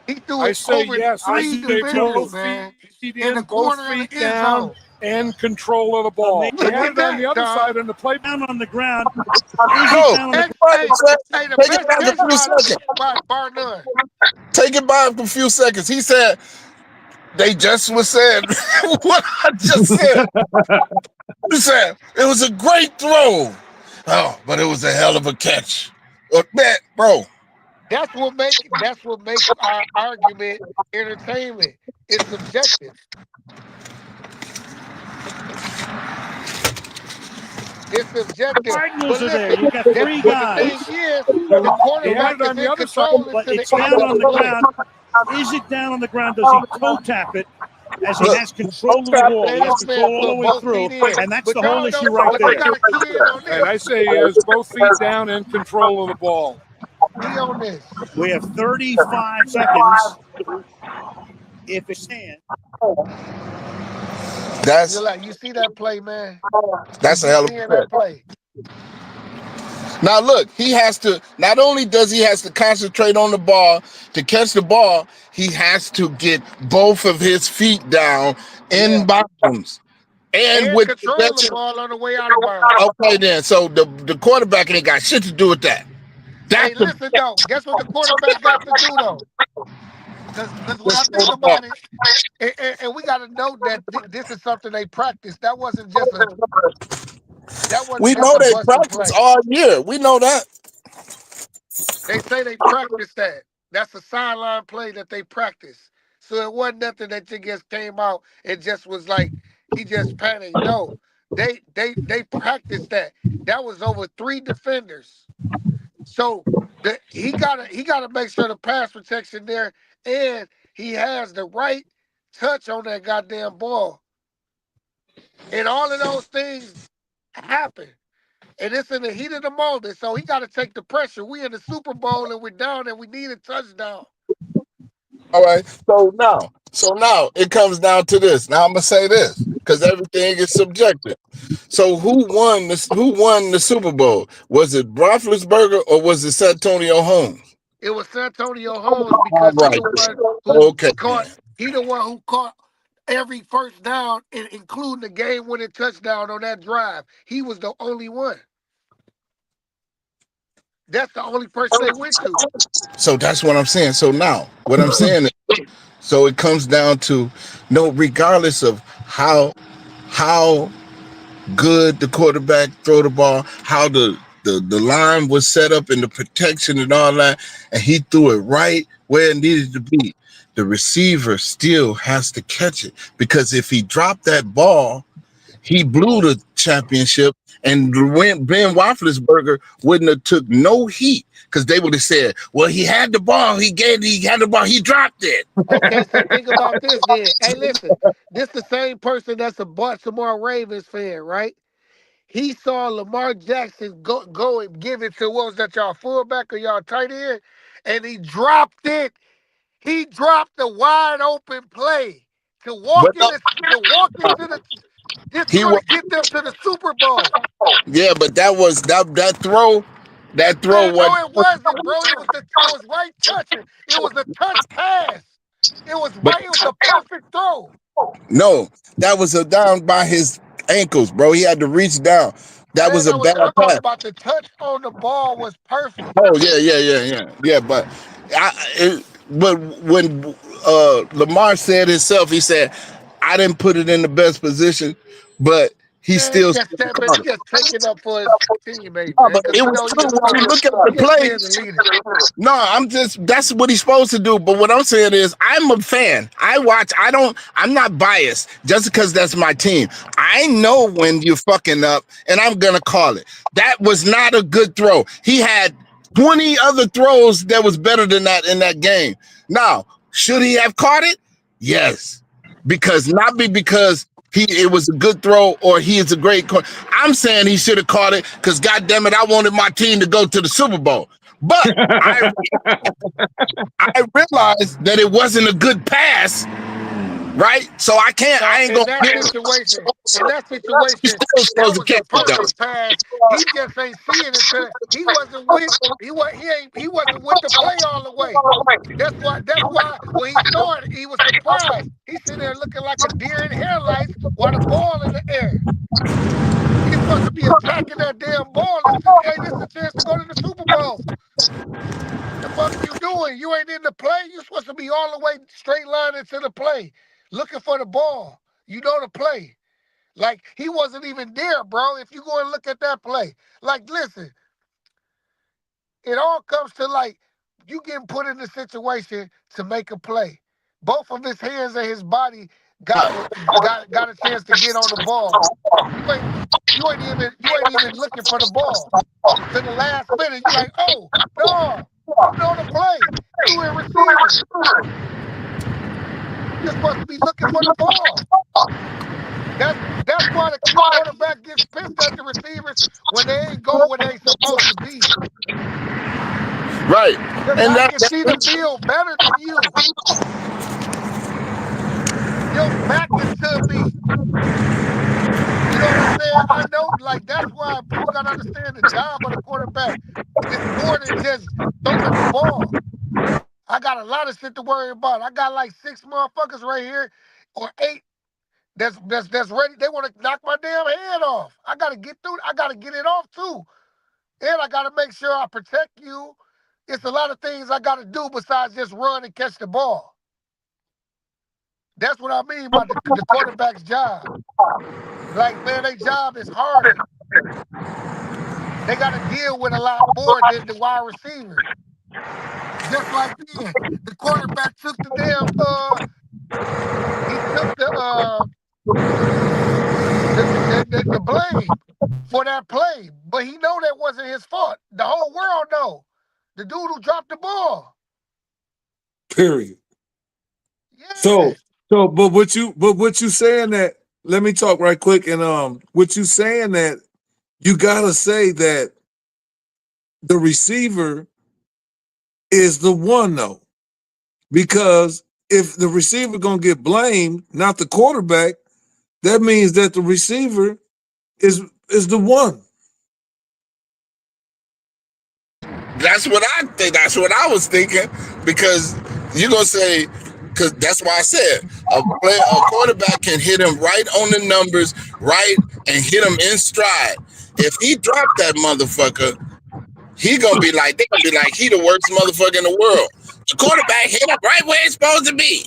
He threw I it say over yes. I three say defenders, both man. feet In the both corner of feet the end down, zone. and control of the ball. Look He had at it on the that, other dog. side in the play. Down on the ground. No, down on the Hey, the take it best back a catch few seconds. by bar none. Take it back a few seconds. He said they just was saying what I just said. He said it was a great throw. Oh, but it was a hell of a catch. Man, bro. That's what makes our argument entertainment. It's subjective. It's subjective. Cardinals But are there. listen, You got three guys. the thing is, the quarterback is in control But until it's the end down of on the the play. ground. Is it down on the ground? Does he toe tap it? As he has control of the ball, he has control all the way through, and that's the whole issue right there. And I say he has both feet down and control of the ball. Be on this. We have 35 seconds. If it's in, That's You see that play, man? a hell of a Seeing play. that play. Now look, he has to, not only does he has to concentrate on the ball to catch the ball, he has to get both of his feet down in bounds. And with control the ball on the way out of bounds. okay then, so the quarterback ain't got shit to do with that. Hey, listen though, guess what the quarterback got to do though? Because when I think about it, and we got to know that this is something they practice. That wasn't just a. We know they practice all year. We know that. They say they practice that. That's a sideline play that they practice. So it wasn't nothing that just came out. It just was like he just panicked. No, they practiced that. That was over 3 defenders. So he gotta make sure the pass protection there, and he has the right touch on that goddamn ball. And all of those things happen. And it's in the heat of the moment. So he got to take the pressure. We in the Super Bowl and we're down and we need a touchdown. All right. So now it comes down to this. Now I'm gonna say this because everything is subjective. So who won the Super Bowl? Was it Roethlisberger or was it Santonio Holmes? It was Santonio Holmes because he the one who caught every first down, including the game-winning touchdown on that drive. He was the only one. That's the only person they went to. So that's what I'm saying. So now what I'm saying is, so it comes down to regardless of how good the quarterback throw the ball, how the line was set up and the protection and all that, and he threw it right where it needed to be. The receiver still has to catch it, because if he dropped that ball, he blew the championship, and Ben Roethlisberger wouldn't have took no heat, because they would have said, well, he had the ball, he had the ball, he dropped it. Okay, so think about this then. Hey, listen, this the same person that's a Baltimore Ravens fan, right? He saw Lamar Jackson go and give it to, what was that, y'all fullback or y'all tight end? And he dropped it. He dropped the wide open play to walk into the. This is going to get them to the Super Bowl. Yeah, but that was that throw. That throw No, it wasn't, bro. It was right touching. It was a touch pass. It was a perfect throw. No, that was a down by his ankles, bro. He had to reach down. That was a bad pass. About the touch on the ball was perfect. Oh yeah. But when Lamar said himself, he said, I didn't put it in the best position, but he Man, still he just caught he it. just taking up for his teammate, No, man. but Because it you was know true when you look at the he just play. being the leader. No, that's what he's supposed to do. But what I'm saying is, I'm a fan. I'm not biased just because that's my team. I know when you're fucking up, and I'm gonna call it. That was not a good throw. He had 20 other throws that was better than that in that game. Now, should he have caught it? Yes, because it was a good throw or he is a great coach. I'm saying he should have caught it because, goddamn it, I wanted my team to go to the Super Bowl. But I realized that it wasn't a good pass, right? So I ain't In gonna that get situation, He's still that supposed to was a catch it, though. perfect pass. He just ain't seeing it. He wasn't with the play all the way. That's why when he saw it, he was surprised. He's sitting there looking like a deer in headlights while the ball in the air. He's supposed to be attacking that damn ball. This is a chance to go to the Super Bowl. The fuck you doing? You ain't in the play. You're supposed to be all the way straight line into the play, looking for the ball. You know the play. Like, he wasn't even there, bro. If you go and look at that play. Like, listen, it all comes to, like, you getting put in a situation to make a play. Both of his hands and his body got a chance to get on the ball. You ain't even looking for the ball. To the last minute, you like, oh, no, I'm on the play. You in receiver. You're supposed to be looking for the ball. That's why the quarterback gets pissed at the receivers when they ain't going where they supposed to be. Right. And I can see the field better than you. Your back is to me. You know what I'm saying? I know, like, that's why people got to understand the job of the quarterback. It's more than just throwing the ball. I got a lot of shit to worry about. I got like 6 motherfuckers right here, or 8 that's ready. They want to knock my damn head off. I got to get through. I got to get it off too. And I got to make sure I protect you. It's a lot of things I got to do besides just run and catch the ball. That's what I mean by the quarterback's job. Like, man, their job is harder. They got to deal with a lot more than the wide receiver. Just like then, the quarterback took the damn he took the blame for that play, but he know that wasn't his fault. The whole world know. The dude who dropped the ball. Period. So, but what you saying that? Let me talk right quick. And what you saying that you gotta say that the receiver is the one though, because if the receiver gonna get blamed, not the quarterback, that means that the receiver is the one. That's what I think. That's what I was thinking, because you're gonna say, because that's why I said a quarterback can hit him right on the numbers, right, and hit him in stride. If he dropped that motherfucker, they gonna be like he the worst motherfucker in the world. The quarterback hit him right where it's supposed to be.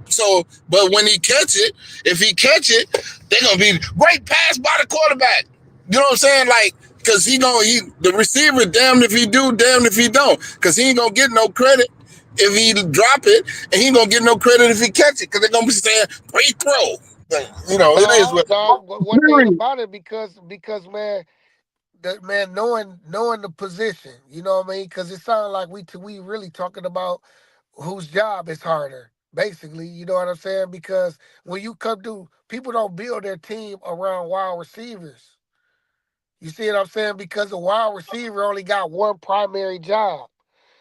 So, but when he catch it, if he catch it, they're gonna be great pass by the quarterback. You know what I'm saying? Like, because the receiver, damned if he do, damned if he don't. Because he ain't gonna get no credit if he drop it, and he ain't gonna get no credit if he catch it, because they're gonna be saying, great throw. But, you know, it is what. One thing about it, because man, knowing the position, you know what I mean? Because it sounds like we really talking about whose job is harder, basically. You know what I'm saying? Because when you come to, people don't build their team around wide receivers. You see what I'm saying? Because the wide receiver only got one primary job.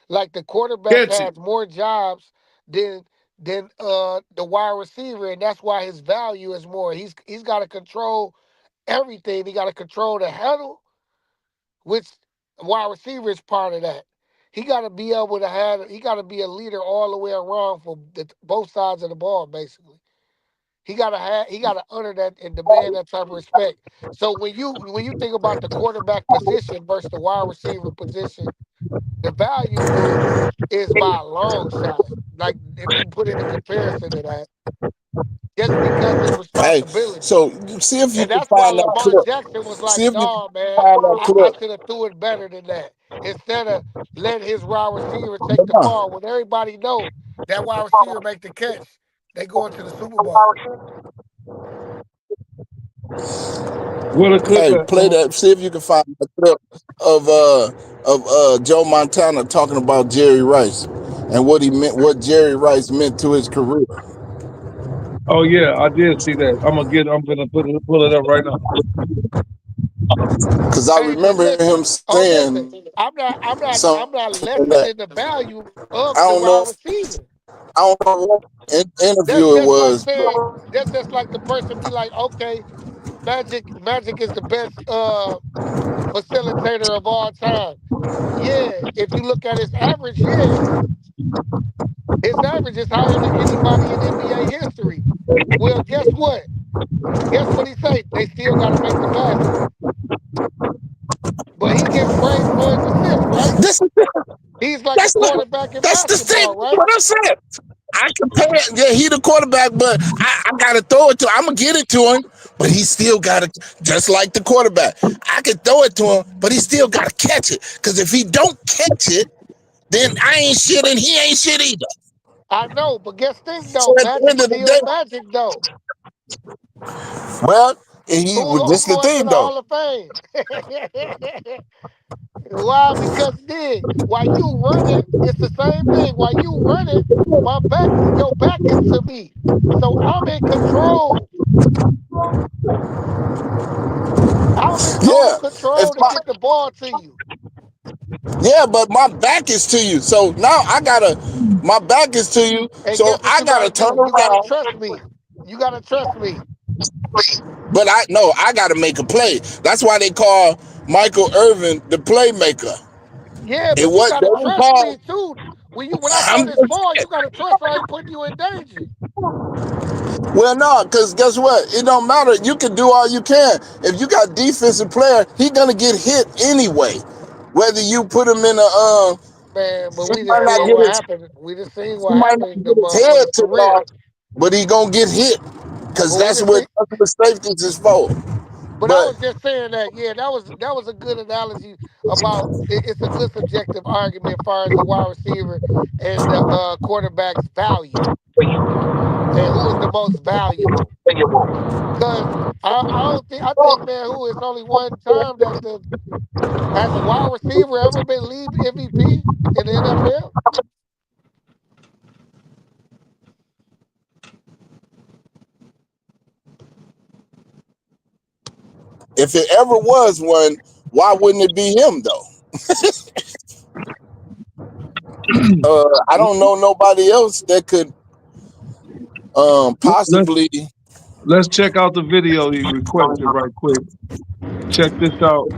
Like, the quarterback has more jobs than the wide receiver, and that's why his value is more. He's got to control everything. He got to control the handle, which wide receiver is part of that. He got to be able to he got to be a leader all the way around for both sides of the ball, basically. He got to honor that and demand that type of respect. So when you think about the quarterback position versus the wide receiver position, the value is by a long shot. Like, if you put it in comparison to that. just because it's Hey, responsibility. so see if you And can that's why find that Lamar clip. Jackson was See like, if you "Nah, can man, find that I clip. should have threw it better than that." Instead of letting his wide receiver take the ball, when everybody know that wide receiver make the catch, they go into the Super Bowl. What a clip Hey, at? play that. See if you can find that clip of Joe Montana talking about Jerry Rice and what he meant, what Jerry Rice meant to his career. Oh yeah, I did see that. I'm gonna pull it up right now. Because I Hey, but remember listen, him listen, saying I'm something not that lessening the value I of the don't know. wide receiver. I don't know what That's interview it just like was. saying, that's just like the person be like, okay, Magic is the best facilitator of all time. Yeah, if you look at his average, yeah, his average is higher than anybody in NBA history. Well, guess what? Guess what he say? They still got to make the basket, but he gets praised for his assists, right? This He's like a that's not quarterback in that's the same. basketball, right? What I'm saying. I compare. Yeah, he the quarterback, but I gotta throw it to. I'm gonna get it to him, but he still gotta, just like the quarterback. I can throw it to him, but he still gotta catch it. Because if he don't catch it, then I ain't shit and he ain't shit either. I know, but guess thing So though, at the Magic end of the still day, Magic though. well, he Who this the going to thing the though. Hall of Fame? Why? Because then while you running, it's the same thing. While you running, your back is to me. So I'm in control. I'm in total Yeah, if control to my get the ball to you. yeah, but my back is to you. So now I gotta, my back is to you. And So guess what I you gotta gotta turn do? You gotta around. trust me. You gotta trust me. But I got to make a play. That's why they call Michael Irvin the playmaker. Yeah, It but you what they gotta don't trust call. me too. When I throw I'm this just, ball, you gotta trust I ain't putting you in danger. well, no, because guess what? It don't matter. You can do all you can. If you got defensive player, he gonna get hit anyway. Whether you put him in a, Man, but he we just might not seen get what his, happened. We just seen he what might not happened the get his head motherfuckers took career. off, but he gonna get hit. Because But we that's just see. what safeties is for. But I But was just saying that, yeah, that was a good analogy about it's a good subjective argument as far as the wide receiver and the quarterback's value and who is the most valuable. Cause I think man, who is only one time that the has a wide receiver ever been lead MVP in the NFL? if it ever was one, why wouldn't it be him though? I don't know nobody else that could Let's possibly. let's check out the video he requested right quick. Check this out.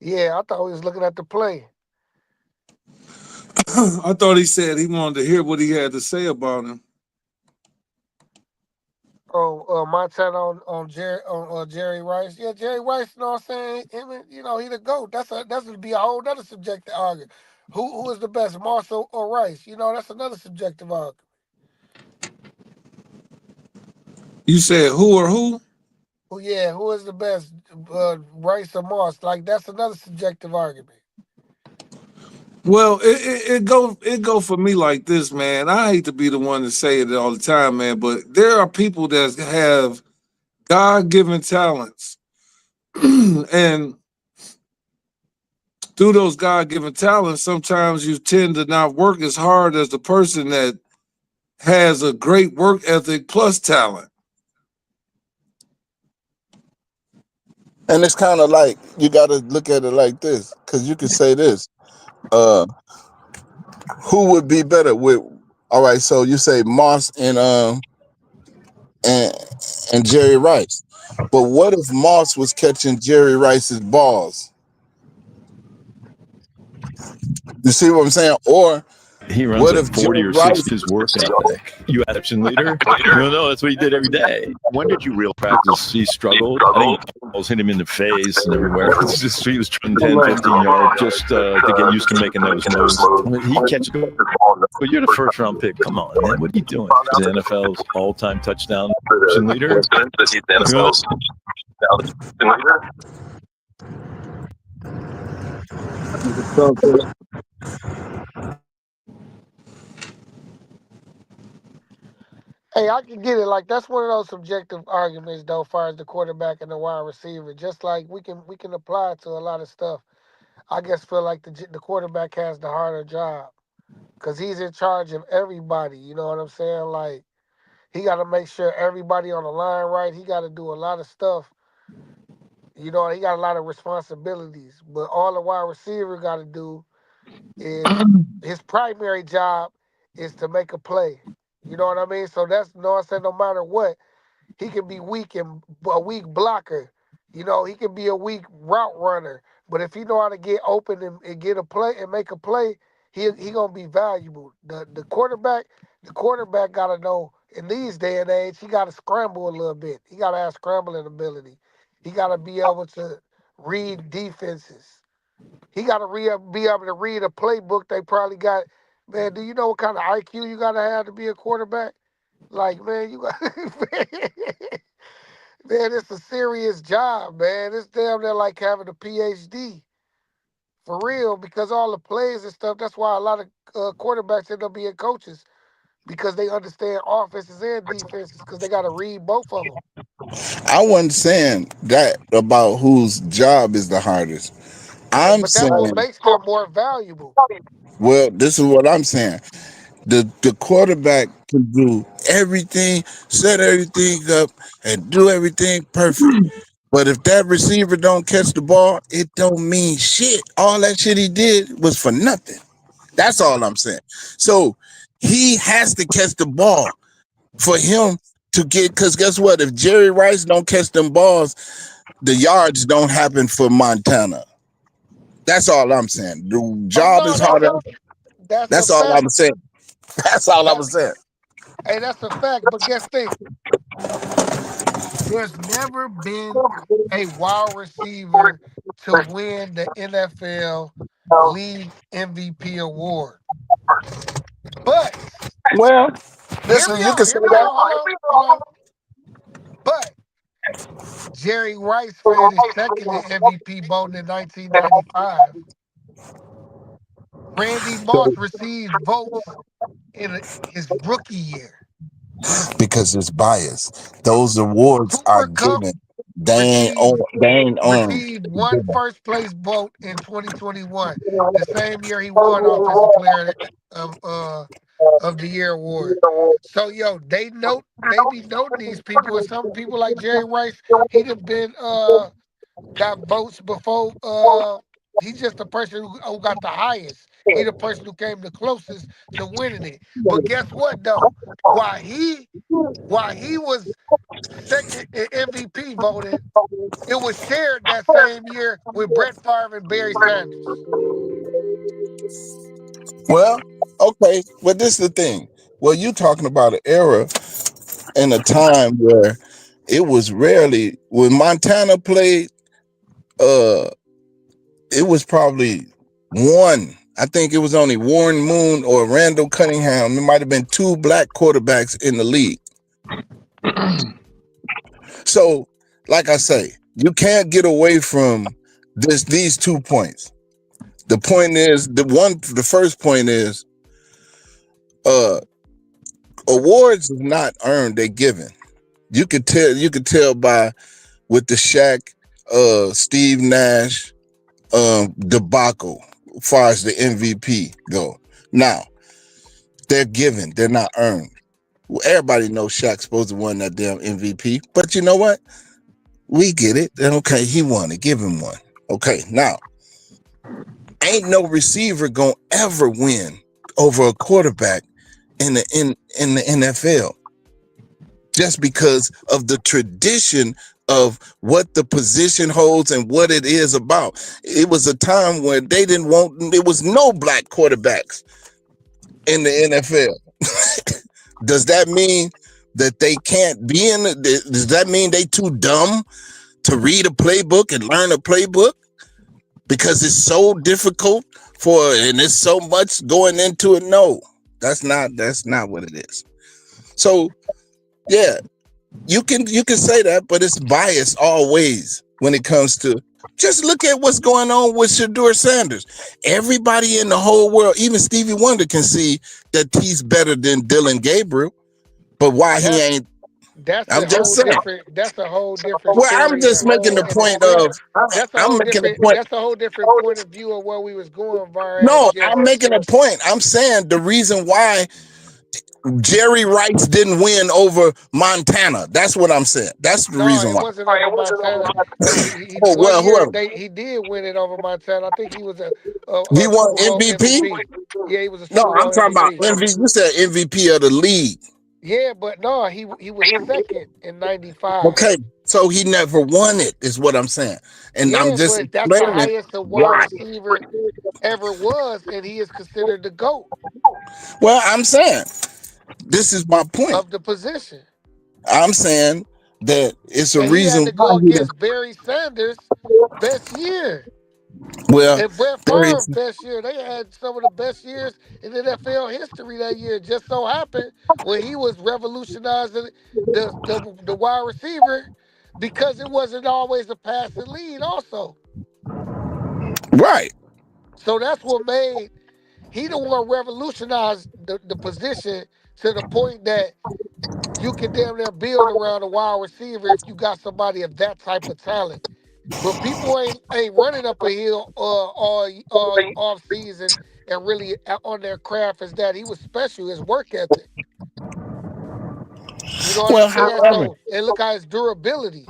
Yeah, I thought we was looking at the play. I thought he said he wanted to hear what he had to say about him. Montana on Jerry Rice. Yeah, Jerry Rice. You know what I'm saying? He the GOAT. That's would be a whole other subjective argument. Who is the best, Marshall or Rice? That's another subjective argument. You said who or who? Who is the best, Rice or Moss? Like that's another subjective argument. Well, it go for me like this, man. I hate to be the one to say it all the time, man, but there are people that have God-given talents, and through those God-given talents, sometimes you tend to not work as hard as the person that has a great work ethic plus talent. And it's kind of like you got to look at it like this, because you could say this. Who would be better with? All right, so you say Moss and Jerry Rice, but what if Moss was catching Jerry Rice's balls? You see what I'm saying? Or He runs what a if 40 Jerry or Rice? 6 his work ethic. You adoption leader? No, that's what he did every day. When did you real practice? He struggled. I think balls hit him in the face and everywhere. It's just he was trying 10, 15 yards just to get used to making those moves. I mean, he catches the ball, but you're the first round pick. Come on, man. What are you doing? The NFL's all-time touchdown leader. Hey, I can get it. Like that's one of those subjective arguments, though, as far as the quarterback and the wide receiver. Just like we can apply it to a lot of stuff. I guess feel like the quarterback has the harder job because he's in charge of everybody. You know what I'm saying? Like he got to make sure everybody on the line right. He got to do a lot of stuff. You know, he got a lot of responsibilities. But all the wide receiver got to do is his primary job is to make a play. You know what I mean? So that's no, I said no matter what, he can be weak and a weak blocker. You know, he can be a weak route runner. But if he know how to get open and get a play and make a play, he gonna be valuable. The quarterback gotta know in these day and age, he gotta scramble a little bit. He gotta have scrambling ability. He gotta be able to read defenses. He gotta be able to read a playbook they probably got. Man, do you know what kind of IQ you gotta have to be a quarterback? Like, man, you got man, it's a serious job, man. It's damn near like having a PhD. For real, because all the plays and stuff, that's why a lot of quarterbacks end up being coaches because they understand offenses and defenses because they got to read both of them. I wasn't saying that about whose job is the hardest. I'm But that's what saying, makes them more valuable. well, this is what I'm saying. The quarterback can do everything, set everything up, and do everything perfect. But if that receiver don't catch the ball, it don't mean shit. All that shit he did was for nothing. That's all I'm saying. So he has to catch the ball for him to get, because guess what? If Jerry Rice don't catch them balls, the yards don't happen for Montana. That's all I'm saying. The job is harder. That's all I'm saying. That's all I'm saying. Hey, that's a fact. But guess this. There's never been a wide receiver to win the NFL League MVP award. But well, listen, you can say that. Hold on. But Jerry Rice finished second in MVP voting in 1995. Randy Moss received votes in his rookie year. Because it's biased. Those awards are given. They ain't earned. Received one first place vote in 2021, the same year he won Offensive Player of the Year award. So they be noting these people, and some people like Jerry Rice, he'd have been got votes before. He's just the person who got the highest. He the person who came the closest to winning it. But guess what though? While he was second in MVP voting, it was shared that same year with Brett Favre and Barry Sanders. Well, okay, but this is the thing. Well, you talking about an era and a time where it was rarely when Montana played. It was probably one. I think it was only Warren Moon or Randall Cunningham. There might have been two black quarterbacks in the league. So, like I say, you can't get away from these 2 points. The point is, the first point is, awards are not earned, they're given. You could tell by with the Shaq, Steve Nash, debacle as far as the MVP go. Now, they're given, they're not earned. Well, everybody knows Shaq's supposed to win that damn MVP, but you know what? We get it. Okay, he won it. Give him one. Okay, now, ain't no receiver gonna ever win over a quarterback in the NFL, just because of the tradition of what the position holds and what it is about. It was a time when there was no black quarterbacks in the NFL. Does that mean that they can't be does that mean they too dumb to read a playbook and learn a playbook? Because it's so difficult and there's so much going into it. No, that's not what it is. So yeah, you can say that, but it's biased always when it comes to, just look at what's going on with Shedeur Sanders. Everybody in the whole world, even Stevie Wonder, can see that he's better than Dylan Gabriel. But why he ain't? That's I'm a just whole saying. different. That's a whole different Well, story. I'm just making the point of. That's a I'm whole making a different. point. That's a whole different point of view of where we was going. No, I'm making a point. I'm saying the reason why Jerry Rice didn't win over Montana. That's what I'm saying. That's the reason it why. wasn't over Montana. Oh, well, whoever. He did win it over Montana. I think he was a He won Super Bowl MVP? Yeah, he was a No, Super I'm Bowl talking about MVP. MVP. You said MVP of the league. Yeah, but no, he was second in '95. Okay, so he never won it, is what I'm saying. And I'm Yeah, just but that's the explaining highest a wide why. receiver ever was, and he is considered the GOAT Well, I'm saying, this is my point. of the position. I'm saying that it's a And he had reason to why go he didn't. against Barry Sanders' best year. Well, And Brett there Favre's is, best year. They had some of the best years in NFL history that year. Just so happened when he was revolutionizing the wide receiver, because it wasn't always a passing lead also. right. So that's what made he the one revolutionized the position to the point that you can damn near build around a wide receiver if you got somebody of that type of talent. But people ain't running up a hill all off season and really on their craft as that. He was special, his work ethic. You know what Well, I'm saying? however, So and look at his durability.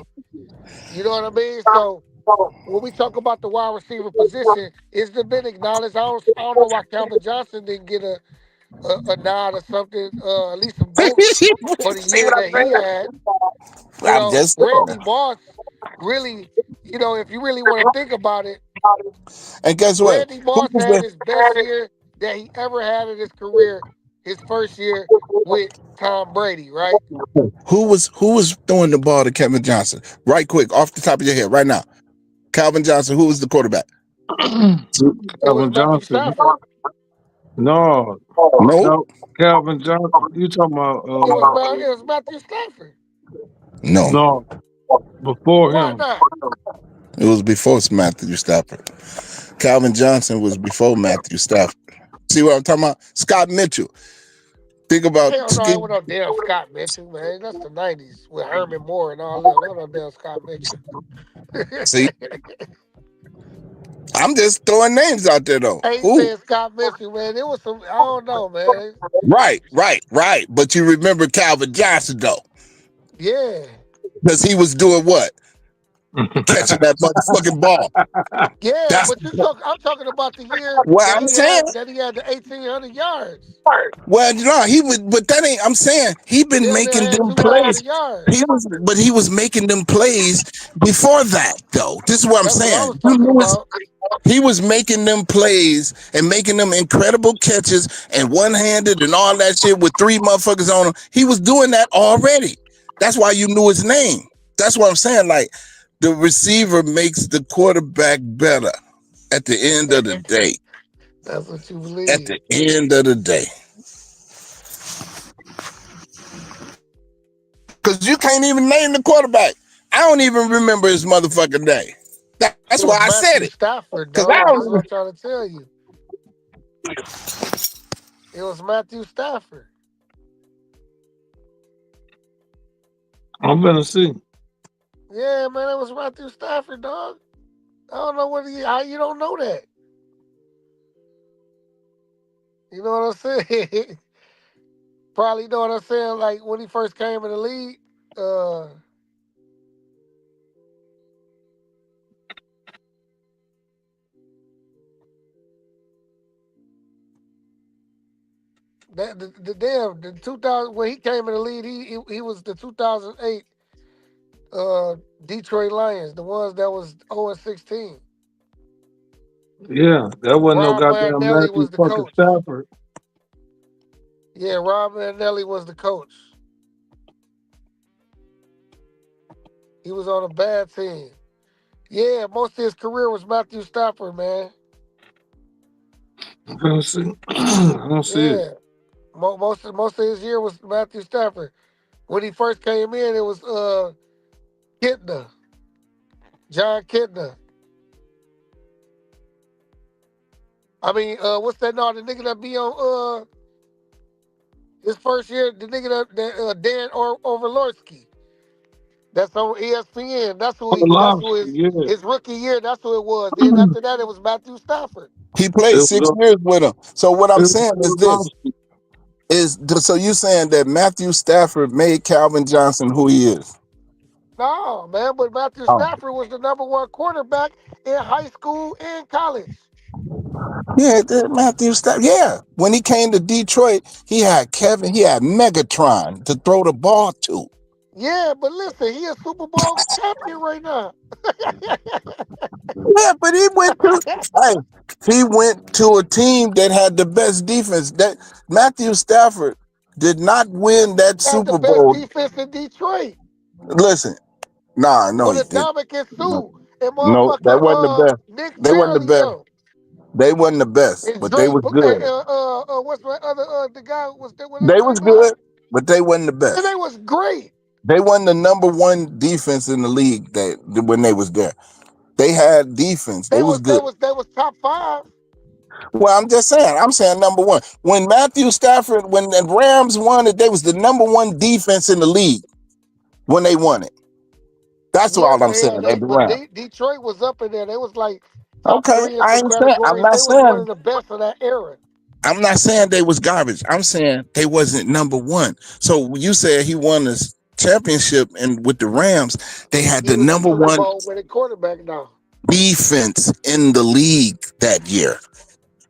You know what I mean? So when we talk about the wide receiver position, it's been acknowledged. I don't know why Calvin Johnson didn't get a nod or something, at least some votes for the see year what that I'm he saying? had. You I'm know, just Randy saying. Moss really, if you really want to think about it, And guess what? Randy Moss had his best year that he ever had in his career, his first year with Tom Brady, right? Who was throwing the ball to Kevin Johnson? Right quick, off the top of your head, right now. Calvin Johnson, who was the quarterback? It was Calvin Matthew Johnson. Stafford. No, Nope. Calvin Johnson. You talking about? It was Matthew Stafford. No. No, before Why him. not? It was before Matthew Stafford. Calvin Johnson was before Matthew Stafford. See what I'm talking about? Scott Mitchell. Think about Hell no, I went on damn Scott Mitchell, man. That's the '90s with Herman Moore and all that. I went on damn Scott Mitchell. See, I'm just throwing names out there though. I ain't Who? saying Scott Mitchell, man. It was some, I don't know, man. Right. But you remember Calvin Johnson though, Yeah. because he was doing what? Catching that motherfucking ball. Yeah, That's but I'm talking about the year what I'm saying. that he had the 1,800 yards. Well, no, he would, but that ain't. I'm saying he been Damn near making had them plays. 2,500 yards. He was making them plays before that though. This is what I'm That's what I saying. was talking about. He was making them plays and making them incredible catches and one-handed and all that shit with three motherfuckers on him. He was doing that already. That's why you knew his name. That's what I'm saying. Like, the receiver makes the quarterback better at the end of the day. That's what you believe. At the end of the day. Because you can't even name the quarterback. I don't even remember his motherfucking name. That's why I said it. Stafford, Because dog. I That's what I'm don't. trying to tell you. It was Matthew Stafford. I'm gonna see. Yeah, man, it was Matthew Stafford, dog. I don't know how you don't know that. You know what I'm saying? Probably know what I'm saying. Like when he first came in the league, The 2000 when he came in the league, he was the 2008 Detroit Lions, the ones that was 0-16. Yeah, that wasn't no Rob goddamn Marinelli Matthew was the fucking coach. Stafford. Yeah, Rob Marinelli was the coach. He was on a bad team. Yeah, most of his career was Matthew Stafford, man. I don't see. I don't see it. Yeah, most of his year was Matthew Stafford. When he first came in, it was Kitna, John Kitna. I mean, what's that? No, the nigga that be on his first year, the nigga that Dan Orlovsky. That's on ESPN. That's who Yeah. his rookie year. That's who it was. Then after that, it was Matthew Stafford. He played It 6 was, years with him. So what I'm it was saying is this: Orlovsky. so you saying that Matthew Stafford made Calvin Johnson who he is? No, man, but Matthew Oh. Stafford was the #1 quarterback in high school and college. Yeah, Matthew Stafford. Yeah, when he came to Detroit, he had Megatron to throw the ball to. Yeah, but listen, he a Super Bowl champion right now. Yeah, but he went to a team that had the best defense. That Matthew Stafford did not win that Had the Super best Bowl. defense in Detroit Listen, no, with he didn't. Ndamukong and Suh and No, that wasn't the motherfucker best. Nick They wasn't the Fairley, best. yo. They wasn't the best, And but they Dre, was good. what's my other the guy was that with They Dre was Block? good, but they wasn't the And they best. was great. They wasn't the #1 defense in the league when they was there. They had defense. They was good. They was top 5. Well, I'm just saying. I'm saying #1. When Matthew Stafford, when the Rams won it, they was the #1 defense in the league when they won it. That's Yeah, all I'm saying. They the but Rams. Detroit was up in there. They was like top Okay, 3 in I some ain't saying. I'm categories. not They was one of saying. the best of that era. I'm not saying they was garbage. I'm saying they wasn't #1. So when you said he won this championship and with the Rams, they had He the was the Super #1 Bowl winning quarterback now. defense in the league that year.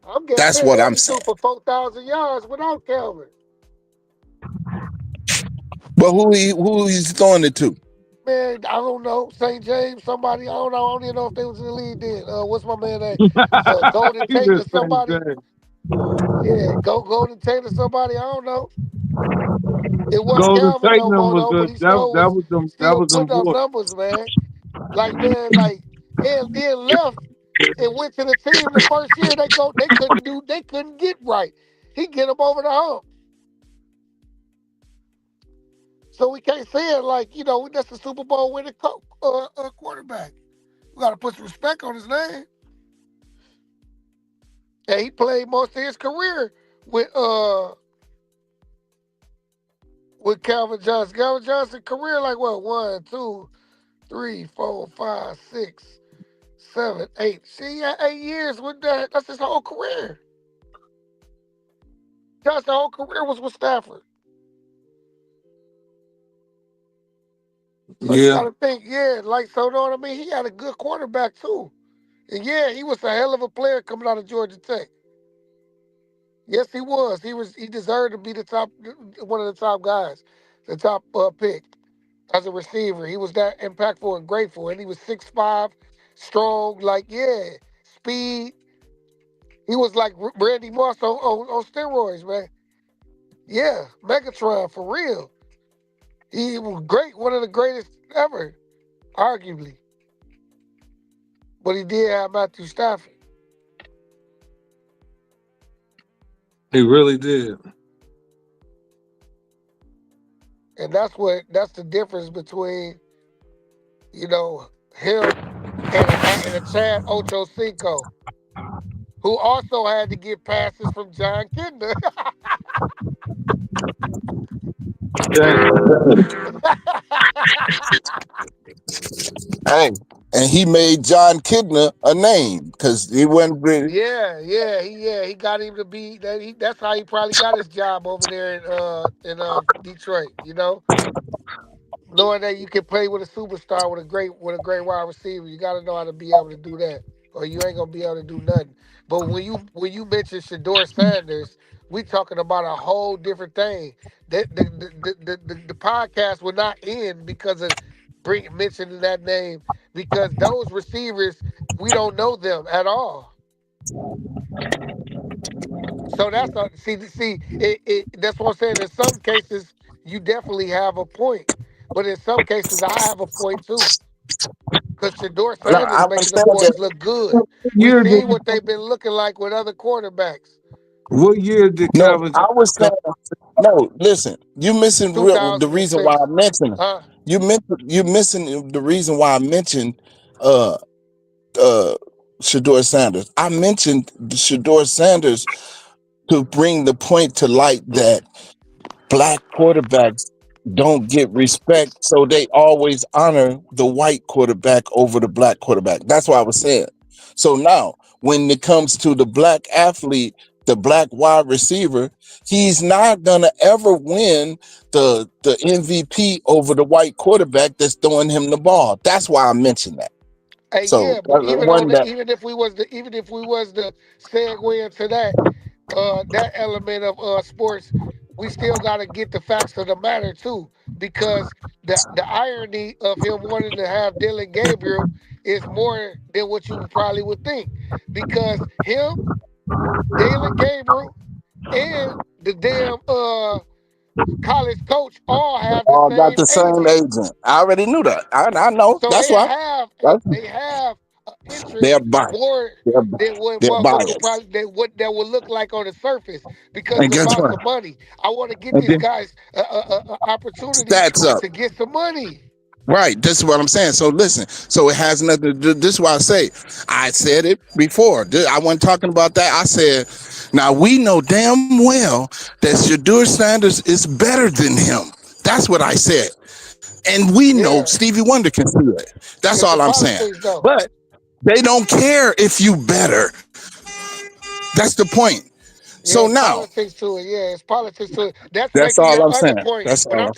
I'm getting That's what paid I'm 82 saying. for 4,000 yards without Calvin. But who he's throwing it to? Man, I don't know. St. James, somebody, I don't know. I don't even know if they was in the league then. What's my man name? Golden He Tate or just saying somebody? that. Yeah, Golden Tate or somebody. I don't know. It wasn't Golden Calvin Tate no more was though, but the he that still was that still was them putting up boys. numbers, man. Like man, like he left and went to the team the first year. They couldn't get right. He get them over the hump. So we can't say it like that's the Super Bowl winning quarterback. We gotta put some respect on his name. And he played most of his career with Calvin Johnson. Calvin Johnson career like what 1, 2, 3, 4, 5, 6, 7, 8. See, he had 8 years with that. That's his whole career. Johnson whole career was with Stafford. So you Yeah. gotta think, so know what I mean? He had a good quarterback too. And he was a hell of a player coming out of Georgia Tech. Yes, he was. He deserved to be one of the top guys, the top pick as a receiver. He was that impactful and grateful. And he was 6'5", strong, speed. He was like Randy Moss on steroids, man. Yeah, Megatron for real. He was great, one of the greatest ever, arguably. But he did have Matthew Stafford. He really did. And that's the difference between, him and a Chad Ochocinco, who also had to get passes from John Kitna. Hey, and he made John Kitna a name because he wasn't really. He got him to be that. That's how he probably got his job over there in Detroit. Knowing that you can play with a superstar with a great wide receiver, you got to know how to be able to do that, or you ain't gonna be able to do nothing. But when you mention Shedeur Sanders we talking about a whole different thing. The podcast will not end because of mentioning that name, because those receivers, we don't know them at all. So that's that's what I'm saying. In some cases, you definitely have a point, but in some cases, I have a point too. Because Shador No, I Sanders was making the saying boys that. look good. We Year did seen what they've been looking like with other quarterbacks. what year did No, Calvin I Johnson was come? saying. No, listen. You missing the reason why 2006. I mentioned it. Huh? You missing the reason why I mentioned uh Shador Sanders. I mentioned Shador Sanders to bring the point to light that black quarterbacks don't get respect, so they always honor the white quarterback over the black quarterback. That's what I was saying. So now, when it comes to the black athlete, the black wide receiver, he's not gonna ever win the MVP over the white quarterback that's throwing him the ball. That's why I mentioned that. Hey, So yeah, but even on one that even if we was to segue into that element of sports, we still got to get the facts of the matter too, because the irony of him wanting to have Dylan Gabriel is more than what you probably would think, because him, Dylan Gabriel, and the damn college coach all have the all got same the same agent. agent. I already knew that. I know. So That's why. they have interest They're biased. more They're, than what they're motherfuckers biased. probably that would look like on the surface, because And it's guess about what? some money. I want to get And these then guys a opportunity stats up. to get some money. Right. This is what I'm saying. So listen. So it has nothing to do. This is why I said it before. I wasn't talking about that. I said, now we know damn well that Shador Sanders is better than him. That's what I said. And we know Yeah, Stevie Wonder can see it. That's it's the all I'm saying. politics though. But they don't care if you better. That's the point. Yeah, So it's now, politics to it. Yeah, it's politics to it. That's that's making all your I'm other saying. point. That's But all. I'm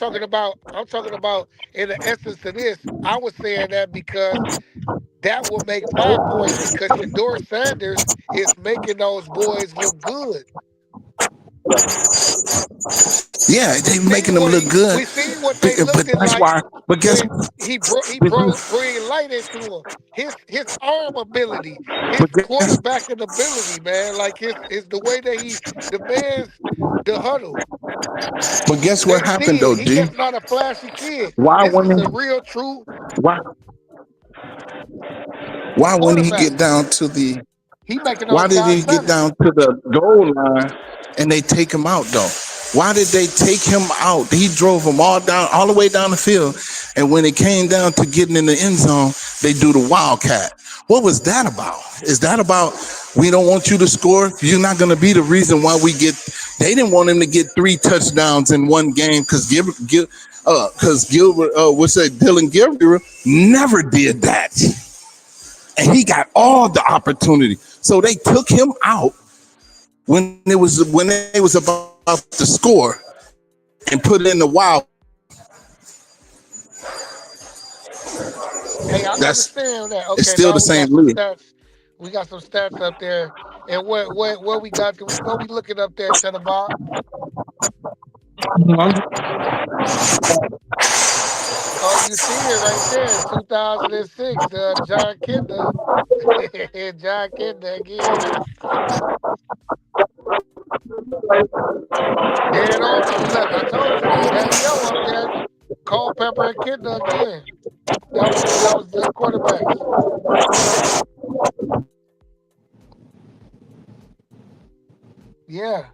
talking about in the essence of this. I was saying that because that will make my point, because Shador Sanders is making those boys look good. Yeah, they making them look good. We seen what they But looked that's like why. But guess. when he bring light into him. His arm ability, his But guess. quarterbacking ability, man. Like his the way that he demands the huddle. But guess They what happened see though, it. He D? just not a flashy kid. Why This when is a real true why why when he quarterback. get down to the He making why those did he guys get better. down to the goal line and they take him out though? Why did they take him out? He drove them all the way down the field, and when it came down to getting in the end zone, they do the wildcat. What was that about? Is that about we don't want you to score? You're not going to be the reason why we get. They didn't want him to get 3 touchdowns in one game because Gilbert, what's that? Dylan Gabriel never did that, and he got all the opportunity. So they took him out when they was about to score and put in the wild. Hey, I understand that. Okay, It's still now the we got same some league. stats. We got some stats up there. And what we got? What we looking up there, Cheddar Bob? Oh, you see it right there, 2006, John Kinder. John Kinder again. Dead on. Look, I told you, Daddy O up there. Culpepper and Kinder again. That was the quarterbacks. Yeah.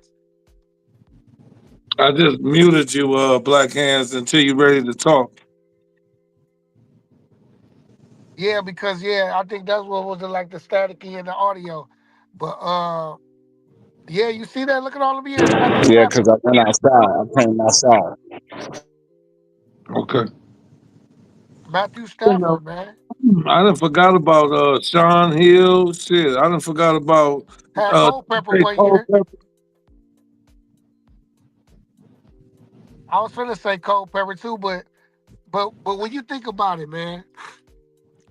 I just muted you, Black Hands, until you're ready to talk. Yeah, because I think that's what was like the staticky in the audio. But yeah, you see that? Look at all of you. Matthew Yeah, Stafford. because I went outside. I came outside. Okay. Matthew Stafford, man. I done forgot about Sean Hill. Shit, I done forgot about Had Culpepper Jay 1 year. Culpepper. I was finna say Culpepper too, but when you think about it, man,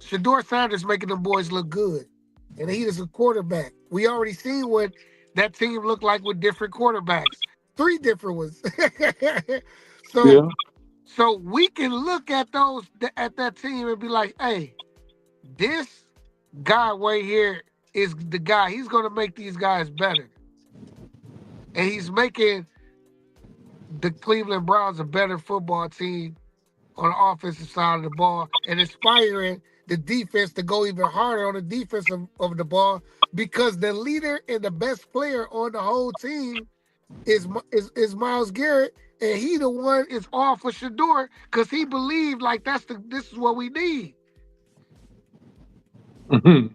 Shador Sanders making them boys look good, and he is a quarterback. We already seen what that team looked like with different quarterbacks. 3 different ones. Yeah. So we can look at that team and be like, hey, this guy right here is the guy. He's going to make these guys better. And he's making the Cleveland Browns a better football team on the offensive side of the ball and inspiring the defense to go even harder on the defense of the ball, because the leader and the best player on the whole team is Myles Garrett, and he the one is all for Shedeur because he believed like this is what we need. And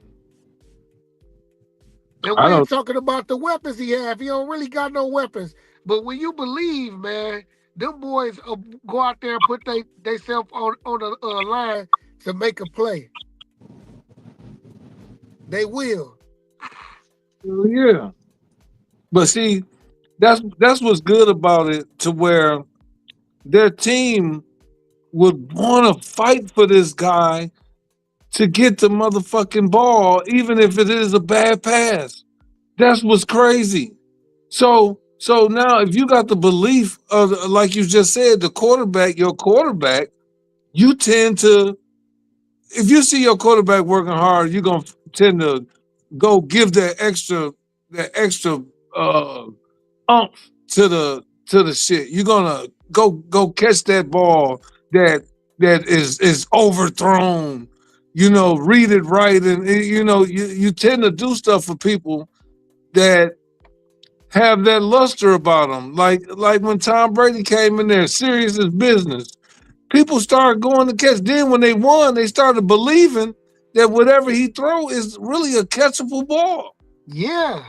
we're talking about the weapons he have. He don't really got no weapons. But when you believe, man, them boys go out there and put themselves on the line to make a play. They will. Yeah. But see, that's what's good about it, to where their team would want to fight for this guy to get the motherfucking ball, even if it is a bad pass. That's what's crazy. So now if you got the belief of, like you just said, your quarterback, you tend to, if you see your quarterback working hard, you're gonna tend to go give that extra umph to the shit. You're gonna go catch that ball that is overthrown. Read it right, and you tend to do stuff for people that have that luster about them. Like when Tom Brady came in there, serious as business. People started going to catch. Then when they won, they started believing that whatever he throw is really a catchable ball. Yeah.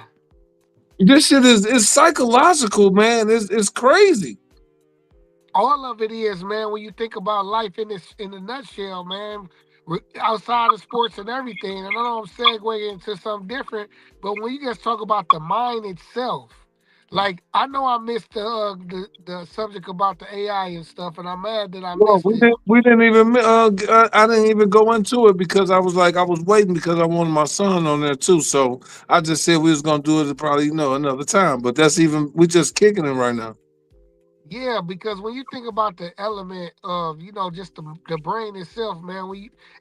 This shit is psychological, man. It's crazy. All of it is, man, when you think about life in a nutshell, man, outside of sports and everything. And I know I'm segueing into something different, but when you just talk about the mind itself, like, I know I missed the subject about the AI and stuff, and I'm mad that I missed it. We didn't even. I didn't even go into it because I was waiting because I wanted my son on there too. So I just said we was gonna do it probably another time. But we just kicking it right now. Yeah, because when you think about the element of just the brain itself, man,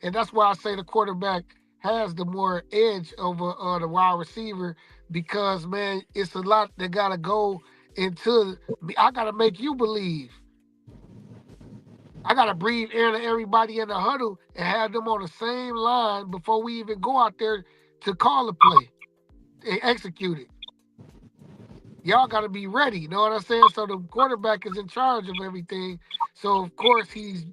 and that's why I say the quarterback has the more edge over the wide receiver, because, man, it's a lot that gotta go into. I gotta make you believe. I gotta breathe air to everybody in the huddle and have them on the same line before we even go out there to call a play and execute it. Y'all gotta be ready, you know what I'm saying? So the quarterback is in charge of everything. So of course he's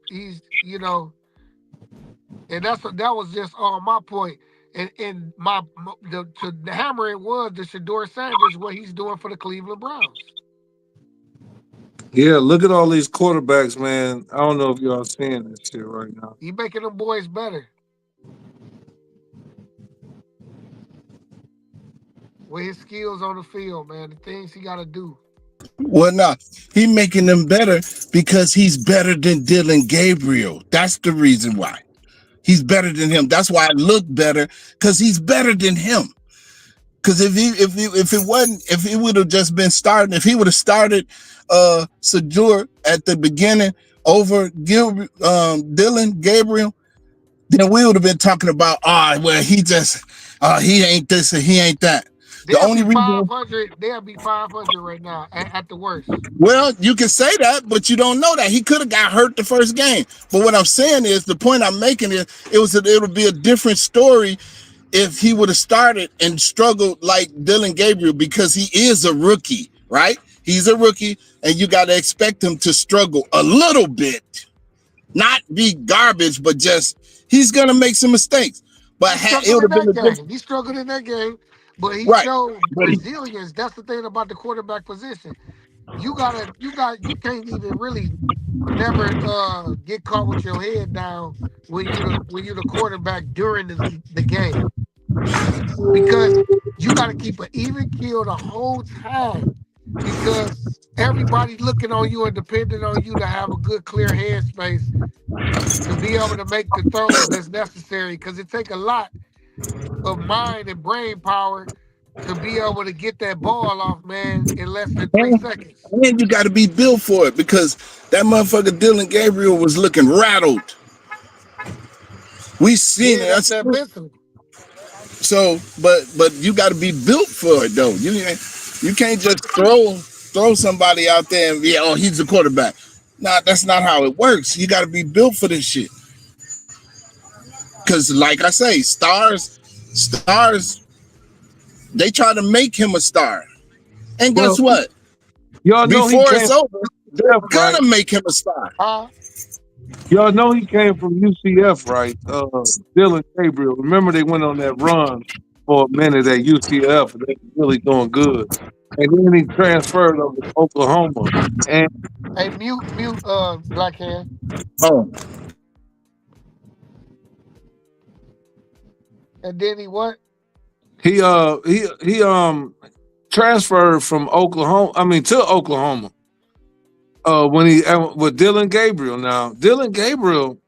and that was just on my point. And the hammer it was the Shedeur Sanders, what he's doing for the Cleveland Browns. Yeah, look at all these quarterbacks, man. I don't know if y'all seeing this shit right now. He making them boys better. With his skills on the field, man, the things he got to do. Well, no, he making them better because he's better than Dylan Gabriel. That's the reason why. He's better than him. That's why I look better, because he's better than him. Because if he would have just been starting, if he would have started Shedeur at the beginning over Dylan Gabriel, then we would have been talking about, he ain't this and he ain't that. They'll be 500 right now at the worst. Well, you can say that, but you don't know that. He could have got hurt the first game. But what I'm saying is, the point I'm making is, it would be a different story if he would have started and struggled like Dylan Gabriel, because he is a rookie, right? He's a rookie, and you got to expect him to struggle a little bit, not be garbage, but just he's gonna make some mistakes. But it would have been he struggled in that game. But he showed resilience. That's the thing about the quarterback position. You can't even really never get caught with your head down when you're the quarterback during the game, because you got to keep an even keel the whole time, because everybody's looking on you and depending on you to have a good, clear headspace to be able to make the throws that's necessary, because it takes a lot of mind and brain power to be able to get that ball off, man, in less than 3 seconds. And you got to be built for it because that motherfucker Dylan Gabriel was looking rattled. We seen it. That's that mental. So, but you got to be built for it though. You can't just throw somebody out there and he's the quarterback. Nah, that's not how it works. You got to be built for this shit. Because, like I say, stars, they try to make him a star, and guess what? Y'all know before it's over, they're gonna make him a star. Y'all know he came from UCF, right? Dylan Gabriel. Remember they went on that run for a minute at UCF. And they were really doing good, and then he transferred over to Oklahoma. And hey, mute, Black Hand. Oh. And then he what? He transferred from Oklahoma. To Oklahoma. When he with Dylan Gabriel. Now, Dylan Gabriel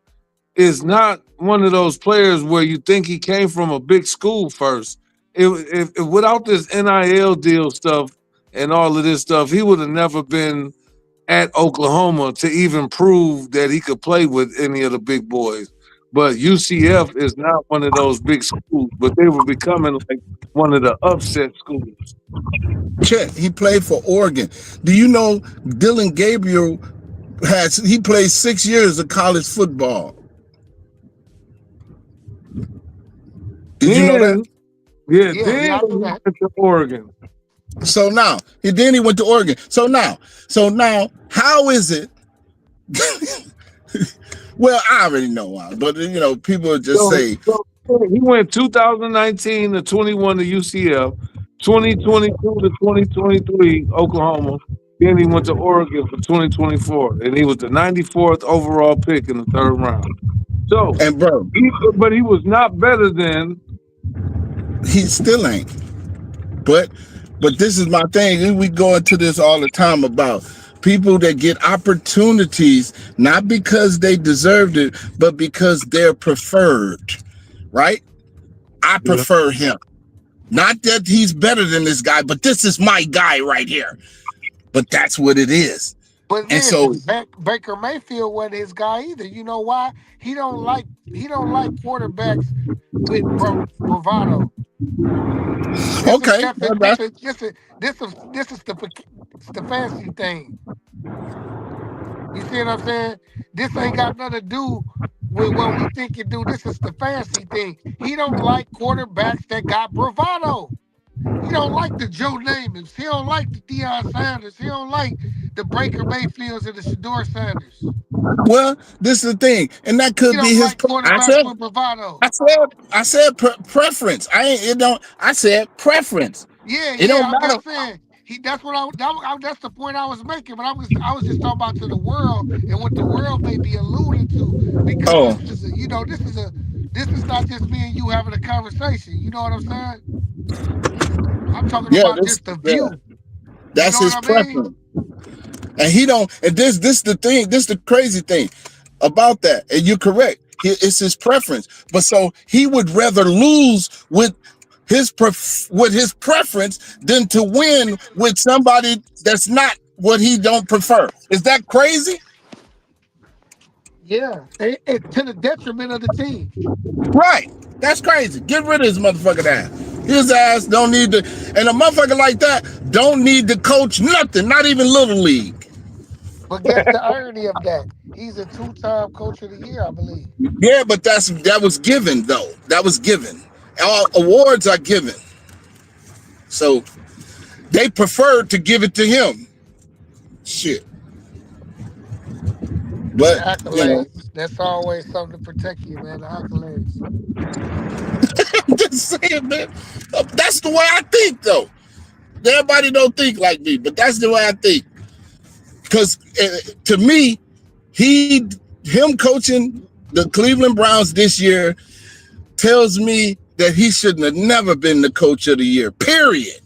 is not one of those players where you think he came from a big school first. If without this NIL deal stuff and all of this stuff, he would have never been at Oklahoma to even prove that he could play with any of the big boys. But UCF is not one of those big schools, but they were becoming like one of the upset schools. Chet, he played for Oregon. Do you know Dylan Gabriel he played 6 years of college football? Did you know that? Yeah, then he went to Oregon. So now, then he went to Oregon. So now, how is it? Well, I already know why, but people just say. So he went 2019 to 21 to UCF, 2022 to 2023 Oklahoma. Then he went to Oregon for 2024, and he was the 94th overall pick in the 3rd round. So, but he was not better than. He still ain't. But this is my thing. We go into this all the time about people that get opportunities, not because they deserved it, but because they're preferred, right? I prefer him. Not that he's better than this guy, but this is my guy right here. But that's what it is. But and so Baker Mayfield wasn't his guy either. You know why? He don't like quarterbacks with bravado. This is the fancy thing. You see what I'm saying? This ain't got nothing to do with what we think it do. This is the fancy thing. He don't like quarterbacks that got bravado. He don't like the Joe Namaths. He don't like the Deion Sanders. He don't like the Baker Mayfields and the Shedeur Sanders. Well, this is the thing, and that could be his. I said preference. I said preference. Yeah, it don't I'm matter. just saying. That's the point I was making. But I was just talking about to the world and what the world may be alluding to, because this is not just me and you having a conversation. You know what I'm saying? I'm talking about just the view. That's his preference. And he don't, and this the thing, this the crazy thing about that. And you're correct. It's his preference. But so he would rather lose with his preference than to win with somebody that's not what he don't prefer. Is that crazy? Yeah, and to the detriment of the team. Right. That's crazy. Get rid of his motherfucking ass. His ass don't need to, and a motherfucker like that don't need to coach nothing, not even Little League. But guess the irony of that. He's a 2-time coach of the year, I believe. Yeah, but that was given though. That was given. All awards are given. So they preferred to give it to him. Shit. But accolades, that's always something to protect you, man. The accolades. I'm just saying, man. That's the way I think, though. Everybody don't think like me, but that's the way I think. Because to me, him coaching the Cleveland Browns this year tells me that he shouldn't have never been the coach of the year, period.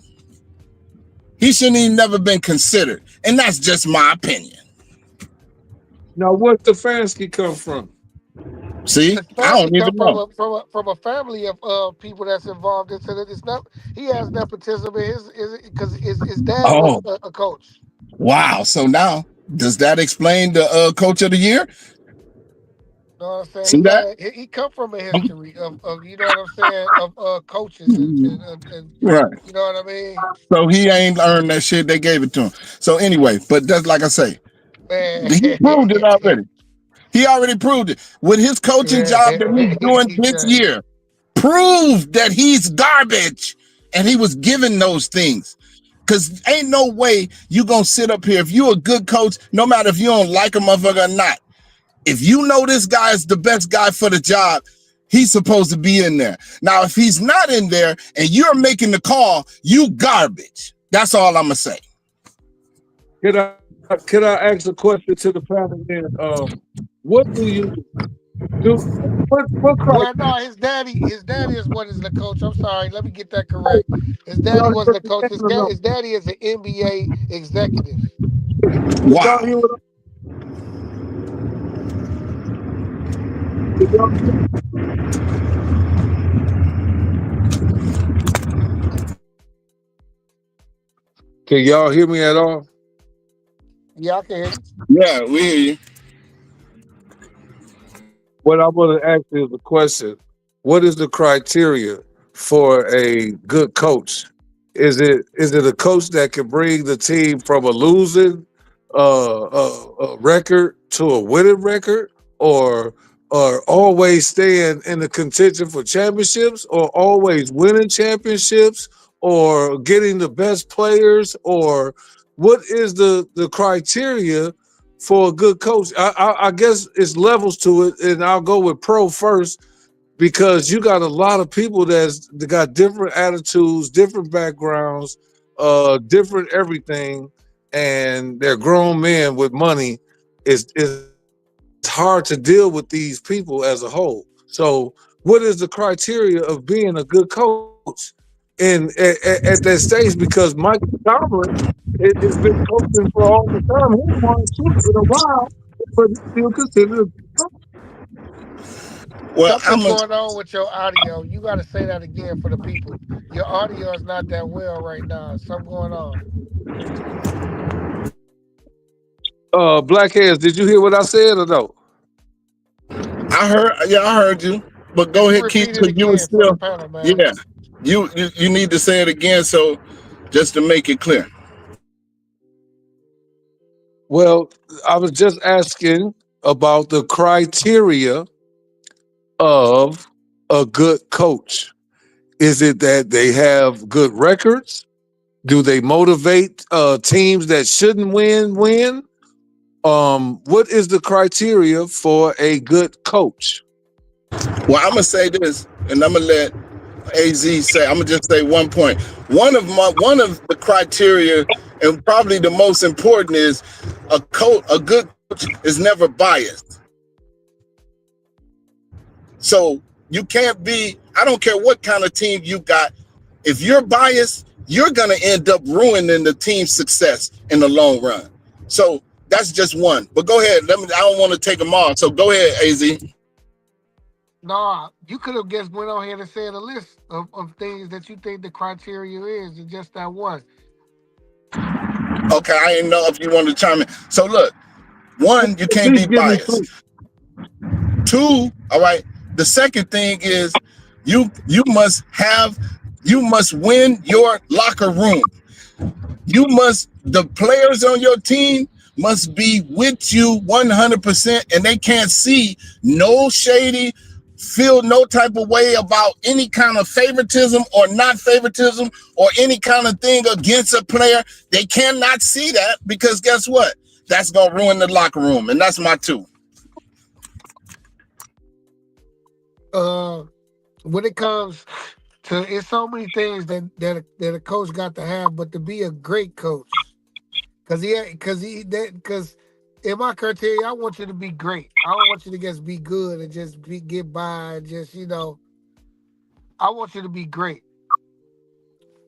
He shouldn't even never been considered. And that's just my opinion. Now, where Stefanski come from? See, I Especially don't come even know. from a family of people that's involved in it. It's not he has nepotism in his because his dad was Oh, a coach. wow. So now, does that explain the coach of the year? You know what I'm saying? See that? He come from a history of you know what I'm saying of coaches and Right. you know what I mean. So he ain't earned that shit. They gave it to him. So anyway, but that's like I say, Man, he proved it already. He already proved it with his coaching job that he's doing this year. Proved that he's garbage, and he was given those things. Cause ain't no way you gonna sit up here if you a good coach, no matter if you don't like a motherfucker or not. If you know this guy is the best guy for the job, he's supposed to be in there. Now, if he's not in there and you're making the call, you garbage. That's all I'm gonna say. Can I ask a question to the panel then? What do you do? What Well, no, his daddy is what is the coach. I'm sorry, let me get that correct. His daddy was the coach. His daddy is an NBA executive. Wow. Can y'all hear me at all? Yeah, I can hear you. Yeah, we hear you. What I'm going to ask is the question: what is the criteria for a good coach? Is it a coach that can bring the team from a losing record to a winning record, or always staying in the contention for championships, or always winning championships, or getting the best players, or what is the criteria for a good coach? I guess it's levels to it, and I'll go with pro first because you got a lot of people that got different attitudes, different backgrounds, different everything, and they're grown men with money. It's hard to deal with these people as a whole. So, what is the criteria of being a good coach at that stage? Because Mike Tomlin has been coaching for all the time. He won two in a while, but he's still considered a good coach. Well, Something's going on with your audio. You got to say that again for the people. Your audio is not that well right now. Something going on. Blackheads, did you hear what I said or no? I heard you. But go ahead, Keith, because you were still. Yeah, you need to say it again, so just to make it clear. Well, I was just asking about the criteria of a good coach. Is it that they have good records? Do they motivate teams that shouldn't win? What is the criteria for a good coach? Well, I'm gonna say this, and I'm gonna let AZ say. I'm gonna just say one point. One of the criteria, and probably the most important, is a good coach is never biased. So you can't be. I don't care what kind of team you got. If you're biased, you're gonna end up ruining the team's success in the long run. So that's just one. But go ahead. I don't want to take them all. So go ahead, AZ. No, you could have just went on here and said a list of things that you think the criteria is, and just that one. Okay, I didn't know if you wanted to chime in. So look, one, you can't be biased. Two, all right. The second thing is you must win your locker room. The players on your team must be with you 100%, and they can't see no shady, feel no type of way about any kind of favoritism or not favoritism or any kind of thing against a player. They cannot see that, because guess what? That's gonna ruin the locker room, and that's my two. When it comes to, it's so many things that a coach got to have, but to be a great coach, because in my criteria, I want you to be great. I don't want you to just be good and just get by and just, I want you to be great.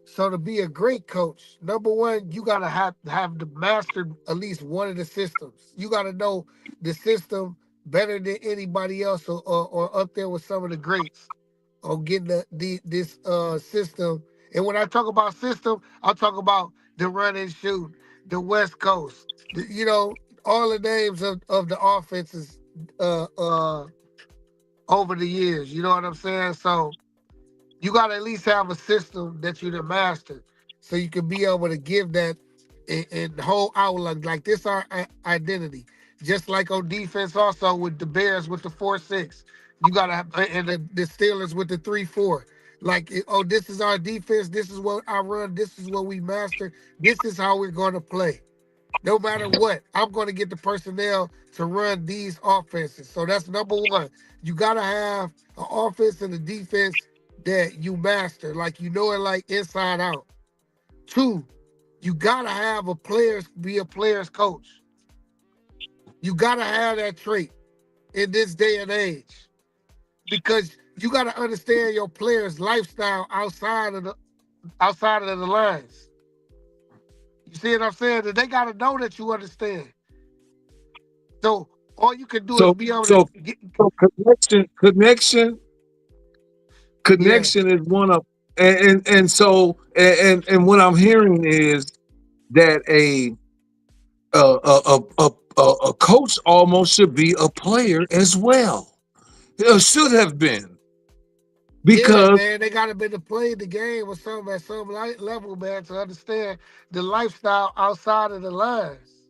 So to be a great coach, number one, you gotta have to master at least one of the systems. You gotta know the system better than anybody else, or up there with some of the greats on getting this system. And when I talk about system, I'll talk about the run and shoot, the West Coast, all the names of the offenses over the years. You know what I'm saying? So you got to at least have a system that you to master, so you can be able to give that and whole outlook. Like this, our identity. Just like on defense, also with the Bears with the 4-6, you gotta have, and the Steelers with the 3-4. Like, oh, this is our defense. This is what I run. This is what we master. This is how we're going to play. No matter what, I'm going to get the personnel to run these offenses. So that's number one. You got to have an offense and a defense that you master, like you know it like inside out. Two, you got to have be a player's coach. You got to have that trait in this day and age, because you got to understand your players' lifestyle outside of the lines. You see what I'm saying? That they got to know that you understand. So all you can do is be able to get. So connection is one of, and so what I'm hearing is that a coach almost should be a player as well. Should have been, because man, they got to be to play the game or something at some level, man, to understand the lifestyle outside of the lines.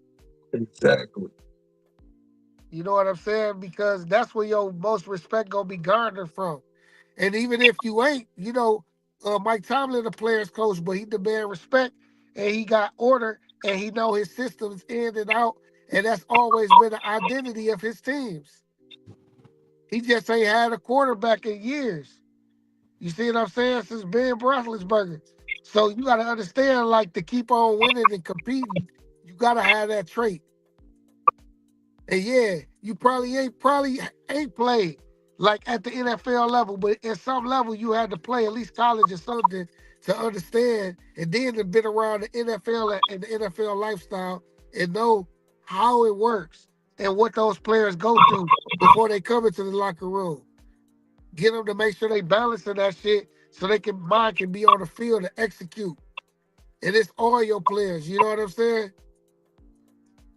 Exactly. You know what I'm saying? Because that's where your most respect gonna be garnered from. And even if you ain't, Mike Tomlin, the player's coach, but he demand respect and he got order and he know his systems in and out, and that's always been the identity of his teams. He just ain't had a quarterback in years. You see what I'm saying? Since Ben Roethlisberger. So you got to understand, like, to keep on winning and competing, you got to have that trait. And yeah, you probably ain't played like at the NFL level, but at some level you had to play at least college or something to understand, and then to been around the NFL and the NFL lifestyle and know how it works and what those players go through before they come into the locker room. Get them to make sure they balancing that shit so mind can be on the field to execute. And it's all your players. You know what I'm saying?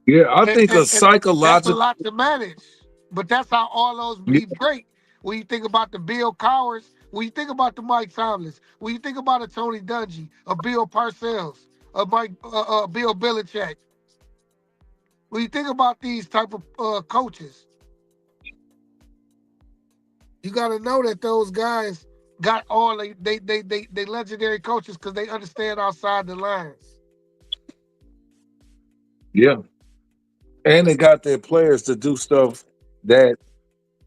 Yeah, I think a That's a psychological. lot to manage. But that's how all those be great. When you think about the Bill Cowers, when you think about the Mike Tomlins, when you think about a Tony Dungy, a Bill Parcells, a Bill Belichick, when you think about these type of coaches, you got to know that those guys got all they legendary coaches because they understand outside the lines. Yeah. And they got their players to do stuff that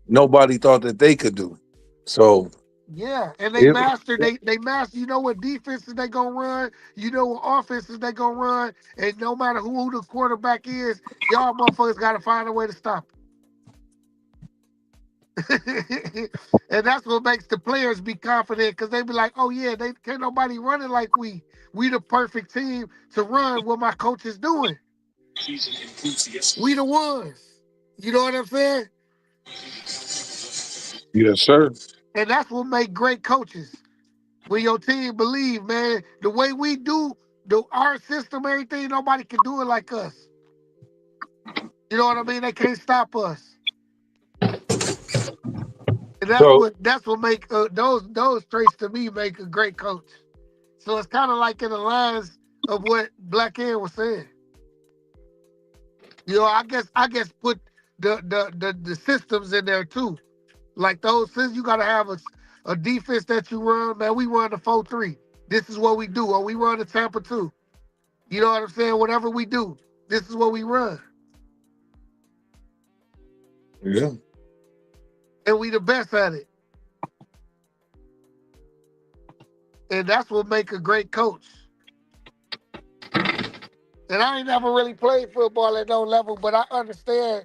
nobody thought that they could do. So yeah, and they master. You know what defenses they gonna run. You know what offenses they gonna run. And no matter who the quarterback is, y'all motherfuckers got to find a way to stop it. And that's what makes the players be confident, because they be like, oh yeah, they can't nobody run it like we. We the perfect team to run what my coach is doing. We the ones. You know what I'm saying? yes, sir. And that's what make great coaches. When your team believe, man, the way we do our system, everything, nobody can do it like us. You know what I mean? They can't stop us. And that's what make those traits to me make a great coach. So it's kind of like in the lines of what Black Ant was saying. I guess put the systems in there too. Like those, since you gotta have a defense that you run, man. We run the 4-3. This is what we do. Or we run the Tampa 2. You know what I'm saying? Whatever we do, this is what we run. Yeah. And we the best at it. And that's what make a great coach. And I ain't never really played football at no level, but I understand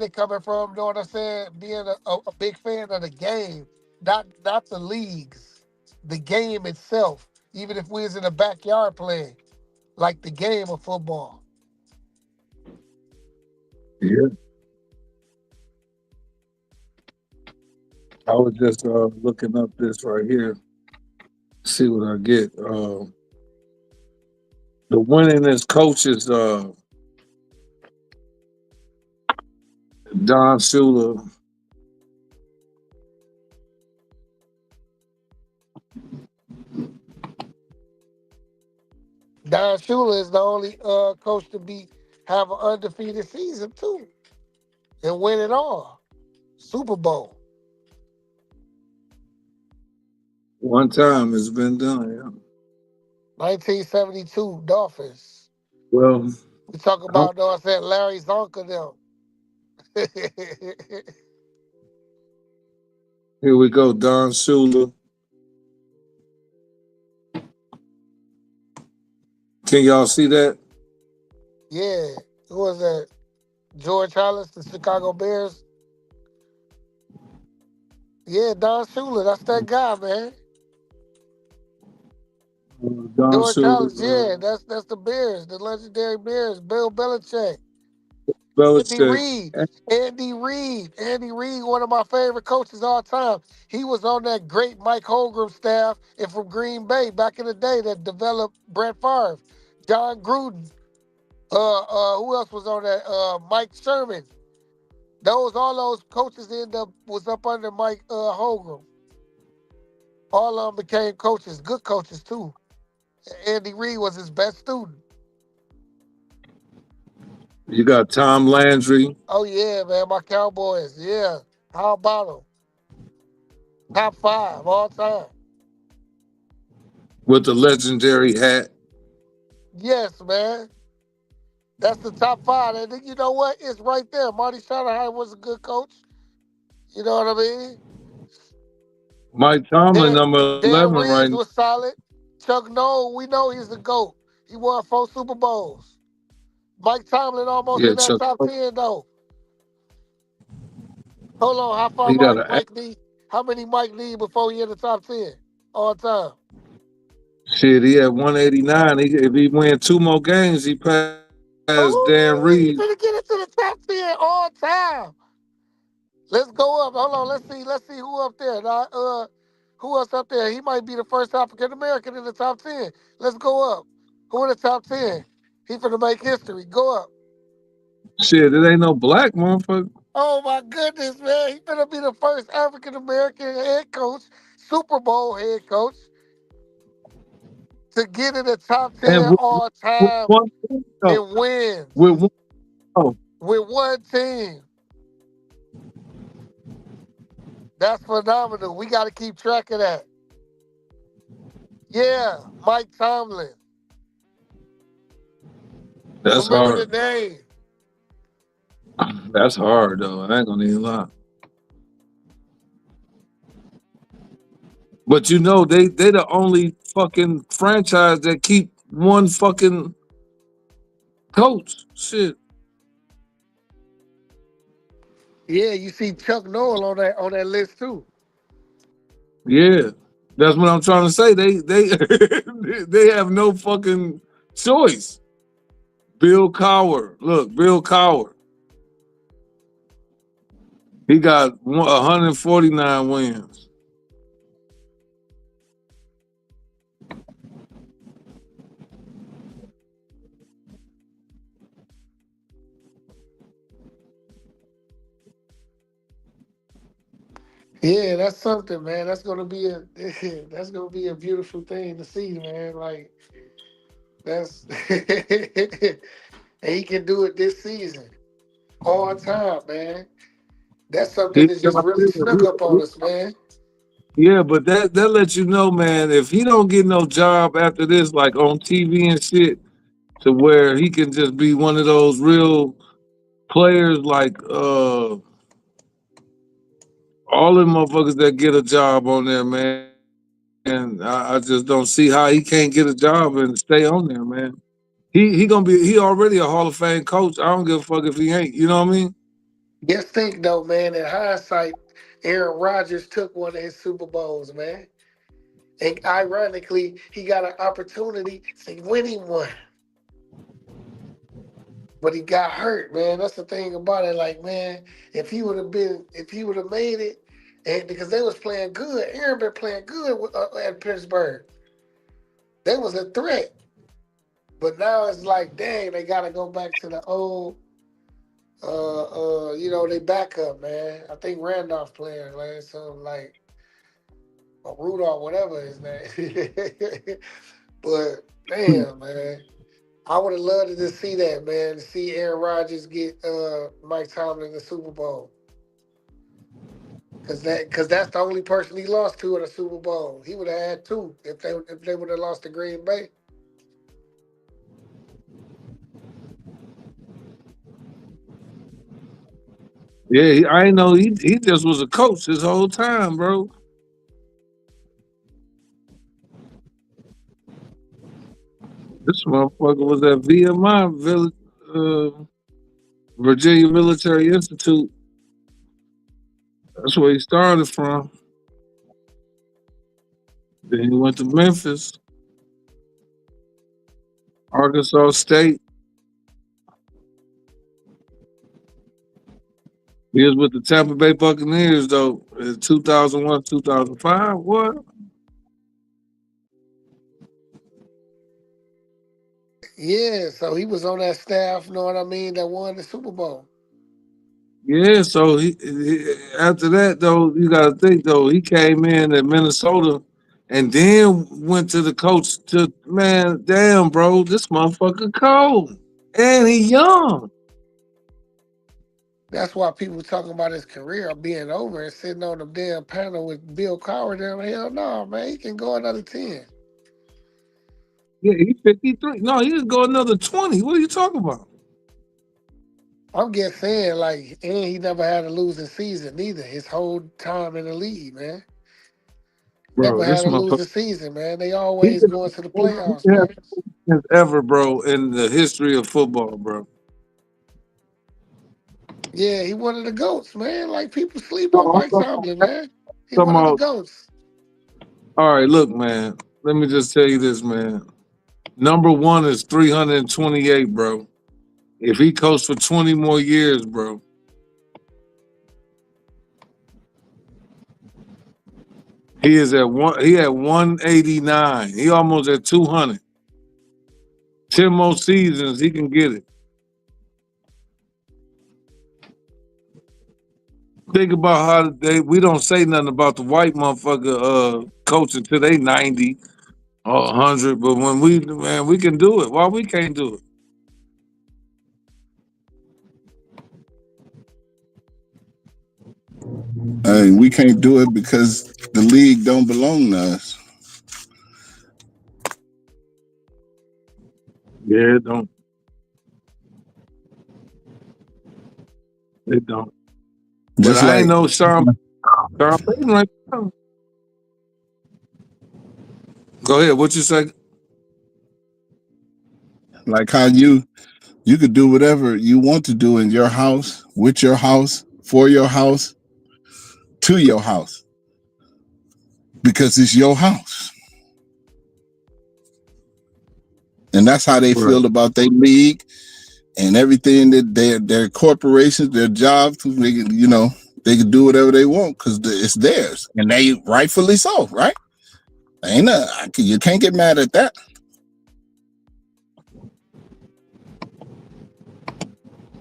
it coming from, you know what I'm saying, being a big fan of the game, not the leagues, the game itself. Even if we was in the backyard playing, like the game of football. Yeah. I was just looking up this right here, see what I get. The winningest coaches, Don Shula. Don Shula is the only coach to have an undefeated season too and win it all. Super Bowl. One time it's been done, yeah. 1972 Dolphins. Well, We talk about, I said Larry Zonka them. here we go, Don Shula. Can y'all see that? Yeah. Who was that? George Halas, the Chicago Bears. Yeah, Don Shula, that's that guy, man. Don George Shula, Halas, yeah, that's the Bears, the legendary Bears. Bill Belichick. Belichick. Andy Reid, one of my favorite coaches all time. He was on that great Mike Holmgren staff and from Green Bay back in the day that developed Brett Favre. John Gruden. Who else was on that? Mike Sherman. All those coaches was up under Mike Holmgren. All of them became coaches, good coaches too. Andy Reid was his best student. You got Tom Landry. Oh yeah, man, my Cowboys. Yeah, how about them? Top 5 all time. With the legendary hat. Yes, man. That's the top 5. And you know what? It's right there. Marty Shanahan was a good coach. You know what I mean? Mike Tomlin, number Dan 11 Reeves right was solid. Chuck Noll, we know he's the GOAT. He won 4 Super Bowls. Mike Tomlin almost Yeah, in that Chuck top 10 though. Hold on, how far He got Mike need? How many Mike need before he in the top 10 all time? Shit, he had 189. If he win 2 more games, he passed Dan Oh, he's Reed. gonna get into the top 10 all time. Let's go up. Hold on. Let's see who up there. Now, who else up there? He might be the first African American in the top 10. Let's go up. Who in the top 10? He finna make history. Go up. Shit, it ain't no black motherfucker. Oh my goodness, man. He finna be the first African American head coach, Super Bowl head coach, to get in the top 10 And all time and wins with one team. That's phenomenal. We got to keep track of that. Yeah, Mike Tomlin. That's Remember hard. the name. That's hard though. I ain't gonna even lie. But you know, they the only fucking franchise that keep one fucking coach. Shit. Yeah, you see Chuck Noll on that list too. Yeah. That's what I'm trying to say. They they have no fucking choice. Bill Cowher. Look, Bill Cowher. He got 149 wins. Yeah, that's something, man. That's gonna be a beautiful thing to see, man. Like that's and he can do it this season. All time, man. That's something that just really snuck up on us, man. Yeah, but that lets you know, man, if he don't get no job after this, like on TV and shit, to where he can just be one of those real players like all them motherfuckers that get a job on there, man. And I just don't see how he can't get a job and stay on there, man. He already a Hall of Fame coach. I don't give a fuck if he ain't. You know what I mean? Just think though, man, in hindsight, Aaron Rodgers took one of his Super Bowls, man. And ironically, he got an opportunity to win him one. But he got hurt, man. That's the thing about it. Like, man, if he would have made it And because they was playing good, Aaron been playing good at Pittsburgh. They was a threat. But now it's like, dang, they gotta go back to the old they backup, man. I think Randolph playing, man. So like or Rudolph, whatever his name. But damn, man. I would have loved to see that, man, to see Aaron Rodgers get Mike Tomlin in the Super Bowl. Cause that's the only person he lost to in a Super Bowl. He would have had two if they would have lost to Green Bay. Yeah, I know he just was a coach this whole time, bro. This motherfucker was at VMI, Virginia Military Institute. That's where he started from. Then he went to Memphis, Arkansas State. He was with the Tampa Bay Buccaneers, though, in 2001, 2005. What? Yeah, so he was on that staff, know what I mean, that won the Super Bowl. Yeah, so he after that, though, you got to think, though, he came in at Minnesota and then went to the coach to, man, damn, bro, this motherfucker cold. And he young. That's why people talking about his career being over and sitting on the damn panel with Bill Cowher. Hell no, man. He can go another 10. Yeah, he's 53. No, he just go another 20. What are you talking about? I'm just saying, like, and he never had a losing season either. His whole time in the league, man. Bro, Never this had a motherfucker. losing season, man. They always going to the playoffs, man. Since ever, bro, in the history of football, bro. Yeah, he one of the GOATs, man. Like, people sleep on Mike Tomlin, man. He Come one of the on. GOATs. All right, look, man. Let me just tell you this, man. Number one is 328, bro. If he coached for 20 more years, bro. He is at one. He at 189. He almost at 200. 10 more seasons, he can get it. Think about how we don't say nothing about the white motherfucker coaching till they 90 or 100, but when we can do it. Why we can't do it? We can't do it because the league don't belong to us. Yeah, it don't. It don't. Just But I ain't like know Sean Payton right now. Go ahead. What you say? like how you could do whatever you want to do in your house, with your house, for your house, to your house, because it's your house. And that's how they feel about their league and everything, that their corporations, their jobs, they can do whatever they want because it's theirs, and they rightfully so, right? You can't get mad at that.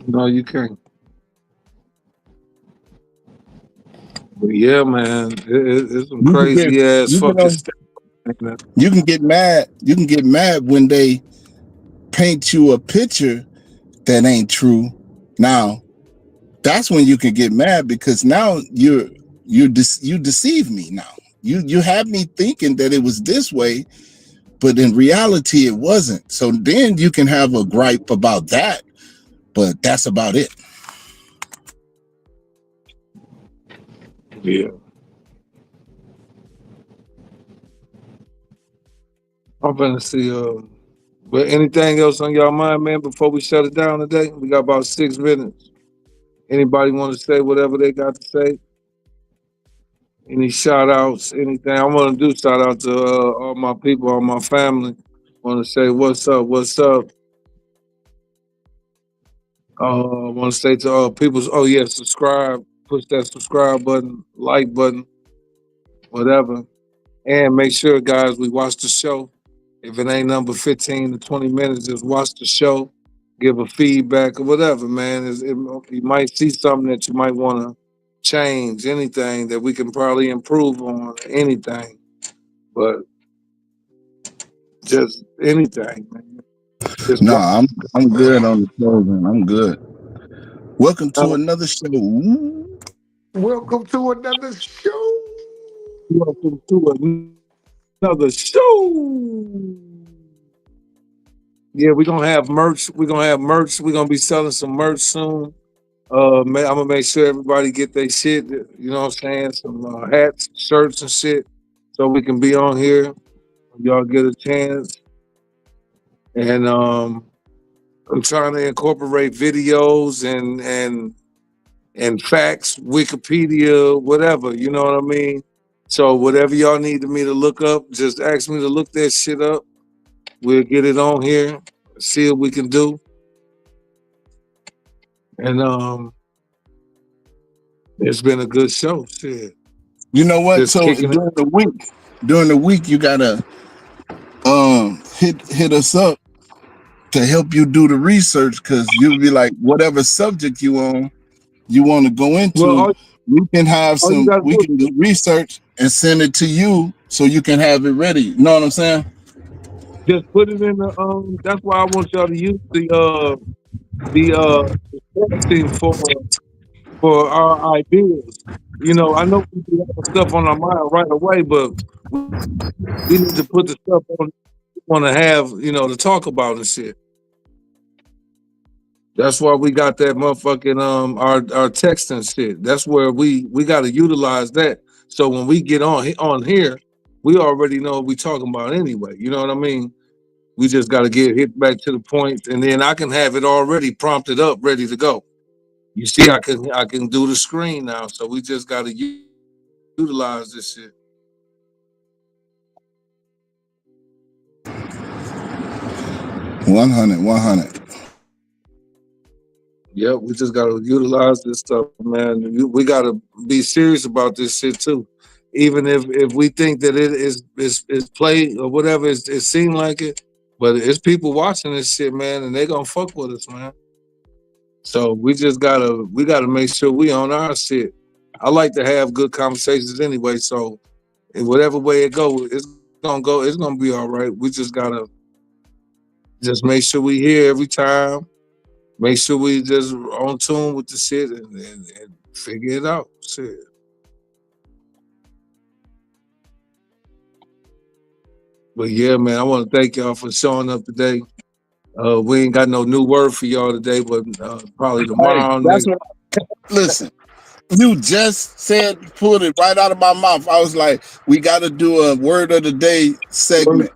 No, you can't. But yeah, man, it's some crazy ass fucking stuff. You can get mad. You can get mad when they paint you a picture that ain't true. Now, that's when you can get mad, because now you deceive me. Now you have me thinking that it was this way, but in reality it wasn't. So then you can have a gripe about that, but that's about it. Yeah. I'm gonna see. But anything else on y'all mind, man? Before we shut it down today, we got about 6 minutes. Anybody want to say whatever they got to say? Any shout outs? Anything? I want to do shout out to all my people, all my family. Want to say what's up? What's up? I want to say to all people. Oh yeah, subscribe. push that subscribe button, like button, whatever. And make sure, guys, we watch the show. If it ain't number 15 to 20 minutes, just watch the show, give a feedback or whatever, man. You might see something that you might want to change, anything that we can probably improve on, anything. But just anything, man. Just No, I'm good on the closing. I'm good. Welcome to another show. Welcome to another show. Welcome to another show. Yeah, we're gonna have merch. We're gonna be selling some merch soon. I'm gonna make sure everybody get their shit. You know what I'm saying? Some hats, shirts, and shit, so we can be on here. Y'all get a chance. And I'm trying to incorporate videos and facts, Wikipedia, whatever. You know what I mean? So whatever y'all need me to look up, just ask me to look that shit up. We'll get it on here, see what we can do. And it's been a good show. Shit. You know what? Just So kicking during the week, you gotta hit us up to help you do the research, because you'll be like, whatever subject you want to go into, we can have we can do research and send it to you so you can have it ready. You know what I'm saying? Just put it in the that's why I want y'all to use the testing for our ideas. You know, I know we do have stuff on our mind right away, but we need to put the stuff on we want to have, you know, to talk about and shit. That's why we got that motherfucking our texting shit. That's where we got to utilize that. So when we get on here, we already know what we talking about anyway. You know what I mean? We just got to get hit back to the point, and then I can have it already prompted up, ready to go. You see, I can do the screen now, so we just got to utilize this shit. $100. Yep, we just got to utilize this stuff, man. We got to be serious about this shit too. Even if we think that it is play or whatever, it seemed like it, but it's people watching this shit, man, and they gonna fuck with us, man. So we gotta make sure we on our shit. I like to have good conversations anyway, so in whatever way it goes, it's gonna be all right. We just gotta make sure we here every time. Make sure we just on tune with the shit and figure it out. Shit. But yeah, man, I want to thank y'all for showing up today. We ain't got no new word for y'all today, but probably tomorrow. Listen, you just pulled it right out of my mouth. I was like, we got to do a word of the day segment.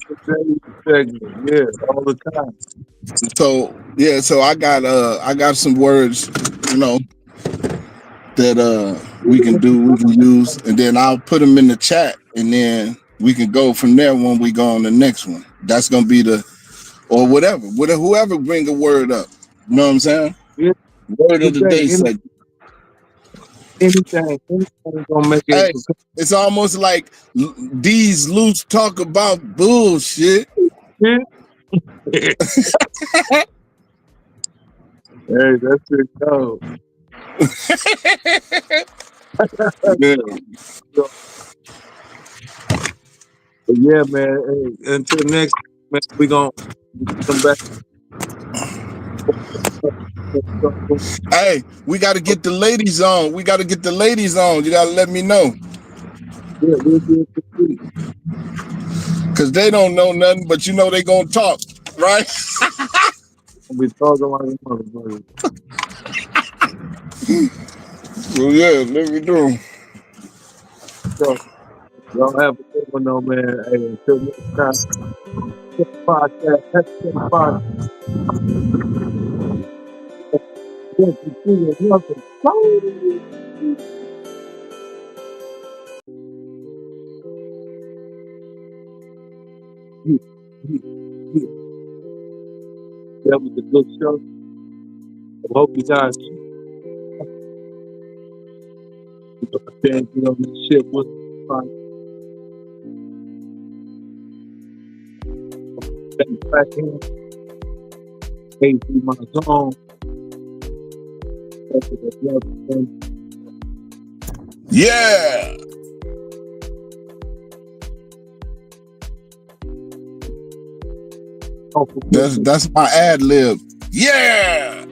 Yeah, all the time. So I got some words, you know, that we can use, and then I'll put them in the chat, and then we can go from there when we go on the next one. That's gonna be or whatever, whoever bring a word up. You know what I'm saying? Yeah. Word of the day segment. Anything gonna make it. Hey, it's almost like these loose talk about bullshit. Hey, that's it, go. Yeah, man. Hey, until next, man, we gonna come back. Hey, we got to get the ladies on. You got to let me know. Yeah, we'll do it this week. Because they don't know nothing, but you know they going to talk, right? We talking like a motherfucker. Well, yeah, let me do. So, y'all have a good one, though, man. Hey, until next time. Podcast. That was a good show. I hope you guys Can't get on this ship. What's fine? Back in. Hey, through my zone. Yeah. That's my ad lib. Yeah.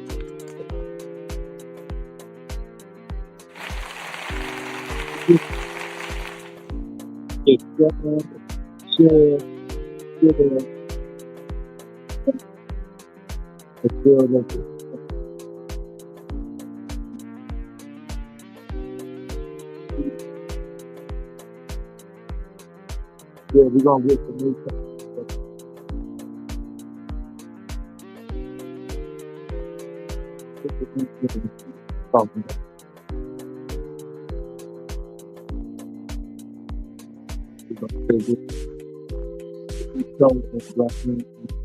Yeah, we're gonna get some new stuff. I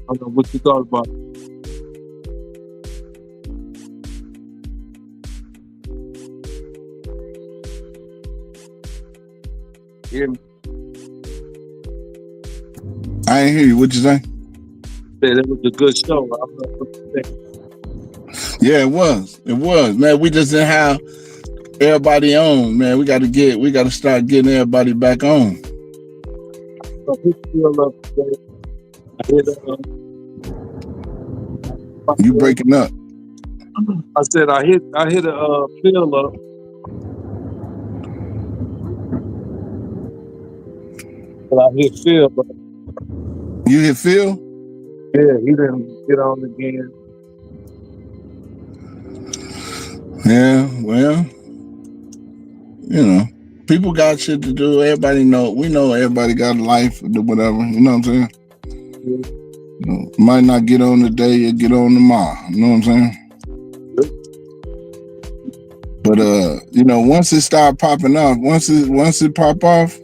don't know what you thought about. Hear me? I ain't hear you. What you say? Yeah, that was a good show. I don't know what you think. Yeah, it was. It was. Man, we just didn't have everybody on. Man, we got to start getting everybody back on. So who feel up today? I hit You breaking up. I said I hit a fill up. But I hit Phil, but You hit Phil? yeah, he didn't get on again. Yeah, well, you know, people got shit to do. Everybody we know everybody got a life or whatever. You know what I'm saying? You know, might not get on today, you get on tomorrow. You know what I'm saying? But you know, once it start popping off, once it pop off,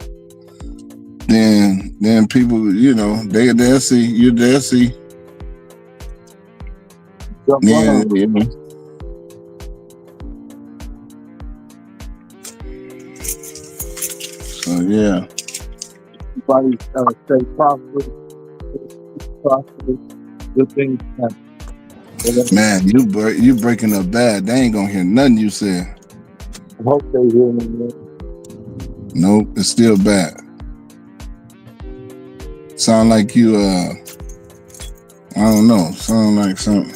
then people, you know, they'll see. They'll see. Yeah, you know. So yeah. Everybody stay prosperous, good things happen. Man, you breaking up bad. They ain't gonna hear nothing you said. I hope they hear me, man. Nope, it's still bad. Sound like you I don't know, sound like something.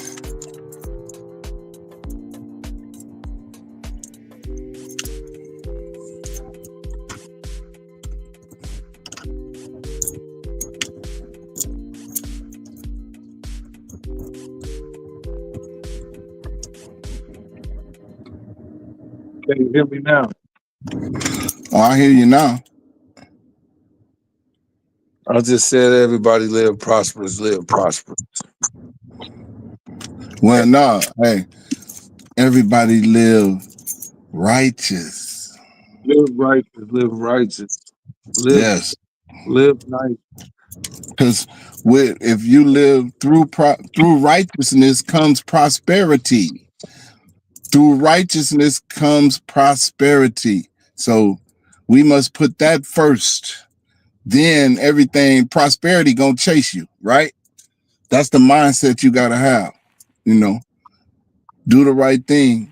Can you hear me now? Oh, I hear you now. I just said everybody live prosperous, live prosperous. Well, no, hey, everybody live righteous. Live righteous, live righteous. Yes. Live nice. Because if you live through righteousness comes prosperity. Through righteousness comes prosperity. So we must put that first. Then prosperity gonna chase you, right? That's the mindset you gotta have. You know, do the right thing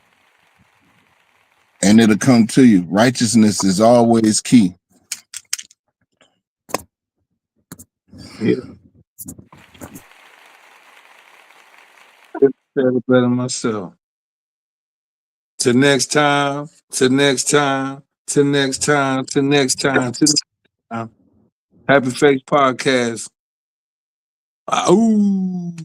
and it'll come to you. Righteousness is always key. Yeah. I said it better myself. Till next time, till next time, till next time, till next time, till next time. Happy Face Podcast. Ooh.